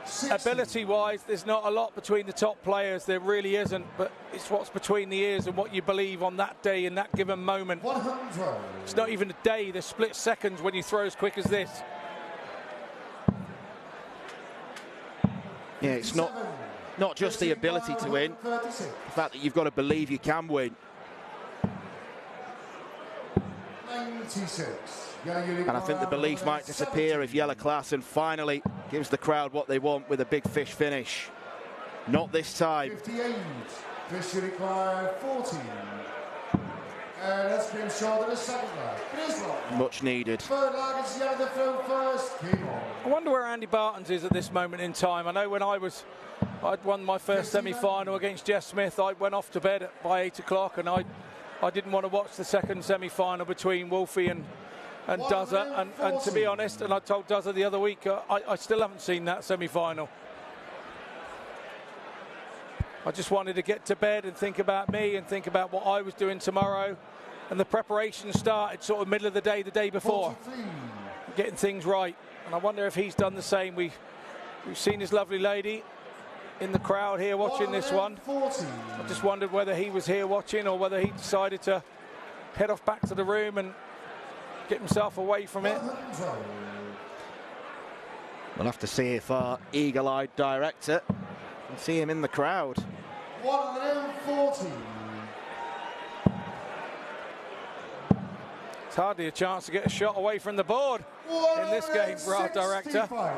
60. Ability-wise, there's not a lot between the top players. There really isn't, but it's what's between the ears and what you believe on that day in that given moment. 100. It's not even a day, there's split seconds when you throw as quick as this. Yeah, it's not just the ability to win, the fact that you've got to believe you can win. 96. And I think the belief might disappear if Jelle Klaassen finally gives the crowd what they want with a big fish finish. Not this time. 58. Fish require 14. And that's been short of the second leg. Much needed. Third leg is Jelle to throw first. Keep on. I wonder where Andy Barton's is at this moment in time. I know when I'd won my first semi-final against Jeff Smith, I went off to bed by 8 o'clock, and I didn't want to watch the second semi-final between Wolfie and Duzza, and to be honest, and I told Duzza the other week, I still haven't seen that semi-final. I just wanted to get to bed and think about me and think about what I was doing tomorrow, and the preparation started sort of middle of the day before, 43. getting things right. And I wonder if he's done the same. We've seen his lovely lady in the crowd here watching this one. I just wondered whether he was here watching or whether he decided to head off back to the room and get himself away from it. We'll have to see if our eagle-eyed director can see him in the crowd. 140. It's hardly a chance to get a shot away from the board in this game for our director. 81.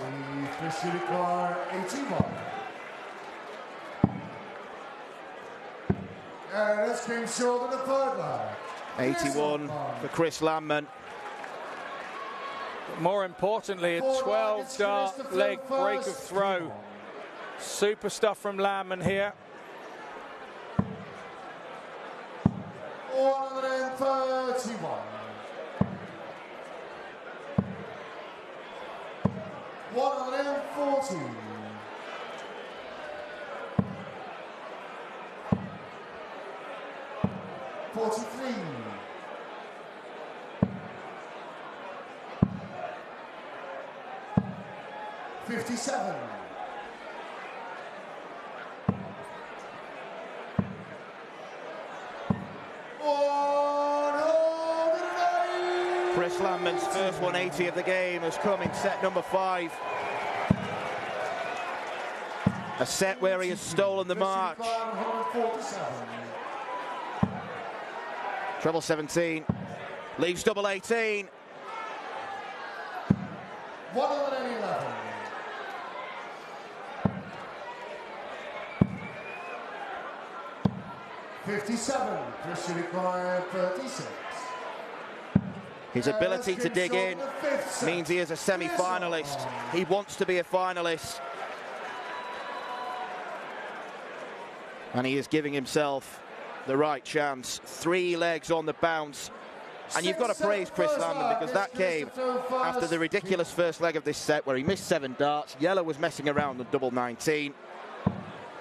And this came short of the third leg. 81 for Chris Landman. More importantly, a 12-dart leg break of throw. Super stuff from Landman here. 131. 140. 43. 57. 180. Chris Landman's first 180 of the game has come in set number 5. A set where he has stolen the march. Treble 17, leaves double 18. 111. 57. Christian required 36. His ability to dig in means he is a semi-finalist. He wants to be a finalist. And he is giving himself the right chance. 3 legs on the bounce. And you've got to praise Chris Landman, because that came after the ridiculous first leg of this set where he missed 7 darts. Jelle was messing around with double 19.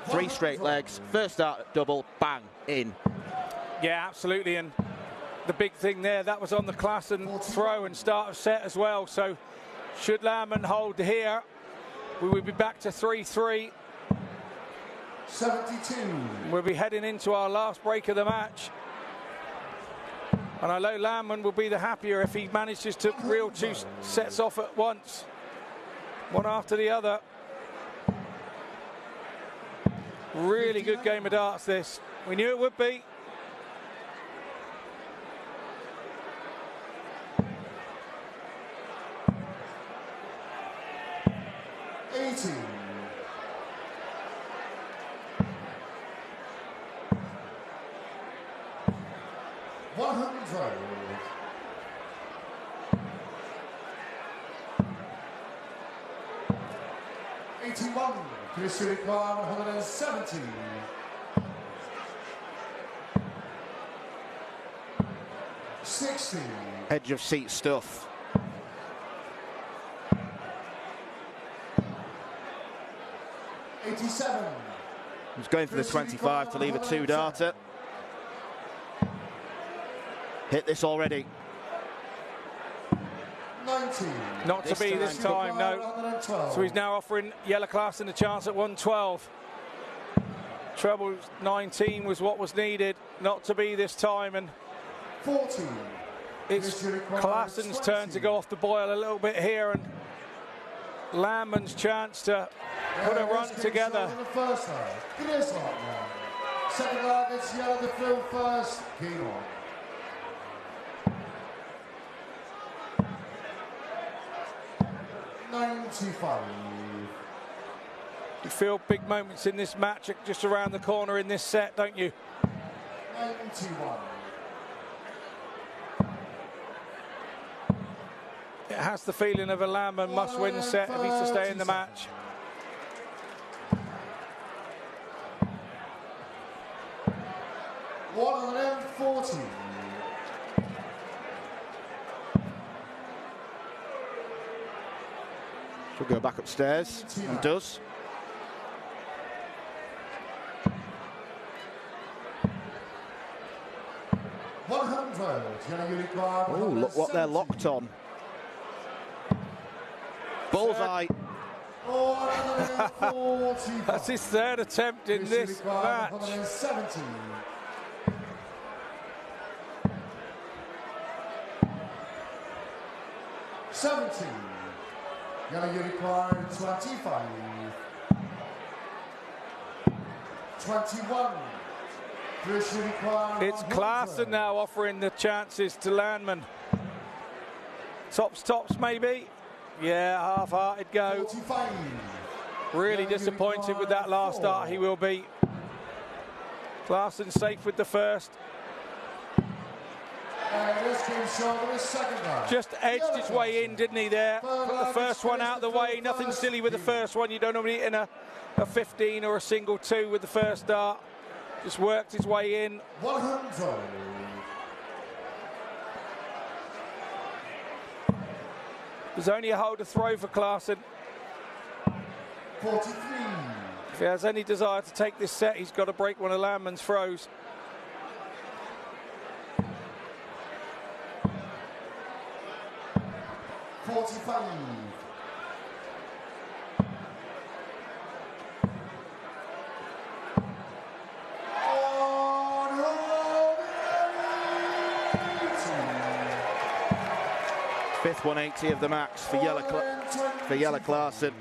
3 straight legs, first dart at double, bang, in. Yeah, absolutely. And the big thing there, that was on the Klassen throw and start of set as well. So should Landman hold here, we will be back to 3-3. 72. We'll be heading into our last break of the match. And I know Landman will be the happier if he manages to reel 2 sets off at once, one after the other. Really good game of darts this. We knew it would be. Chris Require 170. 60. Edge of seat stuff. He's going for the 25 to leave a 2-darter. Hit this already. 90. Not to be this time, no. So he's now offering Jelle Klaasen a chance at 112. Treble 19 was what was needed. Not to be this time. And 40. It's Klaasen's turn to go off the boil a little bit here, and Landman's chance to put a run together. Second leg, it's Jelle to fill first. Game on. You feel big moments in this match just around the corner in this set, don't you? 91. It has the feeling of a Landman must-win set if he's to stay in the match. $140. She'll go back upstairs and does. Oh, look what they're locked on. Bullseye. That's his third attempt in this match. 70. Jelle required 25. 21. It's Klaasen now offering the chances to Landman. Tops maybe. Yeah, half-hearted go. 45. Really disappointed with that last start, he will be. Klaasen safe with the first. Just edged his way in, didn't he, there? Put the first one out of the way. Nothing silly with the first one. You don't normally hit in a 15 or a single 2 with the first dart. Just worked his way in. 100. There's only a hole to throw for Klaasen. 43. If he has any desire to take this set, he's got to break one of Landman's throws. 45. Fifth 180 of the max for Jelle Klaasen.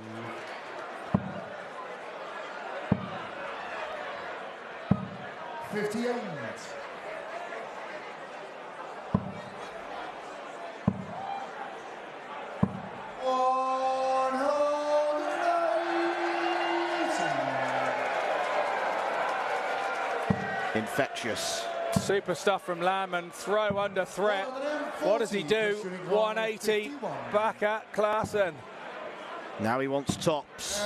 Infectious. Super stuff from Landman. Throw under threat. What does he do? 180 back at Klaasen. Now he wants tops.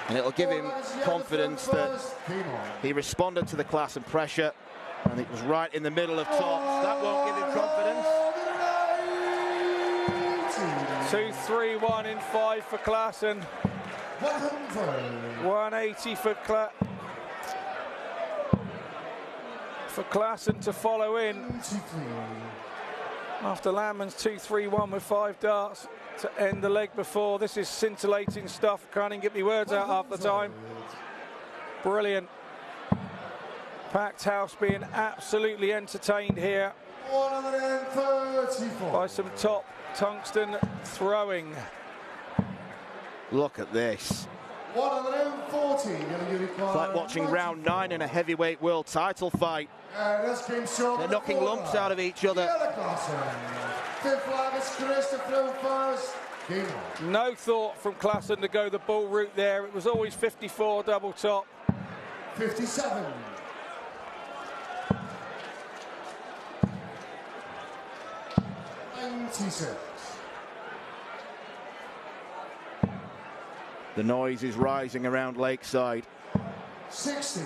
And it'll give him confidence that he responded to the Klaasen pressure, and it was right in the middle of tops. That won't give him confidence. 2-3-1 in 5 for Klaasen. 180 for Klaasen. for Klassen to follow in. 23. After Landman's 2-3-1 with 5 darts to end the leg before. This is scintillating stuff. Can't even get me words out half the time. Brilliant. Packed house being absolutely entertained here 134. by some top tungsten throwing. Look at this. 140. It's like watching round 9 in a heavyweight world title fight. They're knocking lumps out of each other. No thought from Klassen to go the bull route there. It was always 54 double top. 57. The noise is rising around Lakeside. 60.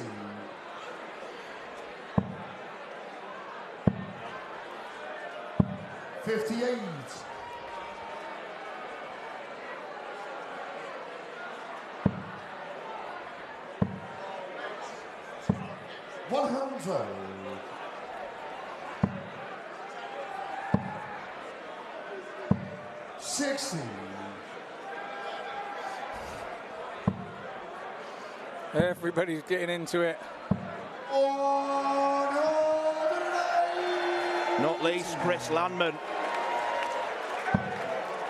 58. 100. 60. Everybody's getting into it. Not least Chris Landman.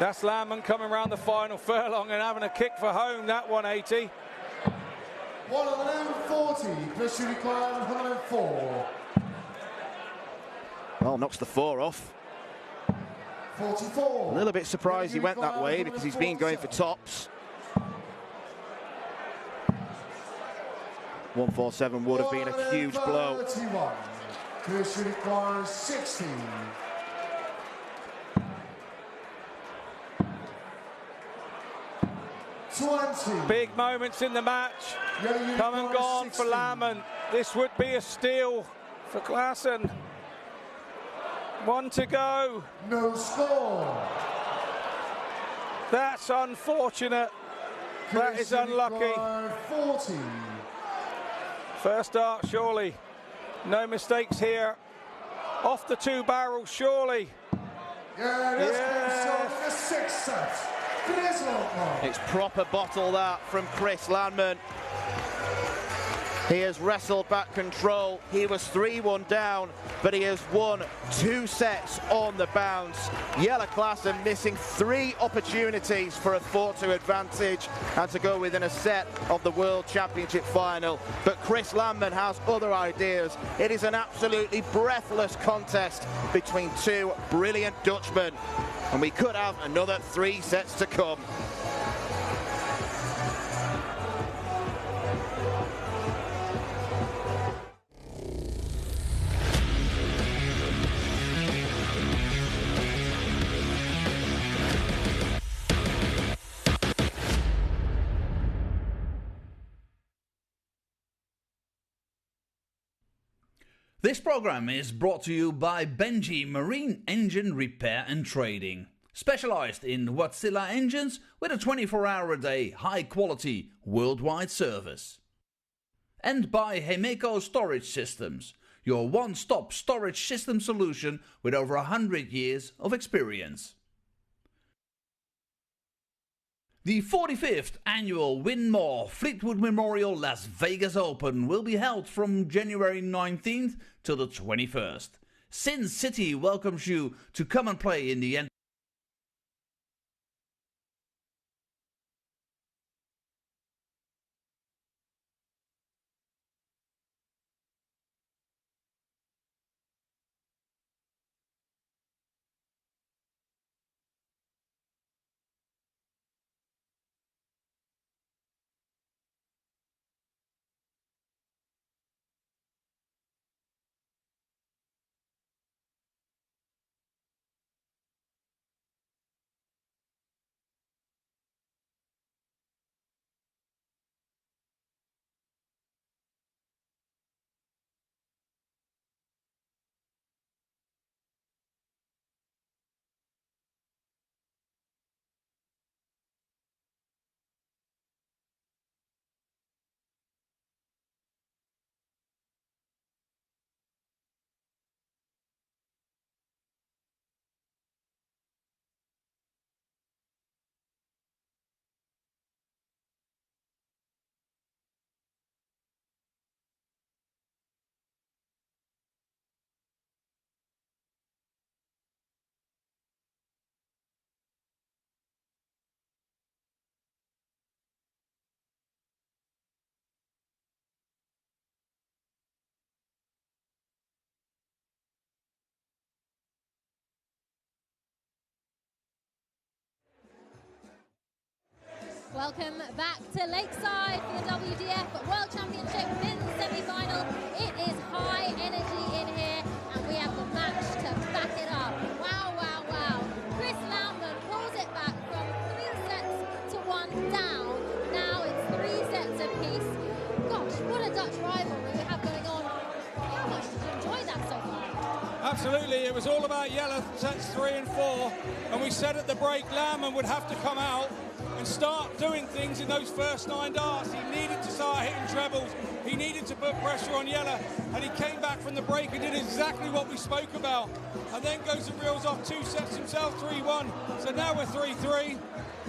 That's Landman coming around the final furlong and having a kick for home, that 180. 140. Chris Uniclan, 104. Well, knocks the 4 off. 44. A little bit surprised he went that way because he's been going for tops. 147 would have been a huge blow. 31. Chris Uniclan, 60. Big moments in the match. Come and gone for Landman. This would be a steal for Klassen. 1 to go. No score. That's unfortunate. That is unlucky. 40. First dart, surely. No mistakes here. Off the 2 barrels, surely. Yeah, that's the 6th set. It's proper bottle that from Chris Landman. He has wrestled back control. He was 3-1 down, but he has won 2 sets on the bounce. Jelle Klassen missing 3 opportunities for a 4-2 advantage and to go within a set of the World Championship final. But Chris Landman has other ideas. It is an absolutely breathless contest between 2 brilliant Dutchmen, and we could have another 3 sets to come. This program is brought to you by Benji Marine Engine Repair and Trading. Specialized in Wärtsilä engines with a 24-hour-a-day, high-quality, worldwide service. And by Hemeco Storage Systems, your one-stop storage system solution with over 100 years of experience. The 45th annual Win More Fleetwood Memorial Las Vegas Open will be held from January 19th till the 21st. Sin City welcomes you to come and play in the Welcome back to Lakeside for the WDF World Championship men's semi-final. It is high energy in here, and we have the match to back it up. Wow, wow, wow. Chris Lambert pulls it back from 3 sets to 1 down. Now it's 3 sets apiece. Gosh, what a Dutch rivalry we have going on. How much did you enjoy that so far? Absolutely, it was all about yellow sets 3 and 4, and we said at the break Lambert would have to come out and start doing things in those first 9 darts. He needed to start hitting trebles, he needed to put pressure on yellow, and he came back from the break and did exactly what we spoke about, and then goes and reels off 2 sets himself, 3-1. So now we're 3-3,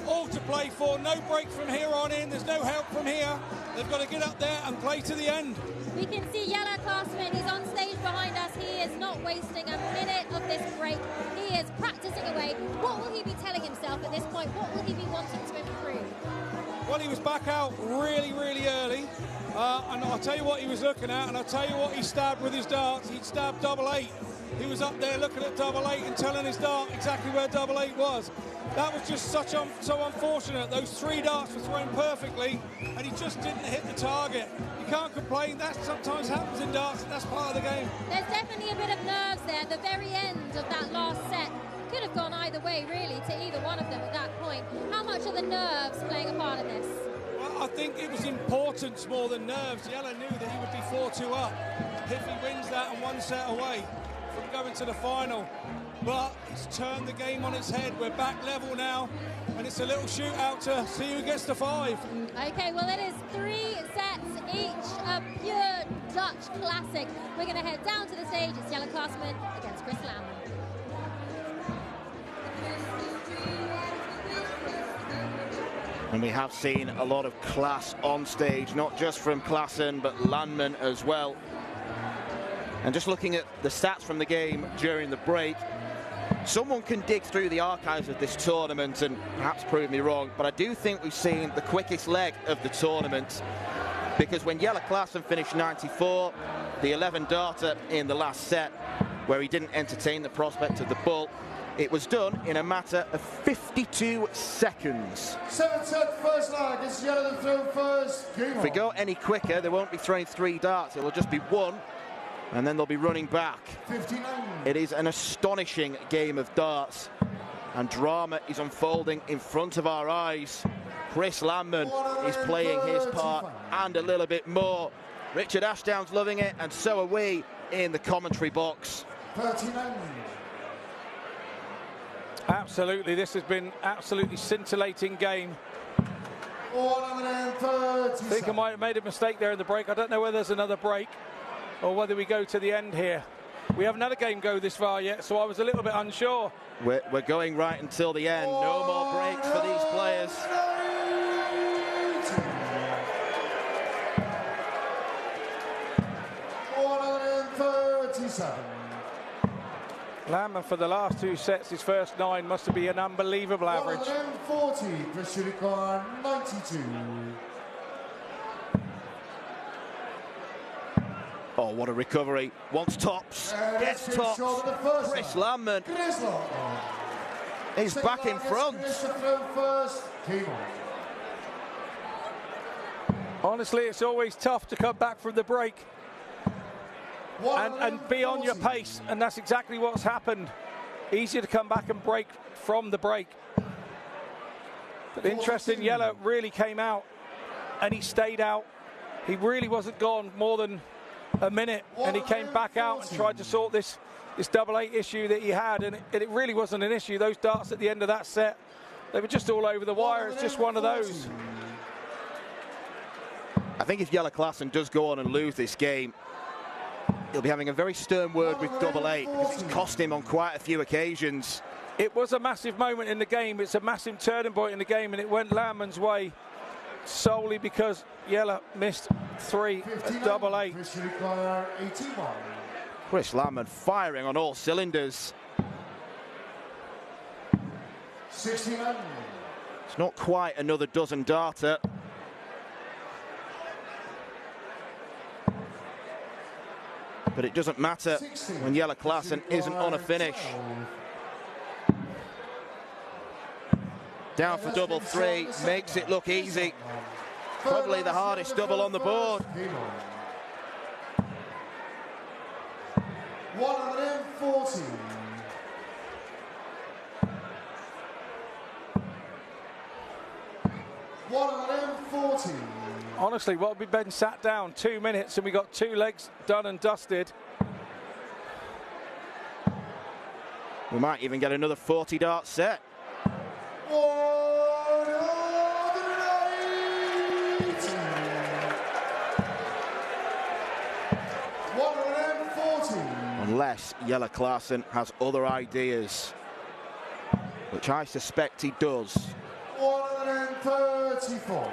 all to play for, no break from here on in, there's no help from here. They've got to get up there and play to the end. We can see Yellow Classman, he's on stage behind us. He is not wasting a minute of this break. He is practicing away. What will he be telling himself at this point? What will he be wanting to improve? Well, he was back out really, really early. And I'll tell you what he was looking at, and I'll tell you what he stabbed with his darts. He'd stabbed double 8. He was up there looking at double 8 and telling his dart exactly where double 8 was. That was just so unfortunate. Those 3 darts were thrown perfectly, and he just didn't hit the target. You can't complain. That sometimes happens in darts, and that's part of the game. There's definitely a bit of nerves there. At the very end of that last set could have gone either way, really, to either one of them at that point. How much are the nerves playing a part in this? Well, I think it was importance more than nerves. Yellow knew that he would be 4-2 up if he wins that and 1 set away from going to the final. But it's turned the game on its head. We're back level now, and it's a little shootout to see who gets to 5. Okay, well, it is 3 sets each, a pure Dutch classic. We're going to head down to the stage. It's Yellow Classman against Chris Lambert. And we have seen a lot of class on stage, not just from Klaassen, but Landman as well. And just looking at the stats from the game during the break, someone can dig through the archives of this tournament and perhaps prove me wrong, but I do think we've seen the quickest leg of the tournament, because when Jelle Klaassen finished 94, the 11-darter in the last set, where he didn't entertain the prospect of the ball, it was done in a matter of 52 seconds. 7th set, first leg. It's Jelle to throw first. Game if we go any quicker, they won't be throwing 3 darts. It will just be 1, and then they'll be running back. 59. It is an astonishing game of darts, and drama is unfolding in front of our eyes. Chris Landman is playing his part and a little bit more. Richard Ashdown's loving it, and so are we in the commentary box. 39. Absolutely, this has been absolutely scintillating game. I think I might have made a mistake there in the break. I don't know whether there's another break or whether we go to the end here. We haven't had a game go this far yet, so I was a little bit unsure. We're going right until the end. No more breaks for these players. Landman for the last 2 sets, his first 9 must be an unbelievable average. 140, Chris Unicorn, 92. Oh, what a recovery. Wants tops, gets tops. Chris Landman is back in front. Honestly, it's always tough to come back from the break and be on your pace, and that's exactly what's happened. Easier to come back and break from the break. But interesting, Yellow really came out and he stayed out. He really wasn't gone more than a minute, and he came back out and tried to sort this double 8 issue that he had, and it really wasn't an issue. Those darts at the end of that set, they were just all over the wire. It's just one of those. I think if Jelle Klaassen does go on and lose this game, he'll be having a very stern word with double 8, because it's cost him on quite a few occasions. It was a massive moment in the game. It's a massive turning point in the game, and it went Landman's way solely because Jelle missed 3 at double 8. Chris Landman firing on all cylinders. 69. It's not quite another dozen darter. But it doesn't matter when Jelle Klaassen isn't on a finish. Down for double three, makes it look easy. Probably the hardest double on the board. 140. Honestly, what have we been sat down? 2 minutes and we got 2 legs done and dusted. We might even get another 40 dart set. 140. Unless Jelle Klaassen has other ideas, which I suspect he does. 134.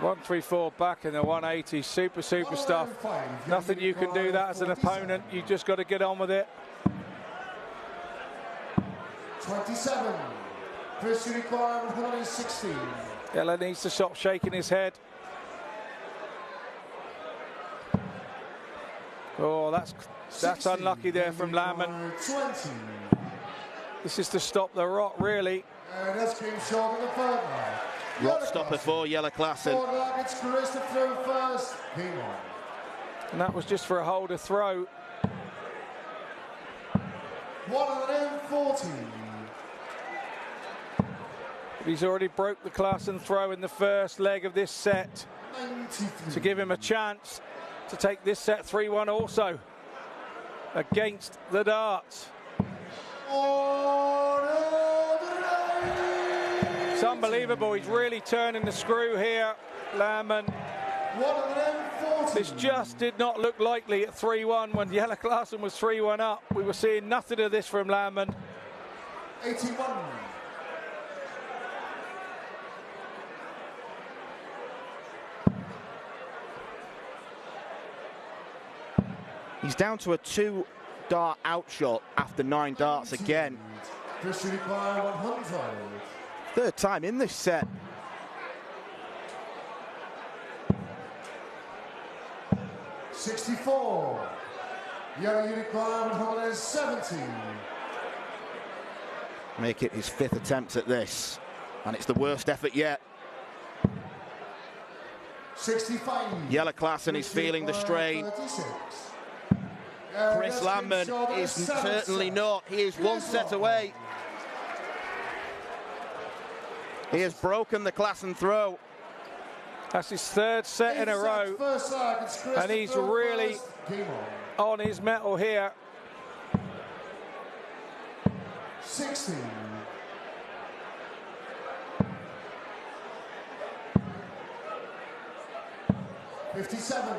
134 back in the 180. Super stuff. Nothing you can do that as an opponent. You just got to get on with it. 27. First require 116. Jelle needs to stop shaking his head. Oh, that's unlucky there from Landman. 20. This is to stop the rot, really. And that's came short of the third line. Rot stopper for Jelle Klaassen. It's Chris to throw first. Game on. And that was just for a holder throw. 140. He's already broke the Klaassen throw in the first leg of this set 93. to give him a chance to take this set 3-1 also against the darts. It's unbelievable. He's really turning the screw here, Landman. 140. This just did not look likely at 3-1 when Jelle Klaassen was 3-1 up. We were seeing nothing of this from Landman. 81. He's down to a 2-dart outshot after 9 darts again. First require 100. Third time in this set. $64. Yellow Unicorn 170. Make it his 5th attempt at this, and it's the worst effort yet. 65. Jelle Klaassen is feeling the strain. 36. Chris Landman is certainly not. He is 1 set away. He has broken the Klaassen throw. That's his 3rd set in a row, and he's really on his mettle here. 60. 57.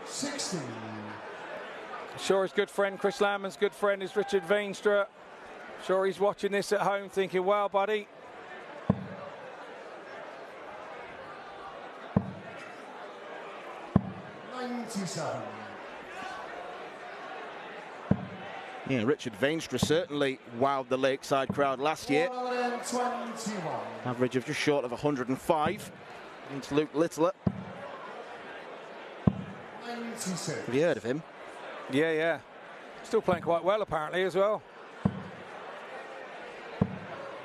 60. Sure, his good friend, Chris Landman's good friend is Richard Veenstra. Sure, he's watching this at home thinking, wow, buddy. Yeah, Richard Veenstra certainly wowed the Lakeside crowd last year. 121. Average of just short of 105. It's Luke Littler. 96. Have you heard of him? Yeah. Still playing quite well, apparently, as well.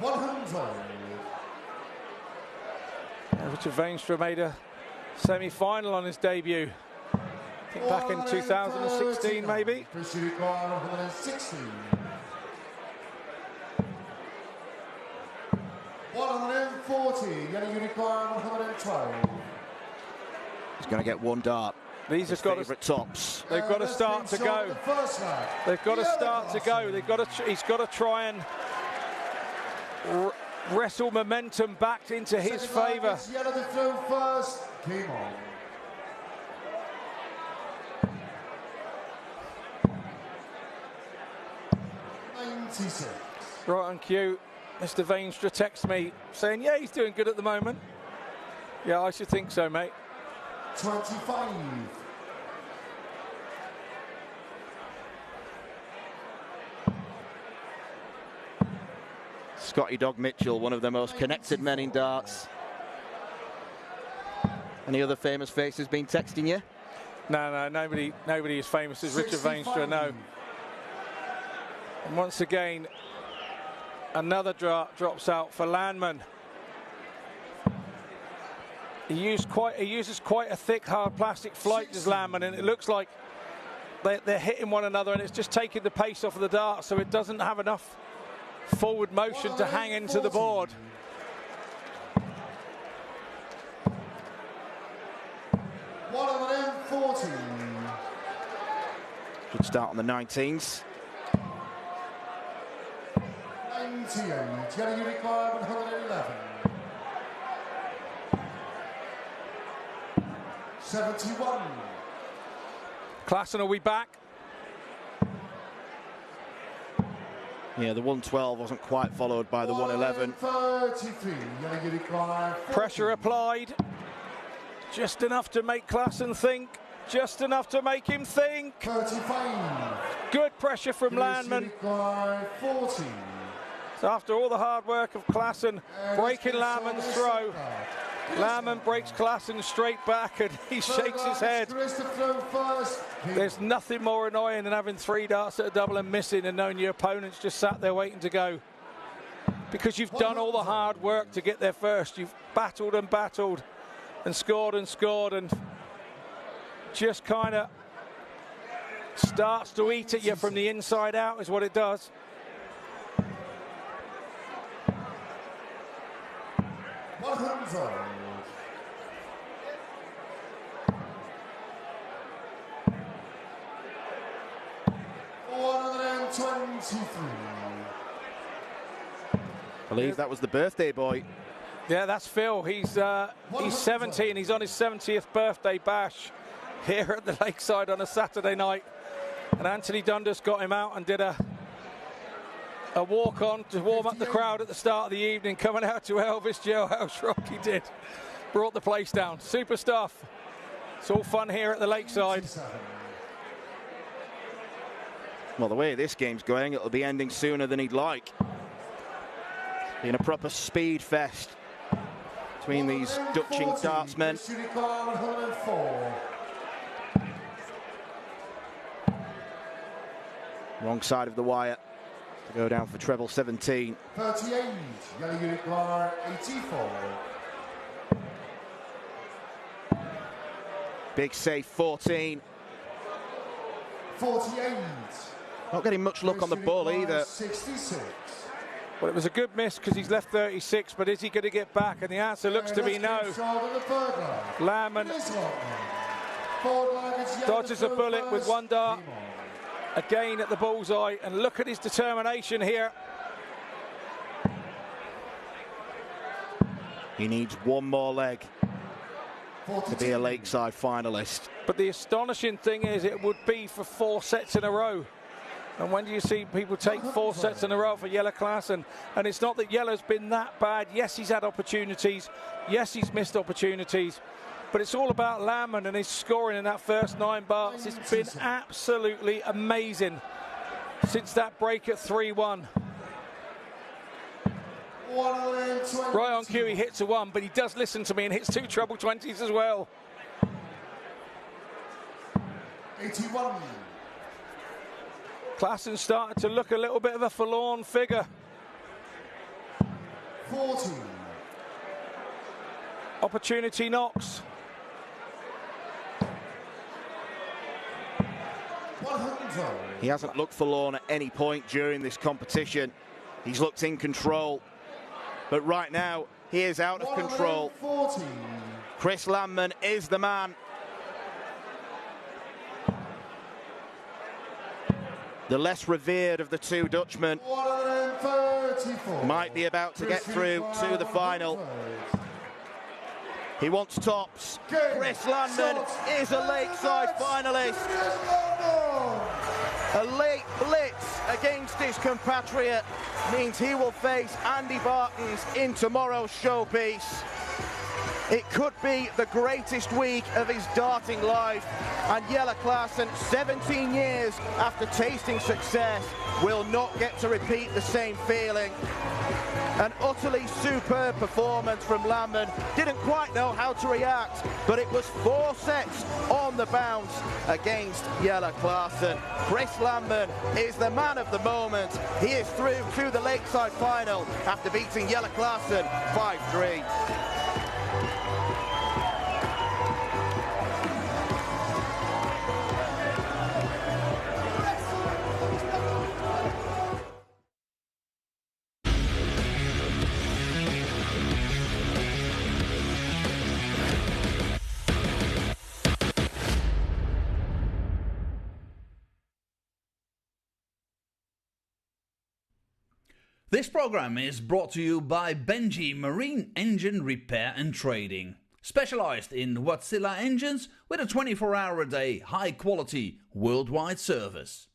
100. Richard Veenstra made a semi-final on his debut. I think back in 2016, maybe. 160. 140. Yellow Unicorn 112. He's going to get 1 dart. These have got to tops. They've got to start to go. They've got to start to go. He's got to try and wrestle momentum back into his favour. Yellow to throw first. Game on. Right on cue, Mr. Veenstra texts me saying, yeah, he's doing good at the moment. Yeah, I should think so, mate. 25. Scotty Dog Mitchell, one of the most connected men in darts. Any other famous faces been texting you? No, nobody as famous as Richard Veenstra, no. And once again, another drops out for Landman. He uses quite a thick, hard plastic flight, does Landman, and it looks like they're hitting one another, and it's just taking the pace off of the dart, so it doesn't have enough forward motion to hang into the board. Good start on the 19s. 98, getting a requirement 111. 71. Klassen will be back. Yeah, the 112 wasn't quite followed by the 111. 33, pressure applied. Just enough to make Klassen think. Just enough to make him think. 35. Good pressure from Landman. 40. So after all the hard work of Klassen breaking Landman's throw, Landman breaks Klassen straight back, and he shakes his head. There's nothing more annoying than having 3 darts at a double and missing and knowing your opponent's just sat there waiting to go. Because you've done all the hard work to get there first. You've battled and battled and scored and just kind of starts to eat at you from the inside out is what it does. I believe that was the birthday boy. Yeah, that's Phil. He's 70 and he's on his 70th birthday bash here at the Lakeside on a Saturday night. And Anthony Dundas got him out and did a walk-on to warm up the crowd at the start of the evening, coming out to Elvis Jailhouse Rock. He did. Brought the place down. Super stuff. It's all fun here at the Lakeside. Well, the way this game's going, it'll be ending sooner than he'd like. Being a proper speed fest between these Dutching dartsmen. Wrong side of the wire to go down for treble 17. 38, yellow unit bar 84. Big safe 14. 48. Not getting much luck on the ball either. 66. Well, it was a good miss because he's left 36, but is he going to get back? And the answer looks to be no. Landman dodges a bullet with 1 dart. Again at the bullseye, and look at his determination here. He needs 1 more leg to be a Lakeside finalist. But the astonishing thing is it would be for 4 sets in a row. And when do you see people take 4 sets in a row for Jelle Klassen? And it's not that Jelle's been that bad. Yes, he's had opportunities. Yes, he's missed opportunities. But it's all about Landman and his scoring in that first 9 darts. It's been absolutely amazing since that break at 3-1. Right on cue, he hits a 1, but he does listen to me and hits 2 treble 20s as well. 81. Klassen started to look a little bit of a forlorn figure. 40. Opportunity knocks. 100. He hasn't looked forlorn at any point during this competition. He's looked in control. But right now, he is out of control. 40. Chris Landman is the man. The less revered of the 2 Dutchmen might be about to get through to the final. He wants tops. Chris Landman is a Lakeside finalist. A late blitz against his compatriot means he will face Andy Bartons in tomorrow's showpiece. It could be the greatest week of his darting life, and Jelle Klassen, 17 years after tasting success, will not get to repeat the same feeling. An utterly superb performance from Landman. Didn't quite know how to react, but it was 4 sets on the bounce against Jelle Klaasen. Chris Landman is the man of the moment. He is through to the Lakeside final after beating Jelle Klaasen 5-3. This program is brought to you by Benji Marine Engine Repair and Trading. Specialized in Wärtsilä engines with a 24-hour-a-day, high-quality, worldwide service.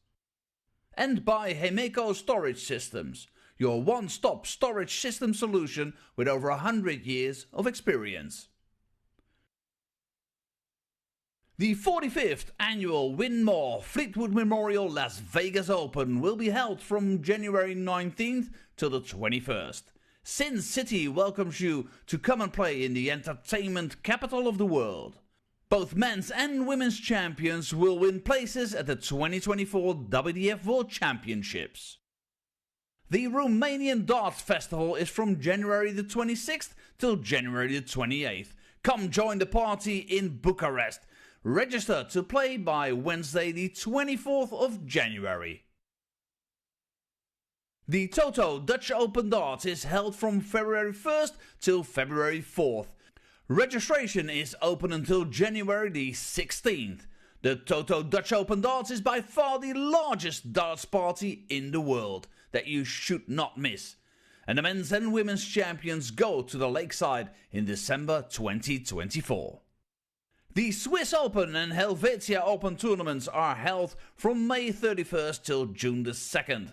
And by Hemeco Storage Systems, your one-stop storage system solution with over 100 years of experience. The 45th annual Win More Fleetwood Memorial Las Vegas Open will be held from January 19th till the 21st. Sin City welcomes you to come and play in the entertainment capital of the world. Both men's and women's champions will win places at the 2024 WDF World Championships. The Romanian Darts Festival is from January the 26th till January the 28th. Come join the party in Bucharest. Register to play by Wednesday the 24th of January. The Toto Dutch Open Darts is held from February 1st till February 4th. Registration is open until January the 16th. The Toto Dutch Open Darts is by far the largest darts party in the world that you should not miss. And the men's and women's champions go to the Lakeside in December 2024. The Swiss Open and Helvetia Open tournaments are held from May 31st till June the 2nd.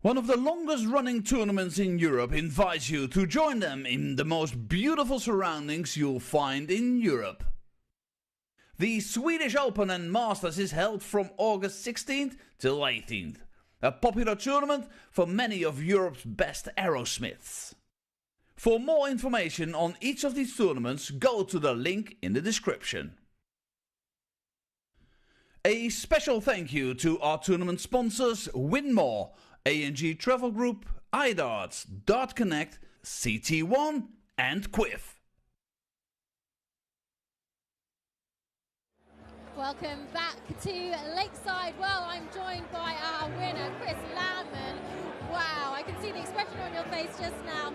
One of the longest running tournaments in Europe invites you to join them in the most beautiful surroundings you'll find in Europe. The Swedish Open and Masters is held from August 16th till 18th. A popular tournament for many of Europe's best aerosmiths. For more information on each of these tournaments, go to the link in the description. A special thank you to our tournament sponsors Win More, A&G Travel Group, iDarts, Dart Connect, CT1 and Quiff. Welcome back to Lakeside. Well, I'm joined by our winner, Chris Landman. Wow, I can see the expression on your face just now.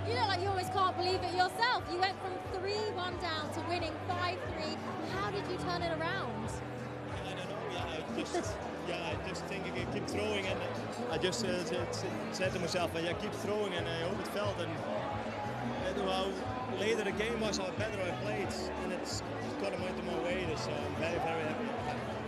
You look like you almost can't believe it yourself. You went from 3-1 down to winning 5-3. How did you turn it around? I don't know. I just think I keep throwing, and I just said to myself, keep throwing, and I hope it felt. And how later the game was, how better I played, and it's got them into my way. So I'm very, very happy.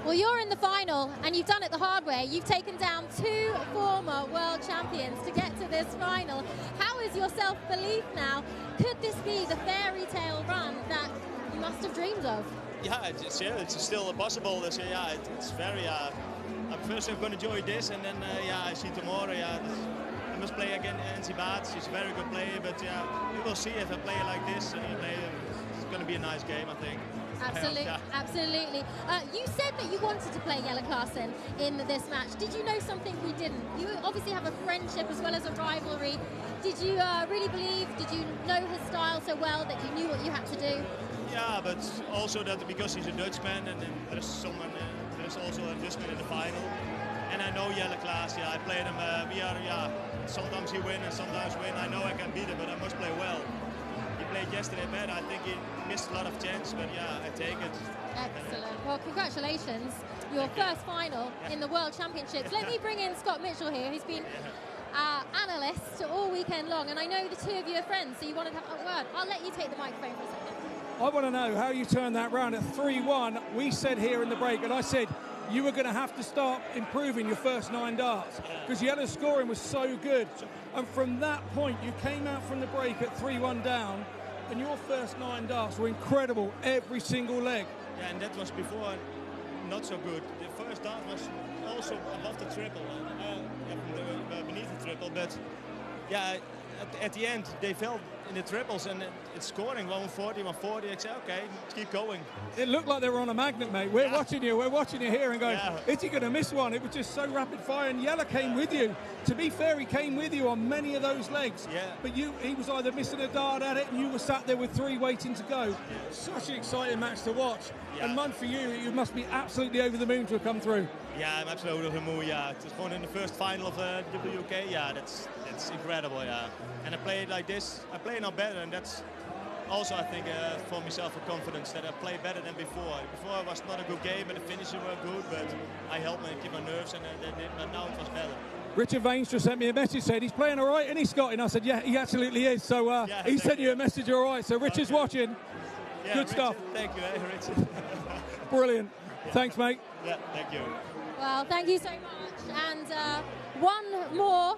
Well, you're in the final, and you've done it the hard way. You've taken down 2 former world champions to get to this final. How is your self-belief now? Could this be the fairy tale run that you must have dreamed of? Yeah, it's still possible. So, it's very. First, I'm going to enjoy this, and then I see tomorrow. I must play against Zibat. She's a very good player, but we will see if I play like this. It's going to be a nice game, I think. Absolutely, absolutely. You said that you wanted to play Jelle Klaasen in this match. Did you know something we didn't? You obviously have a friendship as well as a rivalry. Did you really believe, did you know his style so well that you knew what you had to do? Yeah, but also that because he's a Dutchman, and then there's also a Dutchman in the final. And I know Jelle Klaasen, I played him, sometimes he wins and sometimes win. I know I can beat him, but I must play well. He played yesterday bad. I think he missed a lot of chances, but I take it. Excellent. Well, congratulations. Your first final in the World Championships. Let me bring in Scott Mitchell here, who's been our analyst all weekend long, and I know the two of you are friends, so you wanted to have a word. I'll let you take the microphone for a second. I want to know how you turned that round at 3-1. We said here in the break, and I said you were going to have to start improving your first 9 darts because Jelle's scoring was so good. And from that point, you came out from the break at 3-1 down, and your first 9 darts were incredible, every single leg. Yeah, and that was before not so good. The first dart was also above the triple, beneath the triple, but yeah, at the end they fell in the triples and it's scoring 140, 140. I said, okay, keep going. It looked like they were on a magnet, mate. We're watching you here and going, is he going to miss one? It was just so rapid fire, and Jelle came with you. To be fair, he came with you on many of those legs. Yeah. But he was either missing a dart at it, and you were sat there with 3 waiting to go. Such an exciting match to watch. Yeah. And one for you must be absolutely over the moon to have come through. Yeah, I'm absolutely over the moon. Yeah, it's going in the first final of WK. Yeah, that's incredible. Yeah, and I played like this. I play now better, and that's also, I think, for myself a confidence that I play better than before. Before it was not a good game, and the finishes were good, but I helped me keep my nerves, and now it was better. Richard Vaines just sent me a message, said he's playing all right, isn't he, Scott? And I said, yeah, he absolutely is. So he sent you a message, all right. So Richard's watching. Yeah, good Richard, stuff. Thank you, Richard. Brilliant. Yeah. Thanks, mate. Yeah, thank you. Well, thank you so much. And one more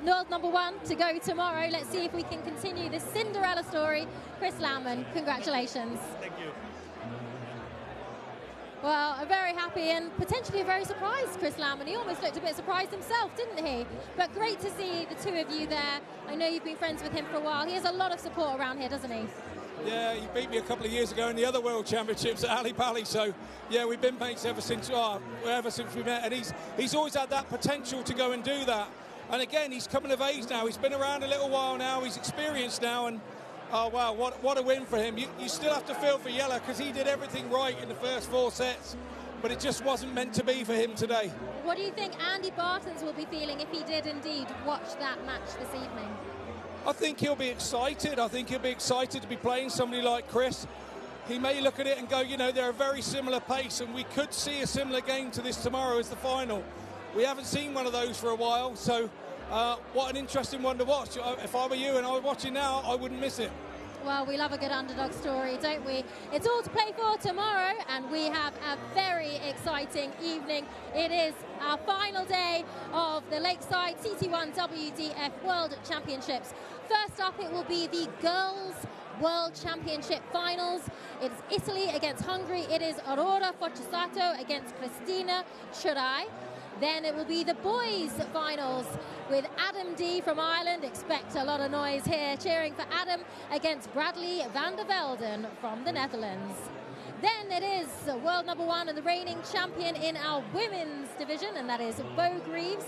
world number 1 to go tomorrow. Let's see if we can continue this Cinderella story. Chris Laumann, congratulations. Thank you. Well, I'm very happy and potentially very surprised, Chris Laumann. He almost looked a bit surprised himself, didn't he? But great to see the two of you there. I know you've been friends with him for a while. He has a lot of support around here, doesn't he? Yeah, he beat me a couple of years ago in the other World Championships at Ali Pali. So, yeah, we've been mates ever since we met. And he's always had that potential to go and do that. And again, he's coming of age now. He's been around a little while now. He's experienced now. And, oh, wow, what a win for him. You still have to feel for Jelle because he did everything right in the first 4 sets. But it just wasn't meant to be for him today. What do you think Andy Bartons will be feeling if he did indeed watch that match this evening? I think he'll be excited. I think he'll be excited to be playing somebody like Chris. He may look at it and go, you know, they're a very similar pace, and we could see a similar game to this tomorrow as the final. We haven't seen one of those for a while, so what an interesting one to watch. If I were you and I were watching now, I wouldn't miss it. Well, we love a good underdog story, don't we? It's all to play for tomorrow, and we have a very exciting evening. It is our final day of the Lakeside CT1 WDF World Championships. First up, it will be the Girls World Championship Finals. It's Italy against Hungary. It is Aurora Fortusato against Christina Churai. Then it will be the boys' finals with Adam D from Ireland. Expect a lot of noise here cheering for Adam against Bradley van der Velden from the Netherlands. Then it is world number 1 and the reigning champion in our women's division, and that is Bo Greaves,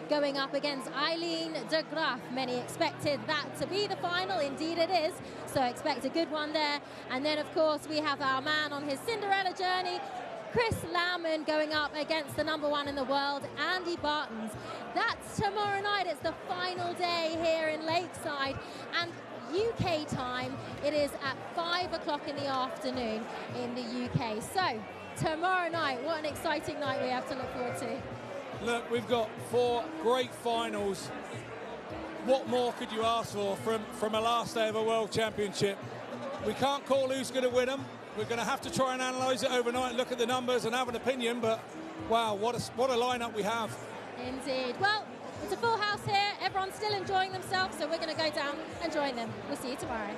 going up against Eileen de Graaf. Many expected that to be the final. Indeed it is. So expect a good one there. And then, of course, we have our man on his Cinderella journey, Chris Laumann, going up against the number 1 in the world, Andy Bartons. That's tomorrow night. It's the final day here in Lakeside. And UK time, it is at 5 o'clock in the afternoon in the UK. So tomorrow night, what an exciting night we have to look forward to. Look, we've got 4 great finals. What more could you ask for from a last day of a World Championship? We can't call who's going to win them. We're going to have to try and analyse it overnight and look at the numbers and have an opinion, but wow, what a lineup we have. Indeed. Well, it's a full house here. Everyone's still enjoying themselves, so we're going to go down and join them. We'll see you tomorrow.